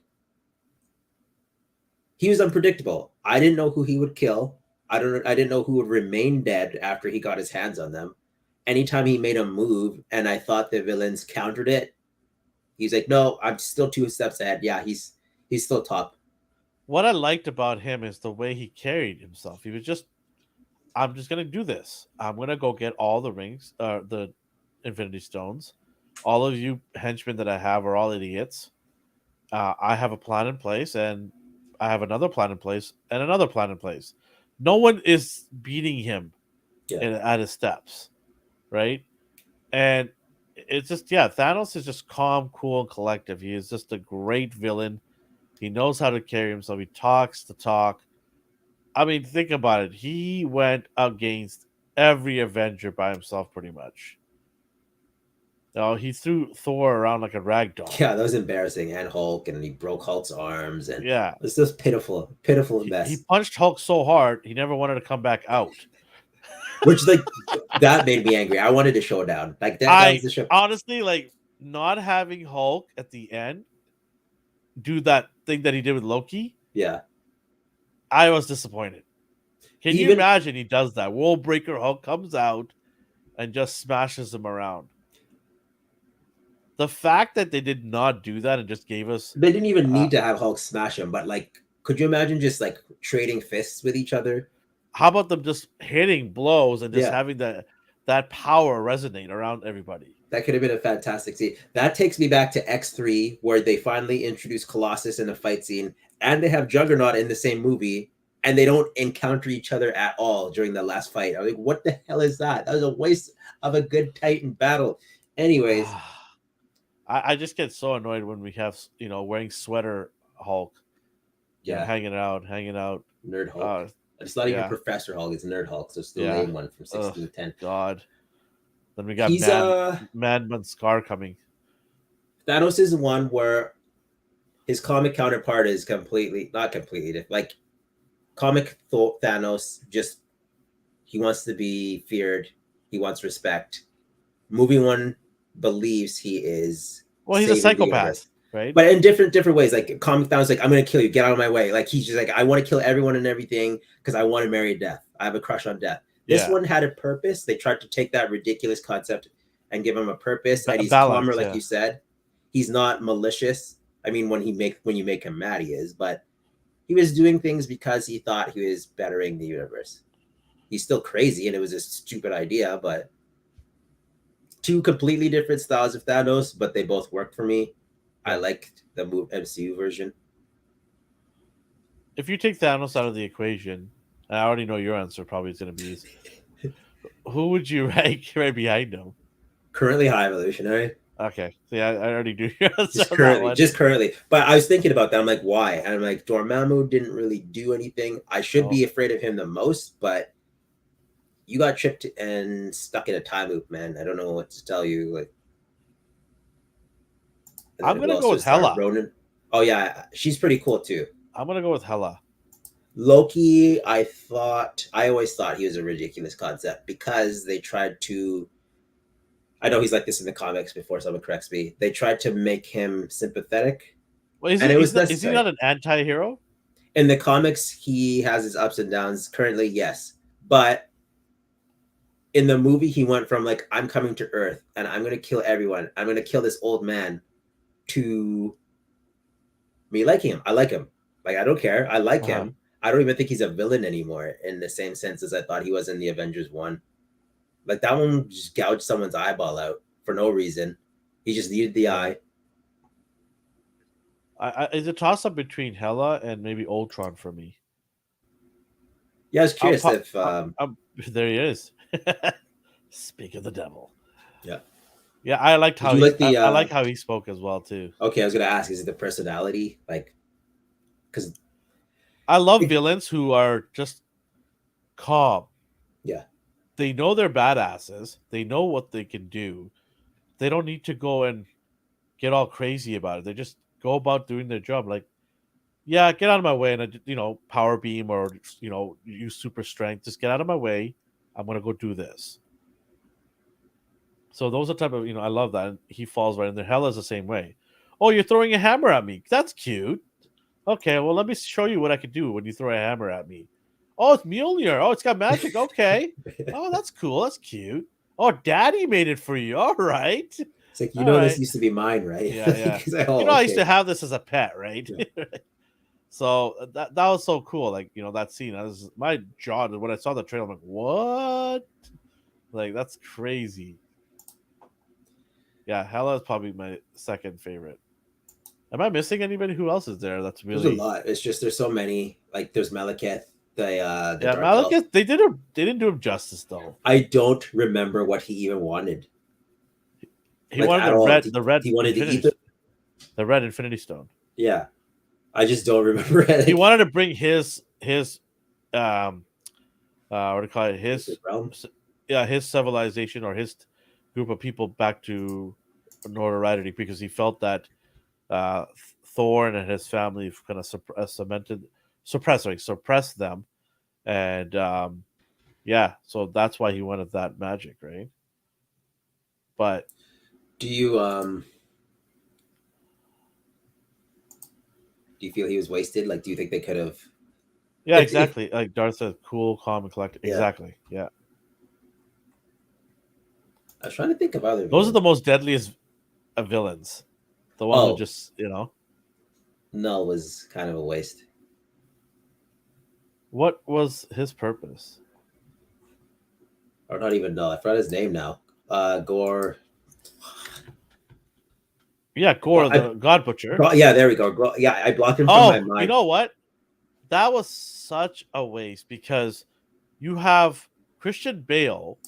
Speaker 2: he was unpredictable. I didn't know who he would kill. I didn't know who would remain dead after he got his hands on them. Anytime he made a move and I thought the villains countered it, he's like, no, I'm still 2 steps ahead. Yeah, he's still top.
Speaker 1: What I liked about him is the way he carried himself. He was just, I'm just gonna do this. I'm gonna go get all the rings, the Infinity Stones. All of you henchmen that I have are all idiots. I have a plan in place, and I have another plan in place, and another plan in place. No one is beating him
Speaker 2: Yeah.
Speaker 1: at his steps, right? And it's just, yeah, Thanos is just calm, cool, and collective. He is just a great villain. He knows how to carry himself. He talks the talk. I mean, think about it. He went against every Avenger by himself, pretty much. He threw Thor around like a rag doll.
Speaker 2: Yeah, that was embarrassing. And Hulk, and he broke Hulk's arms, and
Speaker 1: Yeah,
Speaker 2: it's just pitiful
Speaker 1: he
Speaker 2: mess.
Speaker 1: punched Hulk so hard he never wanted to come back out.
Speaker 2: Which like that made me angry. I wanted a showdown. Like that was
Speaker 1: I
Speaker 2: the show.
Speaker 1: honestly like not having Hulk at the end do that thing that he did with Loki.
Speaker 2: Yeah.
Speaker 1: I was disappointed. Can you
Speaker 2: Even
Speaker 1: imagine he does that? World Breaker Hulk comes out and just smashes him around. The fact that they did not do that and just gave us
Speaker 2: they didn't even need to have Hulk smash him, but like, could you imagine just like trading fists with each other?
Speaker 1: how about them just hitting blows and just
Speaker 2: Yeah.
Speaker 1: having that power resonate around everybody?
Speaker 2: That could have been a fantastic scene. That takes me back to X3, where they finally introduced Colossus in a fight scene, and they have Juggernaut in the same movie. and they don't encounter each other at all during the last fight. I was like, what the hell is that? That was a waste of a good Titan battle. Anyways,
Speaker 1: I just get so annoyed when we have wearing sweater Hulk,
Speaker 2: yeah,
Speaker 1: hanging out.
Speaker 2: Nerd Hulk.
Speaker 1: Uh,
Speaker 2: It's not even
Speaker 1: yeah,
Speaker 2: Professor Hulk, it's Nerd Hulk. So it's the
Speaker 1: yeah.
Speaker 2: lame one from
Speaker 1: Oh
Speaker 2: 1610.
Speaker 1: God. Then we got
Speaker 2: He's
Speaker 1: Madman Scar coming.
Speaker 2: Thanos is one where his comic counterpart is completely not completely different. Like comic Thanos, just he wants to be feared. He wants respect. Movie one believes he is
Speaker 1: Well, he's a
Speaker 2: saving the universe,
Speaker 1: psychopath, right?
Speaker 2: but in different ways. Like comic Thanos, like I'm gonna kill you, get out of my way. Like he's just like I want to kill everyone and everything because I want to marry death. I have a crush on death. This
Speaker 1: Yeah,
Speaker 2: one had a purpose. They tried to take that ridiculous concept and give him a purpose, and he's calmer,
Speaker 1: balance.
Speaker 2: like
Speaker 1: Yeah,
Speaker 2: you said. He's not malicious. I mean, when you make him mad, he is, but he was doing things because he thought he was bettering the universe. He's still crazy, and it was a stupid idea, but two completely different styles of Thanos, but they both worked for me. I
Speaker 1: yeah.
Speaker 2: liked the MCU version.
Speaker 1: If you take Thanos out of the equation, and I already know your answer probably is going to be, who would you rank right behind him?
Speaker 2: Currently high evolutionary.
Speaker 1: Okay, see, I already do your answer on that one.
Speaker 2: Just currently. But I was thinking about that. I'm like, why? And I'm like, Dormammu didn't really do anything. I should
Speaker 1: Oh,
Speaker 2: be afraid of him the most, but you got tripped and stuck in a time loop, man. I don't know what to tell you. Like, and
Speaker 1: I'm
Speaker 2: then who
Speaker 1: gonna go
Speaker 2: else
Speaker 1: with
Speaker 2: was there?
Speaker 1: Hela.
Speaker 2: Ronan. Oh yeah, she's pretty cool too.
Speaker 1: I'm gonna go with Hela.
Speaker 2: Loki, I always thought he was a ridiculous concept because they tried to. I know he's like this in the comics before someone corrects me. They tried to make him sympathetic,
Speaker 1: Well,
Speaker 2: and it was
Speaker 1: is he
Speaker 2: necessary.
Speaker 1: not an anti-hero?
Speaker 2: In the comics, he has his ups and downs. Currently, yes, but in the movie, he went from like I'm coming to Earth and I'm gonna kill everyone. I'm gonna kill this old man to me liking him. I like him. Like I don't care. I like
Speaker 1: Uh-huh.
Speaker 2: him. I don't even think he's a villain anymore in the same sense as I thought he was in the Avengers one. Like that one just gouged someone's eyeball out for no reason. He just needed the
Speaker 1: Yeah.
Speaker 2: eye.
Speaker 1: It's a toss-up between Hela and maybe Ultron for me.
Speaker 2: Yeah, I was
Speaker 1: I'll
Speaker 2: curious
Speaker 1: pop.
Speaker 2: if
Speaker 1: There he is. Speak of the devil.
Speaker 2: yeah.
Speaker 1: Yeah, I liked
Speaker 2: Did
Speaker 1: how
Speaker 2: you
Speaker 1: he.
Speaker 2: like the
Speaker 1: I like how he spoke as well too.
Speaker 2: okay, I was gonna ask, is it the personality? Like because
Speaker 1: I love villains who are just calm.
Speaker 2: yeah.
Speaker 1: They know they're badasses. They know what they can do. They don't need to go and get all crazy about it. They just go about doing their job. Like, yeah, get out of my way, and power beam or use super strength. Just get out of my way. I'm gonna go do this. So those are type of I love that. And he falls right in there. Hell is the same way. Oh, you're throwing a hammer at me. That's cute. Okay, well let me show you what I can do when you throw a hammer at me. Oh, it's Mjolnir. Oh, it's got magic. Okay. Oh, that's cool. That's cute. Oh, Daddy made it for you. All right.
Speaker 2: It's like
Speaker 1: All
Speaker 2: this
Speaker 1: right.
Speaker 2: used to be mine, right?
Speaker 1: Yeah, yeah.
Speaker 2: Like, oh,
Speaker 1: I
Speaker 2: okay.
Speaker 1: used to have this as a pet, right?
Speaker 2: Yeah.
Speaker 1: So that was so cool. Like that scene. My jaw when I saw the trailer. I'm like, what? Like that's crazy. Yeah, Hela is probably my second favorite. Am I missing anybody? Who else is there? That's
Speaker 2: There's a
Speaker 1: really
Speaker 2: lot. It's just there's so many. Like there's Malekith, the
Speaker 1: yeah.
Speaker 2: Dark Elf.
Speaker 1: Malekith. They didn't do him justice though.
Speaker 2: I don't remember what he even wanted.
Speaker 1: He
Speaker 2: Like
Speaker 1: wanted
Speaker 2: at all.
Speaker 1: the red
Speaker 2: He wanted to eat
Speaker 1: the red Infinity Stone.
Speaker 2: Yeah. I just don't remember it.
Speaker 1: He wanted to bring his what do you call it? His civilization or his group of people back to notoriety because he felt that uh, Thor and his family kind of suppressed them, and yeah, so that's why he wanted that magic, right? But
Speaker 2: do you feel he was wasted? Like, do you think they could have?
Speaker 1: yeah, exactly. Like Darth said, cool, calm, and collected.
Speaker 2: Yeah.
Speaker 1: Exactly. Yeah.
Speaker 2: I was trying to think of other.
Speaker 1: Those are the most deadliest villains. The one who just
Speaker 2: Null was kind of a waste.
Speaker 1: What was his purpose?
Speaker 2: Or not even Null. I forgot his name now. Gore.
Speaker 1: Yeah, Gore, the God Butcher.
Speaker 2: Yeah, there we go. Yeah, I blocked him from my mind.
Speaker 1: You know what? that was such a waste because you have Christian Bale,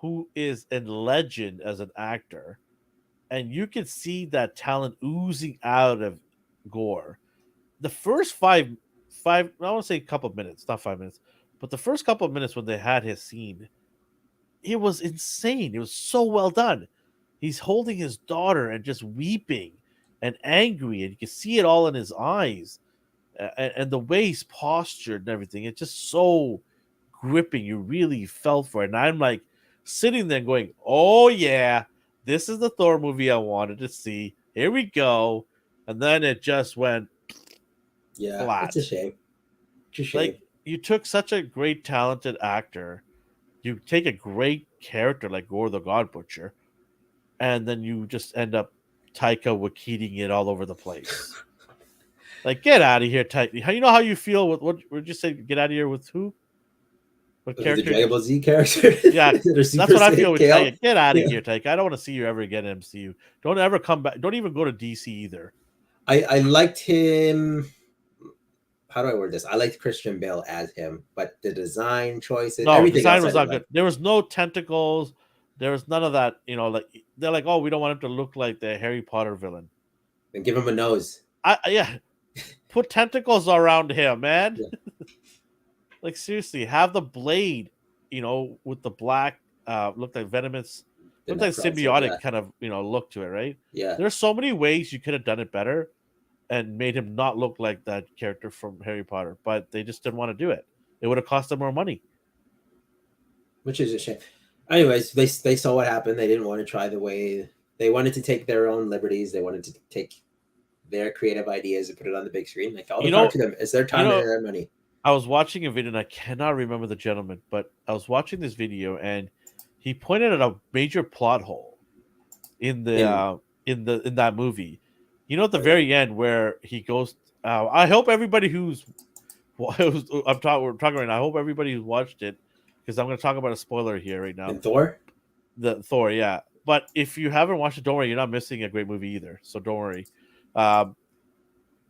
Speaker 1: who is a legend as an actor, and you can see that talent oozing out of Gore. The first five I want to say a couple of minutes, not 5 minutes, but the first couple of minutes when they had his scene, it was insane. It was so well done. He's holding his daughter and just weeping and angry, and you can see it all in his eyes, and the way he's postured and everything. It's just so gripping. You really felt for it, and I'm like sitting there going, "Oh yeah, this is the Thor movie I wanted to see. Here we go," and then it just went
Speaker 2: Yeah, it's a
Speaker 1: flat.
Speaker 2: shame. It's a
Speaker 1: Like
Speaker 2: shame.
Speaker 1: you took such a great talented actor, you take a great character like Gore the God Butcher, and then you just end up Taika Waititiing it all over the place. Like, get out of here, Taika. How you know how you feel with what would you say? Get out of here with who? What
Speaker 2: The
Speaker 1: character?
Speaker 2: Dragon Ball Z character
Speaker 1: Yeah,
Speaker 2: that are
Speaker 1: that's
Speaker 2: Super
Speaker 1: what I feel
Speaker 2: Saiyan
Speaker 1: with
Speaker 2: Kale.
Speaker 1: Taika. Get out of
Speaker 2: Yeah.
Speaker 1: here, Taika. I don't want to see you ever again in MCU. Don't ever come back. Don't even go to DC either.
Speaker 2: I liked him. How do I word this? I liked Christian Bale as him, but the design choices,
Speaker 1: No,
Speaker 2: everything
Speaker 1: design
Speaker 2: else I
Speaker 1: was
Speaker 2: didn't
Speaker 1: not
Speaker 2: like.
Speaker 1: good. There was no tentacles. There was none of that. Like they're like, oh, we don't want him to look like the Harry Potter villain.
Speaker 2: And give him a nose.
Speaker 1: Yeah, put tentacles around him, man.
Speaker 2: Yeah,
Speaker 1: Like seriously, have the blade, with the black, looked like venomous,
Speaker 2: the
Speaker 1: looked like
Speaker 2: Necron sword. Yeah,
Speaker 1: symbiotic kind of, look to it, right?
Speaker 2: yeah.
Speaker 1: There's so many ways you could have done it better and made him not look like that character from Harry Potter, but they just didn't want to do it. It would have cost them more money.
Speaker 2: Which is a shame. Anyways, they saw what happened. They didn't want to try the way they wanted to take their own liberties. They wanted to take their creative ideas and put it on the big screen. Like all the
Speaker 1: You
Speaker 2: power
Speaker 1: know,
Speaker 2: to them. It's their
Speaker 1: you
Speaker 2: time and
Speaker 1: know,
Speaker 2: their money.
Speaker 1: I was watching a video and I cannot remember the gentleman, but I was watching this video and he pointed at a major plot hole in the
Speaker 2: In
Speaker 1: in that movie. At the
Speaker 2: what is it?
Speaker 1: very end where he goes. I hope everybody we're talking right now. I hope everybody who's watched it, because I'm going to talk about a spoiler here right now.
Speaker 2: In Thor?
Speaker 1: The Thor, yeah. But if you haven't watched it, don't worry, you're not missing a great movie either. So don't worry. Um,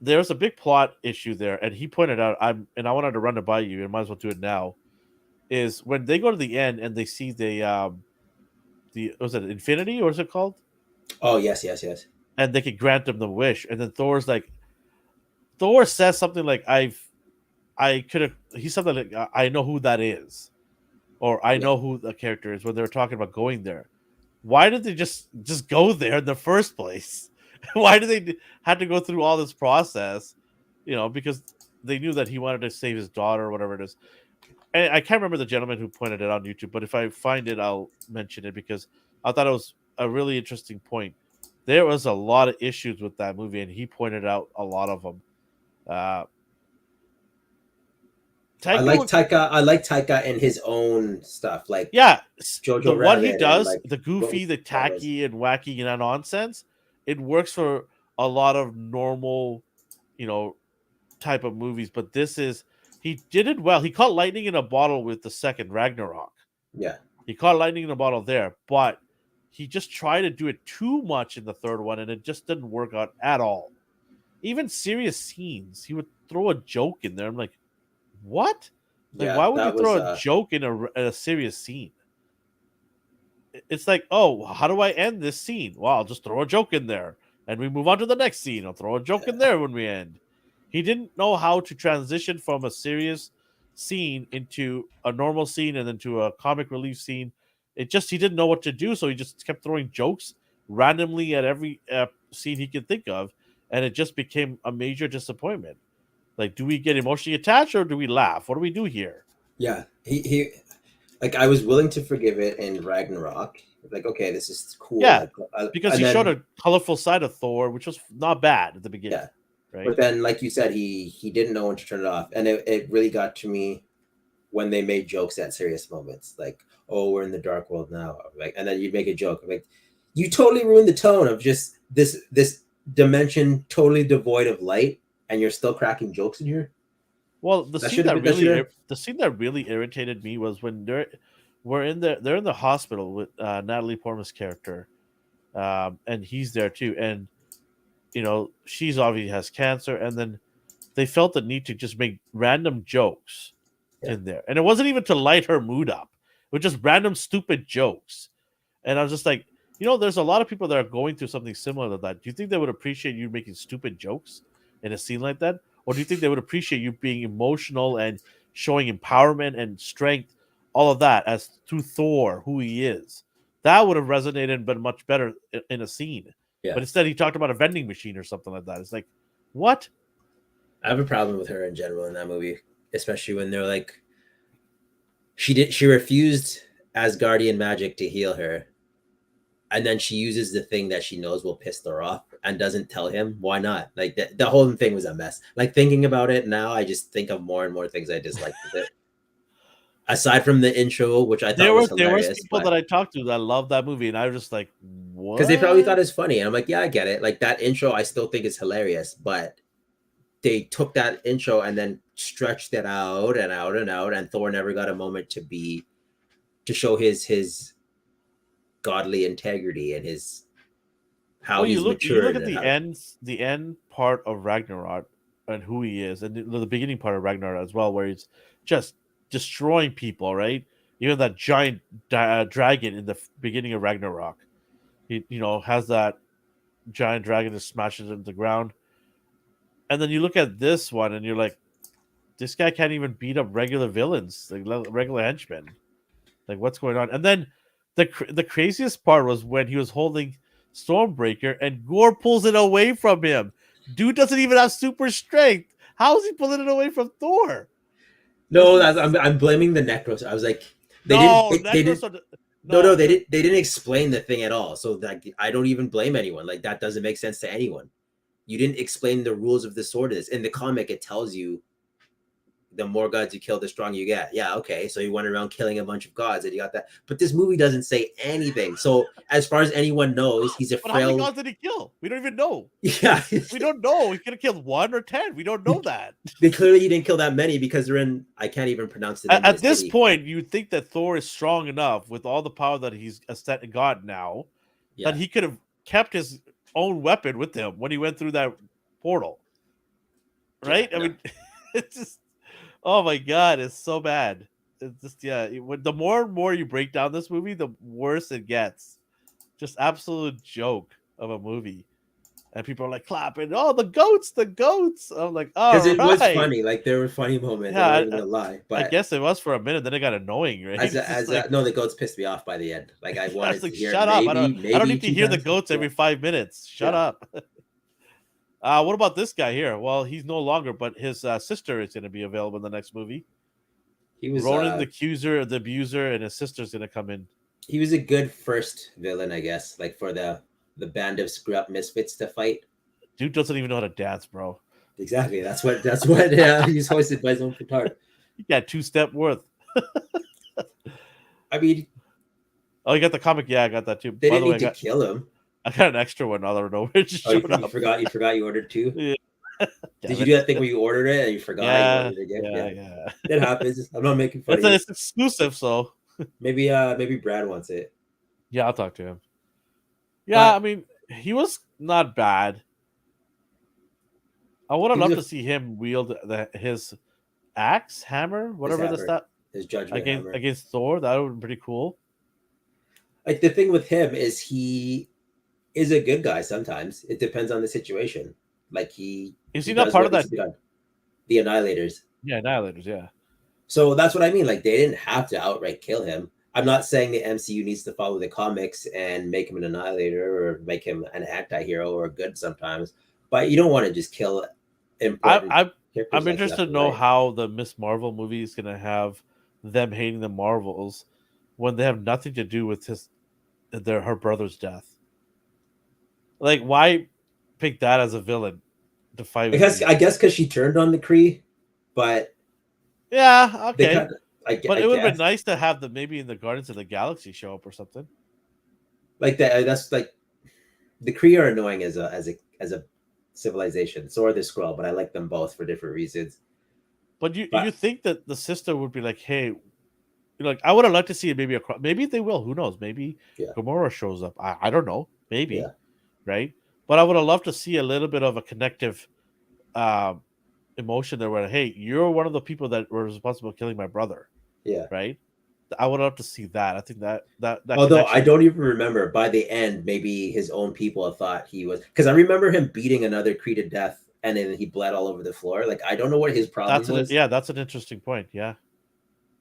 Speaker 1: there's a big plot issue there, and he pointed out. I wanted to run it by you, and might as well do it now. Is when they go to the end and they see the was it Infinity or is it called?
Speaker 2: Oh yes, yes, yes.
Speaker 1: And they could grant them the wish, and then Thor says something like I could have. He's something like I know who that is, or I
Speaker 2: Yeah.
Speaker 1: know who the character is when they were talking about going there. Why did they just go there in the first place? Why did they had to go through all this process? Because they knew that he wanted to save his daughter or whatever it is. And I can't remember the gentleman who pointed it on YouTube, but if I find it, I'll mention it because I thought it was a really interesting point. There was a lot of issues with that movie, and he pointed out a lot of them. Uh,
Speaker 2: I
Speaker 1: Taika,
Speaker 2: like Taika. I like Taika and his own stuff, like
Speaker 1: yeah, the
Speaker 2: Jojo
Speaker 1: what he
Speaker 2: Rabbit and
Speaker 1: does,
Speaker 2: like
Speaker 1: the
Speaker 2: what
Speaker 1: goofy, the
Speaker 2: all those.
Speaker 1: tacky, and wacky and nonsense, it works for a lot of normal, you know, type of movies. But this is he did it well. He caught lightning in a bottle with the second Ragnarok.
Speaker 2: Yeah,
Speaker 1: He caught lightning in a bottle there, but he just tried to do it too much in the third one, and it just didn't work out at all. Even serious scenes, he would throw a joke in there. I'm like, what? Like,
Speaker 2: yeah.
Speaker 1: why would you
Speaker 2: That
Speaker 1: throw
Speaker 2: was
Speaker 1: a joke in a serious scene? It's like, oh, how do I end this scene? Well, I'll just throw a joke in there, and we move on to the next scene. I'll throw a joke in
Speaker 2: yeah,
Speaker 1: there when we end. He didn't know how to transition from a serious scene into a normal scene and then to a comic relief scene. He didn't know what to do, so he just kept throwing jokes randomly at every scene he could think of, and it just became a major disappointment. Like, do we get emotionally attached or do we laugh? What do we do here?
Speaker 2: yeah. He like I was willing to forgive it in Ragnarok. Like okay, this is cool.
Speaker 1: Yeah,
Speaker 2: Like
Speaker 1: because
Speaker 2: and
Speaker 1: he showed
Speaker 2: then
Speaker 1: a colorful side of Thor, which was not bad at the beginning,
Speaker 2: yeah, but
Speaker 1: right?
Speaker 2: then like you said, he didn't know when to turn it off, and it really got to me when they made jokes at serious moments, like oh we're in the dark world now, like and then you make a joke like you totally ruined the tone of just this dimension totally devoid of light, and you're still cracking jokes in here.
Speaker 1: Well,
Speaker 2: That should have been
Speaker 1: the scene that really irritated me was when they're in the hospital with Natalie Portman's character, and he's there too, and she's obviously has cancer, and then they felt the need to just make random jokes
Speaker 2: Yeah.
Speaker 1: in there, and it wasn't even to light her mood up. It was just random stupid jokes, and I was just like, there's a lot of people that are going through something similar to that. Do you think they would appreciate you making stupid jokes in a scene like that, or do you think they would appreciate you being emotional and showing empowerment and strength, all of that as through Thor, who he is? That would have resonated and been much better in a scene.
Speaker 2: Yeah.
Speaker 1: But instead, he talked about a vending machine or something like that. It's like, what?
Speaker 2: I have a problem with her in general in that movie, especially when they're like, she refused Asgardian magic to heal her, and then she uses the thing that she knows will piss her off and doesn't tell him. Why not? Like the whole thing was a mess. Like thinking about it now, I just think of more and more things I disliked with it. Aside from the intro, which I thought was
Speaker 1: There was
Speaker 2: hilarious,
Speaker 1: people that I talked to that loved that movie, and I was just like,
Speaker 2: because they probably thought
Speaker 1: what?
Speaker 2: it was funny, and I'm like, yeah, I get it. Like that intro, I still think is hilarious, but they took that intro and then stretched it out and out and out, and Thor never got a moment to show his godly integrity and his how
Speaker 1: Well,
Speaker 2: he's
Speaker 1: you look
Speaker 2: matured
Speaker 1: at
Speaker 2: and how.
Speaker 1: the end part of Ragnarok and who he is, and the beginning part of Ragnarok as well, where he's just destroying people, right? Even that giant dragon in the beginning of Ragnarok, he has that giant dragon that smashes into the ground, and then you look at this one, and you're like, this guy can't even beat up regular villains, like regular henchmen. Like, what's going on? And then the craziest part was when he was holding Stormbreaker and Gore pulls it away from him. Dude doesn't even have super strength. How is he pulling it away from Thor? This
Speaker 2: No, that's,
Speaker 1: is
Speaker 2: I'm blaming the Necros. I was like,
Speaker 1: no
Speaker 2: they didn't.
Speaker 1: necros.
Speaker 2: No,
Speaker 1: No,
Speaker 2: they didn't explain the thing at all. So that I don't even blame anyone. Like that doesn't make sense to anyone. You didn't explain the rules of the sword. Is in the comic. It tells you the more gods you kill, the stronger you get. Yeah, okay. So you went around killing a bunch of gods and you got that. But this movie doesn't say anything. So as far as anyone knows, he's a
Speaker 1: but how many
Speaker 2: frail.
Speaker 1: gods did he kill? We don't even know.
Speaker 2: Yeah,
Speaker 1: We don't know. He could have killed 1 or 10. We don't know that.
Speaker 2: they clearly didn't kill that many because they're in. I can't even pronounce the name of the
Speaker 1: At this
Speaker 2: city.
Speaker 1: point, you'd think that Thor is strong enough with all the power that he's a set god now that
Speaker 2: Yeah,
Speaker 1: he could have kept his own weapon with him when he went through that portal.
Speaker 2: yeah,
Speaker 1: Right? I
Speaker 2: no.
Speaker 1: mean, it's just, oh my God, it's so bad. It's just, yeah, the more and more you break down this movie, the worse it gets. Just absolute joke of a movie. And people are like clapping, oh, the goats, the goats. I'm like,
Speaker 2: Because
Speaker 1: all
Speaker 2: it was
Speaker 1: right.
Speaker 2: funny. Like there were funny moments. I'm not
Speaker 1: Yeah,
Speaker 2: even gonna lie.
Speaker 1: I
Speaker 2: But
Speaker 1: guess it was for a minute, then it got annoying, right? It's just like,
Speaker 2: no, the goats pissed me off by the end. Like I
Speaker 1: I was
Speaker 2: wanted to
Speaker 1: like,
Speaker 2: hear it
Speaker 1: shut up. I don't
Speaker 2: maybe
Speaker 1: need to
Speaker 2: two
Speaker 1: hear the
Speaker 2: times.
Speaker 1: goats
Speaker 2: Yeah,
Speaker 1: every 5 minutes. Shut
Speaker 2: yeah.
Speaker 1: up. What about this guy here? Well, he's no longer, but his sister is going to be available in the next movie.
Speaker 2: He was
Speaker 1: Ronan the accuser, the abuser, and his sister's going to come in.
Speaker 2: he was a good first villain, I guess. Like for the band of screw up misfits to fight.
Speaker 1: Dude doesn't even know how to dance, bro.
Speaker 2: Exactly. That's what. Yeah, he's hosted by his own petard.
Speaker 1: He got 2-step worth.
Speaker 2: I mean,
Speaker 1: Oh, you got the comic? Yeah, I got that too.
Speaker 2: they
Speaker 1: By
Speaker 2: didn't
Speaker 1: the way,
Speaker 2: need to kill him.
Speaker 1: I got an extra one out of nowhere. It just
Speaker 2: Oh,
Speaker 1: showed
Speaker 2: you
Speaker 1: up.
Speaker 2: forgot. You forgot you ordered two.
Speaker 1: Yeah.
Speaker 2: Did
Speaker 1: Damn
Speaker 2: you
Speaker 1: it.
Speaker 2: do that thing where you ordered it and you forgot you
Speaker 1: Yeah,
Speaker 2: ordered it again?
Speaker 1: yeah,
Speaker 2: Yeah,
Speaker 1: yeah.
Speaker 2: it happens. I'm not making fun of you.
Speaker 1: It's exclusive, so
Speaker 2: Maybe Brad wants it.
Speaker 1: yeah, I'll talk to him. Yeah, I
Speaker 2: But
Speaker 1: mean, he was not bad. I would have
Speaker 2: he was
Speaker 1: loved to see him wield his axe, hammer,
Speaker 2: his
Speaker 1: whatever the
Speaker 2: hammer,
Speaker 1: stuff
Speaker 2: his judgment
Speaker 1: against
Speaker 2: hammer.
Speaker 1: Thor. That would be pretty cool.
Speaker 2: Like the thing with him is he is a good guy sometimes. It depends on the situation. Like
Speaker 1: Is
Speaker 2: he
Speaker 1: he not
Speaker 2: does
Speaker 1: part
Speaker 2: what
Speaker 1: of
Speaker 2: needs
Speaker 1: that?
Speaker 2: to be done. The Annihilators.
Speaker 1: Yeah, Annihilators. Yeah,
Speaker 2: So that's what I mean. Like they didn't have to outright kill him. I'm not saying the MCU needs to follow the comics and make him an annihilator or make him an anti-hero or good sometimes, but you don't want to just kill
Speaker 1: I,
Speaker 2: important
Speaker 1: I
Speaker 2: characters
Speaker 1: I'm
Speaker 2: like
Speaker 1: interested
Speaker 2: left
Speaker 1: to
Speaker 2: and
Speaker 1: know
Speaker 2: right.
Speaker 1: how the Miss Marvel movie is gonna have them hating the Marvels when they have nothing to do with her brother's death. Like, why pick that as a villain to fight
Speaker 2: I
Speaker 1: with
Speaker 2: guess
Speaker 1: you?
Speaker 2: I guess because she turned on the Kree, but
Speaker 1: Yeah,
Speaker 2: they
Speaker 1: okay.
Speaker 2: kind of
Speaker 1: But
Speaker 2: I
Speaker 1: it would have been
Speaker 2: guess
Speaker 1: nice to have the maybe in the Guardians of the Galaxy show up or something.
Speaker 2: like that. That's like the Kree are annoying as a civilization. So are the Skrull, but I like them both for different reasons.
Speaker 1: But you
Speaker 2: But
Speaker 1: think that the sister would be like, hey, like I would have liked to see it maybe maybe they will. Who knows? Maybe
Speaker 2: yeah,
Speaker 1: Gamora shows up. I don't know. Maybe,
Speaker 2: yeah,
Speaker 1: right? But I would have loved to see a little bit of a connective um emotion there where, hey, you're one of the people that were responsible for killing my brother,
Speaker 2: Yeah.
Speaker 1: right? I would love to see that. I think that
Speaker 2: Although I
Speaker 1: connection.
Speaker 2: don't even remember by the end, maybe his own people thought he was, because I remember him beating another Cree to death and then he bled all over the floor. Like I don't know what his problem was.
Speaker 1: That's an interesting point. Yeah.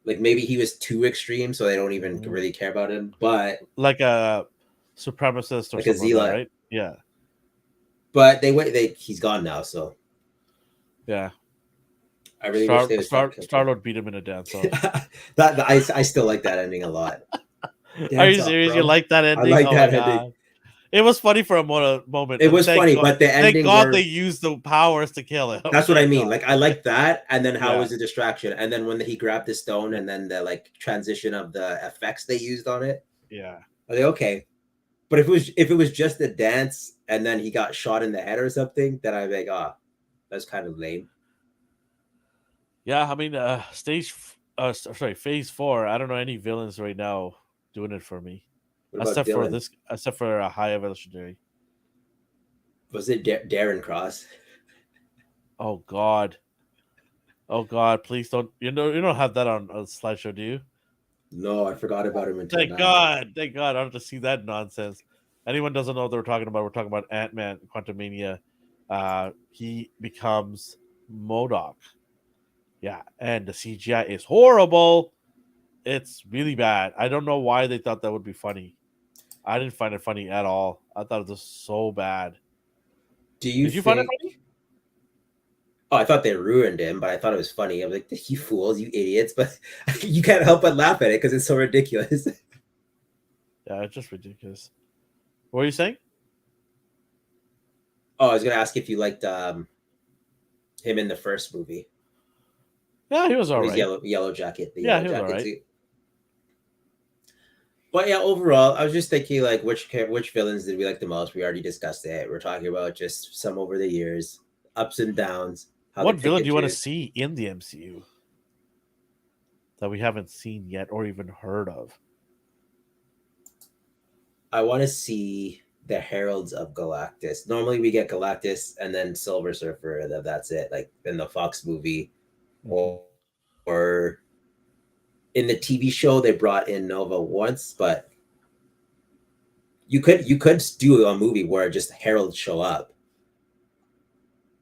Speaker 2: Like maybe he was too extreme, so they don't even
Speaker 1: Mhm.
Speaker 2: really care about him. But
Speaker 1: Like a supremacist or
Speaker 2: like a
Speaker 1: something like that,
Speaker 2: zealot.
Speaker 1: right? Yeah.
Speaker 2: But he's gone now, so
Speaker 1: Yeah.
Speaker 2: I really wish they would stop killing.
Speaker 1: Star Lord beat him in a dance off.
Speaker 2: I still like that ending a lot.
Speaker 1: Are
Speaker 2: Dance
Speaker 1: you
Speaker 2: off,
Speaker 1: serious? You
Speaker 2: bro.
Speaker 1: like that
Speaker 2: I
Speaker 1: ending?
Speaker 2: like
Speaker 1: Oh my
Speaker 2: that ending.
Speaker 1: god. It was funny for a moment,
Speaker 2: It
Speaker 1: and
Speaker 2: was funny, but the
Speaker 1: thank
Speaker 2: ending
Speaker 1: God they
Speaker 2: where
Speaker 1: used the powers to kill him.
Speaker 2: that's what I
Speaker 1: Thank
Speaker 2: mean.
Speaker 1: God.
Speaker 2: Like I like that, and then how it
Speaker 1: Yeah.
Speaker 2: was a distraction, and then when he grabbed the stone, and then the like transition of the effects they used on it.
Speaker 1: Yeah.
Speaker 2: I was like, okay, but if it was just a dance, and then he got shot in the head or something, then I'd be like, ah, that's kind of lame.
Speaker 1: Yeah, I mean, phase 4. I don't know any villains right now doing it for me,
Speaker 2: What about Dylan?
Speaker 1: except for a high evolutionary.
Speaker 2: Was it Darren Cross?
Speaker 1: Oh God, oh God, please don't. You don't have that on a slideshow, do you?
Speaker 2: No, I forgot about him until
Speaker 1: Thank
Speaker 2: now.
Speaker 1: God, thank God. I don't have to see that nonsense. Anyone doesn't know what they're talking about? We're talking about Ant-Man, Quantumania. He becomes Modoc. Yeah, and the CGI is horrible. It's really bad. I don't know why they thought that would be funny. I didn't find it funny at all. I thought it was so bad.
Speaker 2: Do you
Speaker 1: Did you find it
Speaker 2: think?
Speaker 1: funny?
Speaker 2: Oh, I thought they ruined him, but I thought it was funny. I was like, "You fools, you idiots!" But you can't help but laugh at it because it's so ridiculous.
Speaker 1: Yeah, it's just ridiculous. What were you saying?
Speaker 2: Oh, I was gonna ask if you liked him in the first movie
Speaker 1: Yeah, he was all
Speaker 2: when he's
Speaker 1: right.
Speaker 2: yellow jacket, the
Speaker 1: Yeah,
Speaker 2: yellow
Speaker 1: he was all
Speaker 2: jacket
Speaker 1: right.
Speaker 2: suit. But yeah, overall, I was just thinking like which villains did we like the most? We already discussed it. We're talking about just some over the years, ups and downs, how they
Speaker 1: What
Speaker 2: pick
Speaker 1: villain do
Speaker 2: and
Speaker 1: you want to
Speaker 2: choose.
Speaker 1: see in the MCU that we haven't seen yet or even heard of?
Speaker 2: I want to see the Heralds of Galactus. Normally we get Galactus and then Silver Surfer, and that's it. Like in the Fox movie,
Speaker 1: Mm-hmm.
Speaker 2: or in the TV show, they brought in Nova once, but you could do a movie where just heralds show up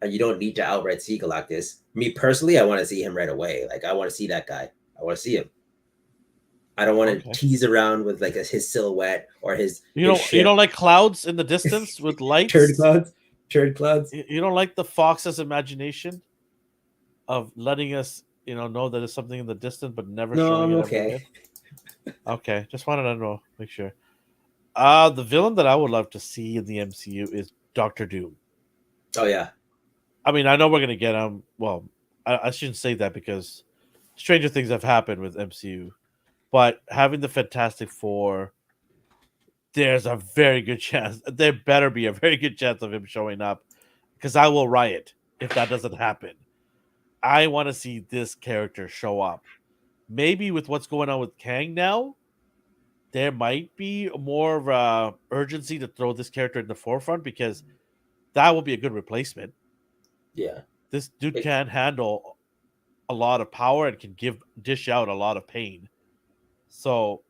Speaker 2: and you don't need to outright see Galactus. Me personally, I want to see him right away. Like I want to see that guy. I want to see him. I don't want to
Speaker 1: Okay.
Speaker 2: tease around with like his silhouette or his
Speaker 1: You
Speaker 2: his
Speaker 1: don't you don't
Speaker 2: ship.
Speaker 1: like clouds in the distance with
Speaker 2: Turd
Speaker 1: lights?
Speaker 2: clouds, turd clouds.
Speaker 1: You don't like the Fox's imagination of letting us, know that it's something in the distance but never
Speaker 2: No,
Speaker 1: showing
Speaker 2: I'm
Speaker 1: it ever
Speaker 2: okay.
Speaker 1: again? Okay, just wanted to know, make sure. The villain that I would love to see in the MCU is Doctor Doom.
Speaker 2: Oh yeah,
Speaker 1: I mean, I know we're gonna get him. Well, I shouldn't say that because stranger things have happened with MCU. But having the Fantastic Four, there's a very good chance. There better be a very good chance of him showing up, because I will riot if that doesn't happen. I want to see this character show up. Maybe with what's going on with Kang now, there might be more of a urgency to throw this character in the forefront because that will be a good replacement.
Speaker 2: yeah.
Speaker 1: This dude
Speaker 2: It,
Speaker 1: can handle a lot of power and can dish out a lot of pain. So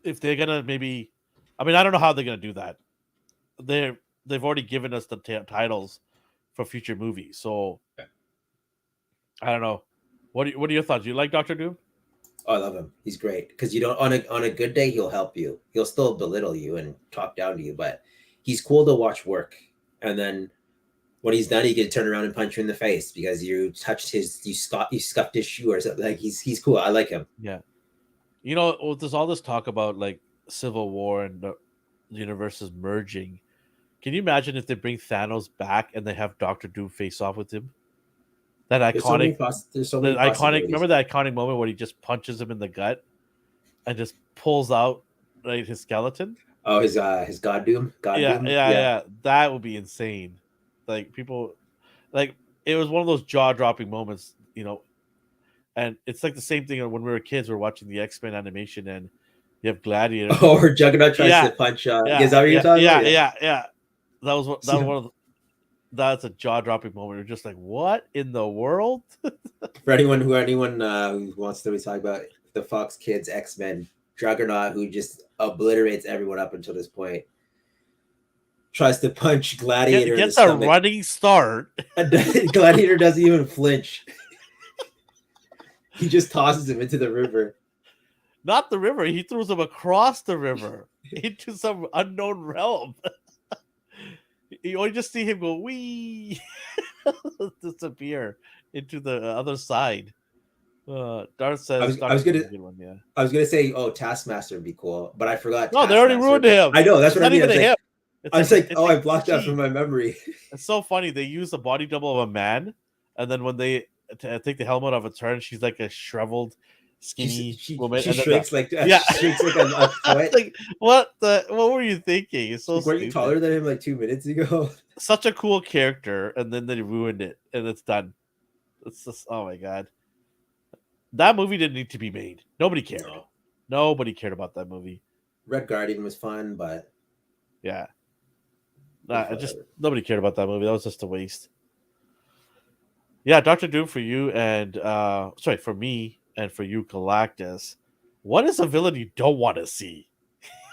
Speaker 1: if they're gonna maybe, I mean, I don't know how they're gonna do that. They've already given us the titles for future movies, so I don't know. What are your thoughts? Do you like Doctor Doom?
Speaker 2: oh, I love him. He's great because you don't on a good day he'll help you. He'll still belittle you and talk down to you, but he's cool to watch work. And then when he's done, he can turn around and punch you in the face because you touched you scuffed his shoe or something. Like he's cool. I like him.
Speaker 1: Yeah. There's all this talk about like Civil War and the universes merging. Can you imagine if they bring Thanos back and they have Doctor Doom face off with him? That iconic,
Speaker 2: There's so many possibilities.
Speaker 1: Remember that iconic moment where he just punches him in the gut and just pulls out like his skeleton?
Speaker 2: Oh, his God
Speaker 1: Yeah,
Speaker 2: Doom.
Speaker 1: yeah,
Speaker 2: Yeah.
Speaker 1: yeah. That would be insane. Like people, like it was one of those jaw dropping moments, And it's like the same thing when we were kids. We're watching the X-Men animation, and you have Gladiator.
Speaker 2: Or Juggernaut tries
Speaker 1: Yeah,
Speaker 2: to punch. Is
Speaker 1: yeah,
Speaker 2: that what you're
Speaker 1: yeah,
Speaker 2: talking about?
Speaker 1: yeah,
Speaker 2: Yeah.
Speaker 1: yeah, yeah. That was
Speaker 2: See,
Speaker 1: one of the. that's a jaw-dropping moment. You're just like, what in the world?
Speaker 2: For anyone who wants to talk about the Fox Kids X-Men Juggernaut, who just obliterates everyone up until this point, tries to punch Gladiator in the
Speaker 1: Gets a
Speaker 2: stomach.
Speaker 1: running start.
Speaker 2: And Gladiator doesn't even flinch. He just tosses him into the river.
Speaker 1: Not the river. He throws him across the river into some unknown realm. You just see him go wee, disappear into the other side. Darth says,
Speaker 2: I was gonna
Speaker 1: good one, yeah.
Speaker 2: I was gonna say, oh, Taskmaster would be cool, but I forgot.
Speaker 1: No, they already ruined him.
Speaker 2: I know, that's
Speaker 1: it's
Speaker 2: what I
Speaker 1: not
Speaker 2: mean.
Speaker 1: Even him.
Speaker 2: I was like, oh, I blocked that from my memory.
Speaker 1: It's so funny. They use a body double of a man, and then when they take the helmet off its turn, she's like a shriveled, skinny woman.
Speaker 2: She shrinks like
Speaker 1: yeah,
Speaker 2: she shrinks like a foot.
Speaker 1: Like, what were you thinking? It's so
Speaker 2: like, weren't you taller than him like 2 minutes ago?
Speaker 1: Such a cool character, and then they ruined it, and it's done. It's just, oh my god. That movie didn't need to be made. Nobody cared. No. Nobody cared about that movie.
Speaker 2: Red Guardian was fun, but
Speaker 1: yeah. Nobody cared about that movie. That was just a waste. Yeah, Doctor Doom for you and for me and for you, Galactus. What is a villain you don't want to see?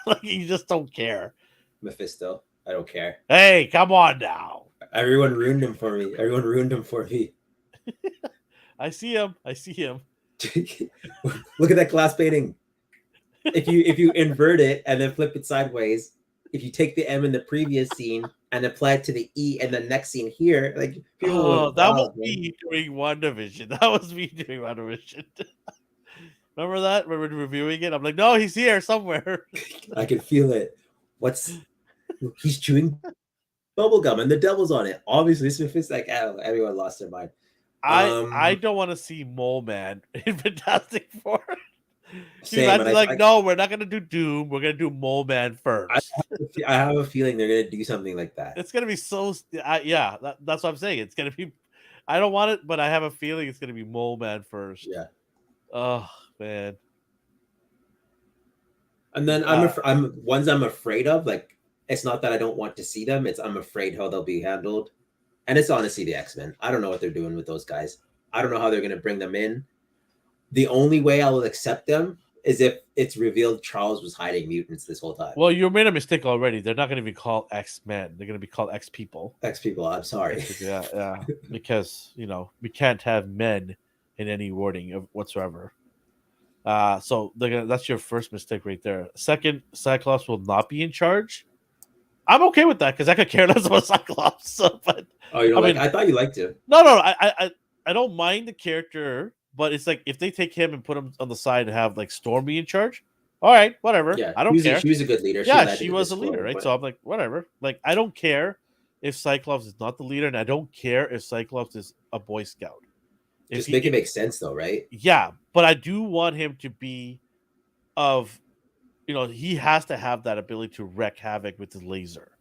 Speaker 1: Like you just don't care.
Speaker 2: Mephisto. I don't care.
Speaker 1: Hey, come on now.
Speaker 2: Everyone ruined him for me.
Speaker 1: I see him.
Speaker 2: Look at that glass painting. If you invert it and then flip it sideways, if you take the M in the previous scene and apply it to the E in the next scene here, like
Speaker 1: people that was me doing WandaVision. Remember that? Remember reviewing it? I'm like, no, he's here somewhere.
Speaker 2: I can feel it. He's chewing bubblegum and the devil's on it. Obviously, Smith is like, everyone lost their mind.
Speaker 1: I don't want to see Mole Man in Fantastic Four.
Speaker 2: Same,
Speaker 1: no, we're not gonna do Doom. We're gonna do Mole Man first.
Speaker 2: I have a feeling they're gonna do something like that.
Speaker 1: It's gonna be so. That's what I'm saying. It's gonna be. I don't want it, but I have a feeling it's gonna be Mole Man first.
Speaker 2: Yeah.
Speaker 1: Oh man.
Speaker 2: And then I'm ones I'm afraid of. Like, it's not that I don't want to see them. It's I'm afraid how they'll be handled. And it's honestly the X-Men. I don't know what they're doing with those guys. I don't know how they're gonna bring them in. The only way I will accept them is if it's revealed Charles was hiding mutants this whole time.
Speaker 1: Well, you made a mistake already. They're not going to be called X-Men. They're going to be called X-People.
Speaker 2: X-People, I'm sorry.
Speaker 1: Yeah. Because, we can't have men in any wording whatsoever. So that's your first mistake right there. Second, Cyclops will not be in charge. I'm okay with that because I could care less about Cyclops. But,
Speaker 2: I thought you liked it.
Speaker 1: No, I don't mind the character. But it's like if they take him and put him on the side and have like Storm be in charge, all right, whatever.
Speaker 2: Yeah,
Speaker 1: I don't care.
Speaker 2: She was a good leader.
Speaker 1: She was a leader, right? But... So I'm like, whatever. Like I don't care if Cyclops is not the leader, and I don't care if Cyclops is a Boy Scout.
Speaker 2: Just make it make sense, though, right?
Speaker 1: Yeah, but I do want him to be he has to have that ability to wreak havoc with his laser.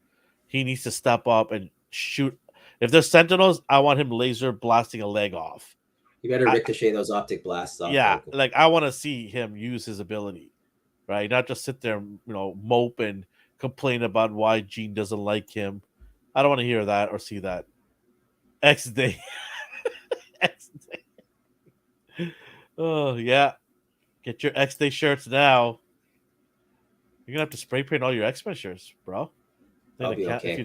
Speaker 1: He needs to step up and shoot. If there's Sentinels, I want him laser blasting a leg off.
Speaker 2: You better ricochet those optic blasts off.
Speaker 1: Yeah, like I want to see him use his ability, right? Not just sit there, mope and complain about why Jean doesn't like him. I don't want to hear that or see that. X-Day. X-Day. Oh, yeah. Get your X-Day shirts now. You're going to have to spray paint all your X-Men shirts, bro.
Speaker 2: That'll be okay.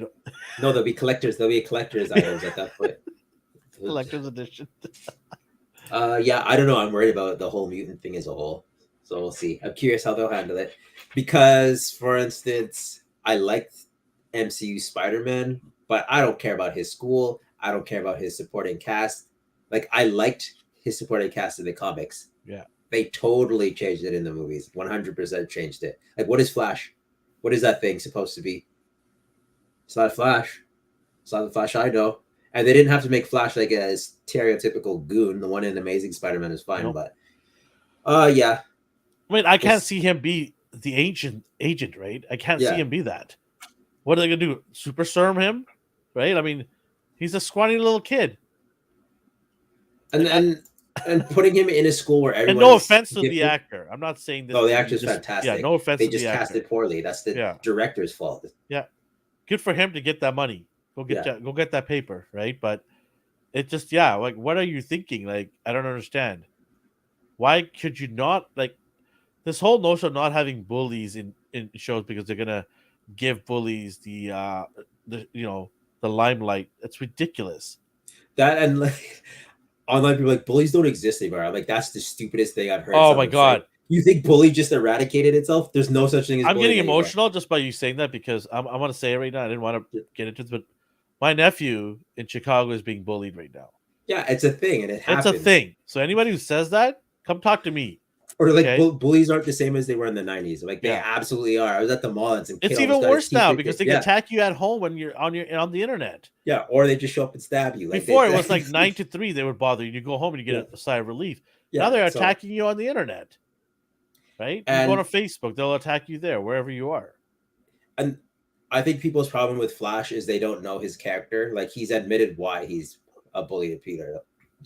Speaker 2: No, there'll be collectors. There'll be collector's items at that point.
Speaker 1: Collector's edition.
Speaker 2: I don't know. I'm worried about the whole mutant thing as a whole. So we'll see. I'm curious how they'll handle it. Because, for instance, I liked MCU Spider-Man, but I don't care about his school. I don't care about his supporting cast. Like, I liked his supporting cast in the comics.
Speaker 1: Yeah.
Speaker 2: They totally changed it in the movies. 100% changed it. Like, what is Flash? What is that thing supposed to be? It's not Flash. It's not the Flash I know. And they didn't have to make Flash like a stereotypical goon. The one in Amazing Spider-Man is fine, but yeah.
Speaker 1: I mean, I can't see him be the agent, right? I can't see him be that. What are they gonna do? Super serum him, right? I mean, he's a scrawny little kid.
Speaker 2: And putting him in a school where everyone.
Speaker 1: And no offense to the actor, I'm not saying this.
Speaker 2: No, the actor's fantastic.
Speaker 1: Yeah, no offense.
Speaker 2: They just cast it poorly. That's the director's fault.
Speaker 1: Yeah, good for him to get that money.
Speaker 2: Yeah.
Speaker 1: go get that paper, right? But it just yeah, like what are you thinking? Like I don't understand. Why could you not like this whole notion of not having bullies in shows because they're gonna give bullies the the limelight. It's ridiculous.
Speaker 2: That and like online people like bullies don't exist anymore. I'm like, that's the stupidest thing I've heard
Speaker 1: Oh my
Speaker 2: someone say.
Speaker 1: god.
Speaker 2: You think bully just eradicated itself? There's no such thing as
Speaker 1: I'm getting
Speaker 2: bullying anymore.
Speaker 1: emotional just by you saying that because I want to say it right now. I didn't want to get into this, but my nephew in Chicago is being bullied right now.
Speaker 2: Yeah, it's a thing and it
Speaker 1: It's a
Speaker 2: happens.
Speaker 1: thing. So anybody who says that, come talk to me.
Speaker 2: Or like
Speaker 1: Okay?
Speaker 2: bullies aren't the same as they were in the 90s. Like they
Speaker 1: Yeah.
Speaker 2: absolutely are. I was at the mall and some kid
Speaker 1: It's
Speaker 2: almost
Speaker 1: even
Speaker 2: got his
Speaker 1: worse
Speaker 2: teeth
Speaker 1: now
Speaker 2: picked.
Speaker 1: because they can
Speaker 2: Yeah.
Speaker 1: attack you at home when you're on the internet.
Speaker 2: Yeah. Or they just show up and stab you. Like
Speaker 1: Before it was like 9 to 3, they would bother you. You go home and you
Speaker 2: yeah.
Speaker 1: get a sigh of relief. Now
Speaker 2: Yeah.
Speaker 1: they're
Speaker 2: So
Speaker 1: attacking you on the internet, right? You go
Speaker 2: and
Speaker 1: to Facebook, they'll attack you there, wherever you are.
Speaker 2: and I think people's problem with Flash is they don't know his character. Like he's admitted why he's a bully to Peter.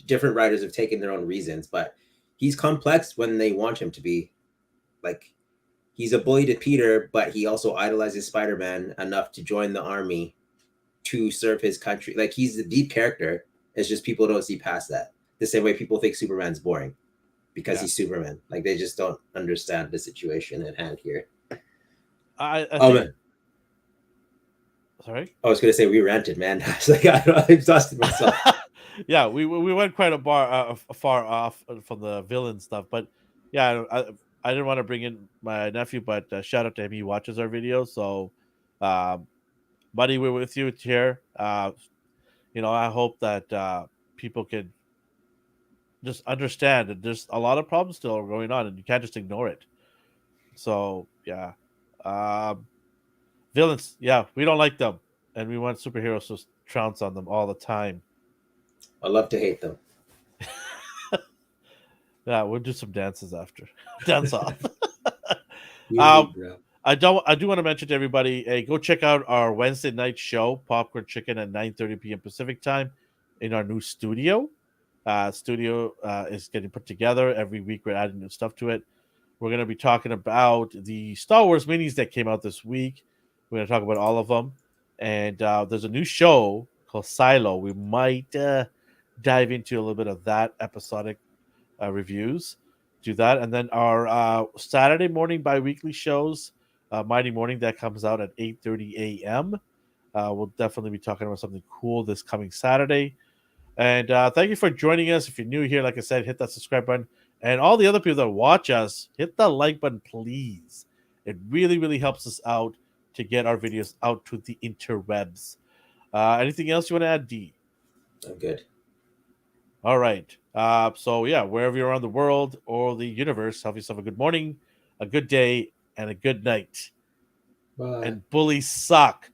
Speaker 2: Different writers have taken their own reasons, but he's complex when they want him to be. Like he's a bully to Peter, but he also idolizes Spider-Man enough to join the army to serve his country. Like he's a deep character. It's just people don't see past that. The same way people think Superman's boring because
Speaker 1: Yeah.
Speaker 2: he's Superman. Like they just don't understand the situation at hand here.
Speaker 1: I
Speaker 2: Oh
Speaker 1: think
Speaker 2: man,
Speaker 1: sorry.
Speaker 2: I was gonna say we ranted, man. I was like, I exhausted myself.
Speaker 1: Yeah, we went quite far off from the villain stuff, but yeah, I didn't want to bring in my nephew, but shout out to him. He watches our videos, so um, buddy, we're with you here. I hope that people can just understand that there's a lot of problems still going on, and you can't just ignore it. So yeah, um, villains, yeah, we don't like them, and we want superheroes to trounce on them all the time.
Speaker 2: I love to hate them.
Speaker 1: Yeah, we'll do some dances after. Dance off.
Speaker 2: You,
Speaker 1: um,
Speaker 2: bro.
Speaker 1: I do want to mention to everybody, hey, go check out our Wednesday night show, Popcorn Chicken at 9:30 p.m. Pacific time in our new studio. Studio is getting put together. Every week we're adding new stuff to it. We're going to be talking about the Star Wars minis that came out this week. We're going to talk about all of them. And there's a new show called Silo. We might dive into a little bit of that episodic reviews. Do that, and then our Saturday morning bi-weekly shows, Mighty Morning, that comes out at 8:30 a.m. We'll definitely be talking about something cool this coming Saturday. And thank you for joining us. If you're new here, like I said, hit that subscribe button. And all the other people that watch us, hit the like button, please. It really, really helps us out to get our videos out to the interwebs. Anything else you want to add, D?
Speaker 2: I'm good.
Speaker 1: All right. So yeah, wherever you're around the world or the universe, have yourself a good morning, a good day, and a good night.
Speaker 2: Bye.
Speaker 1: And bullies suck.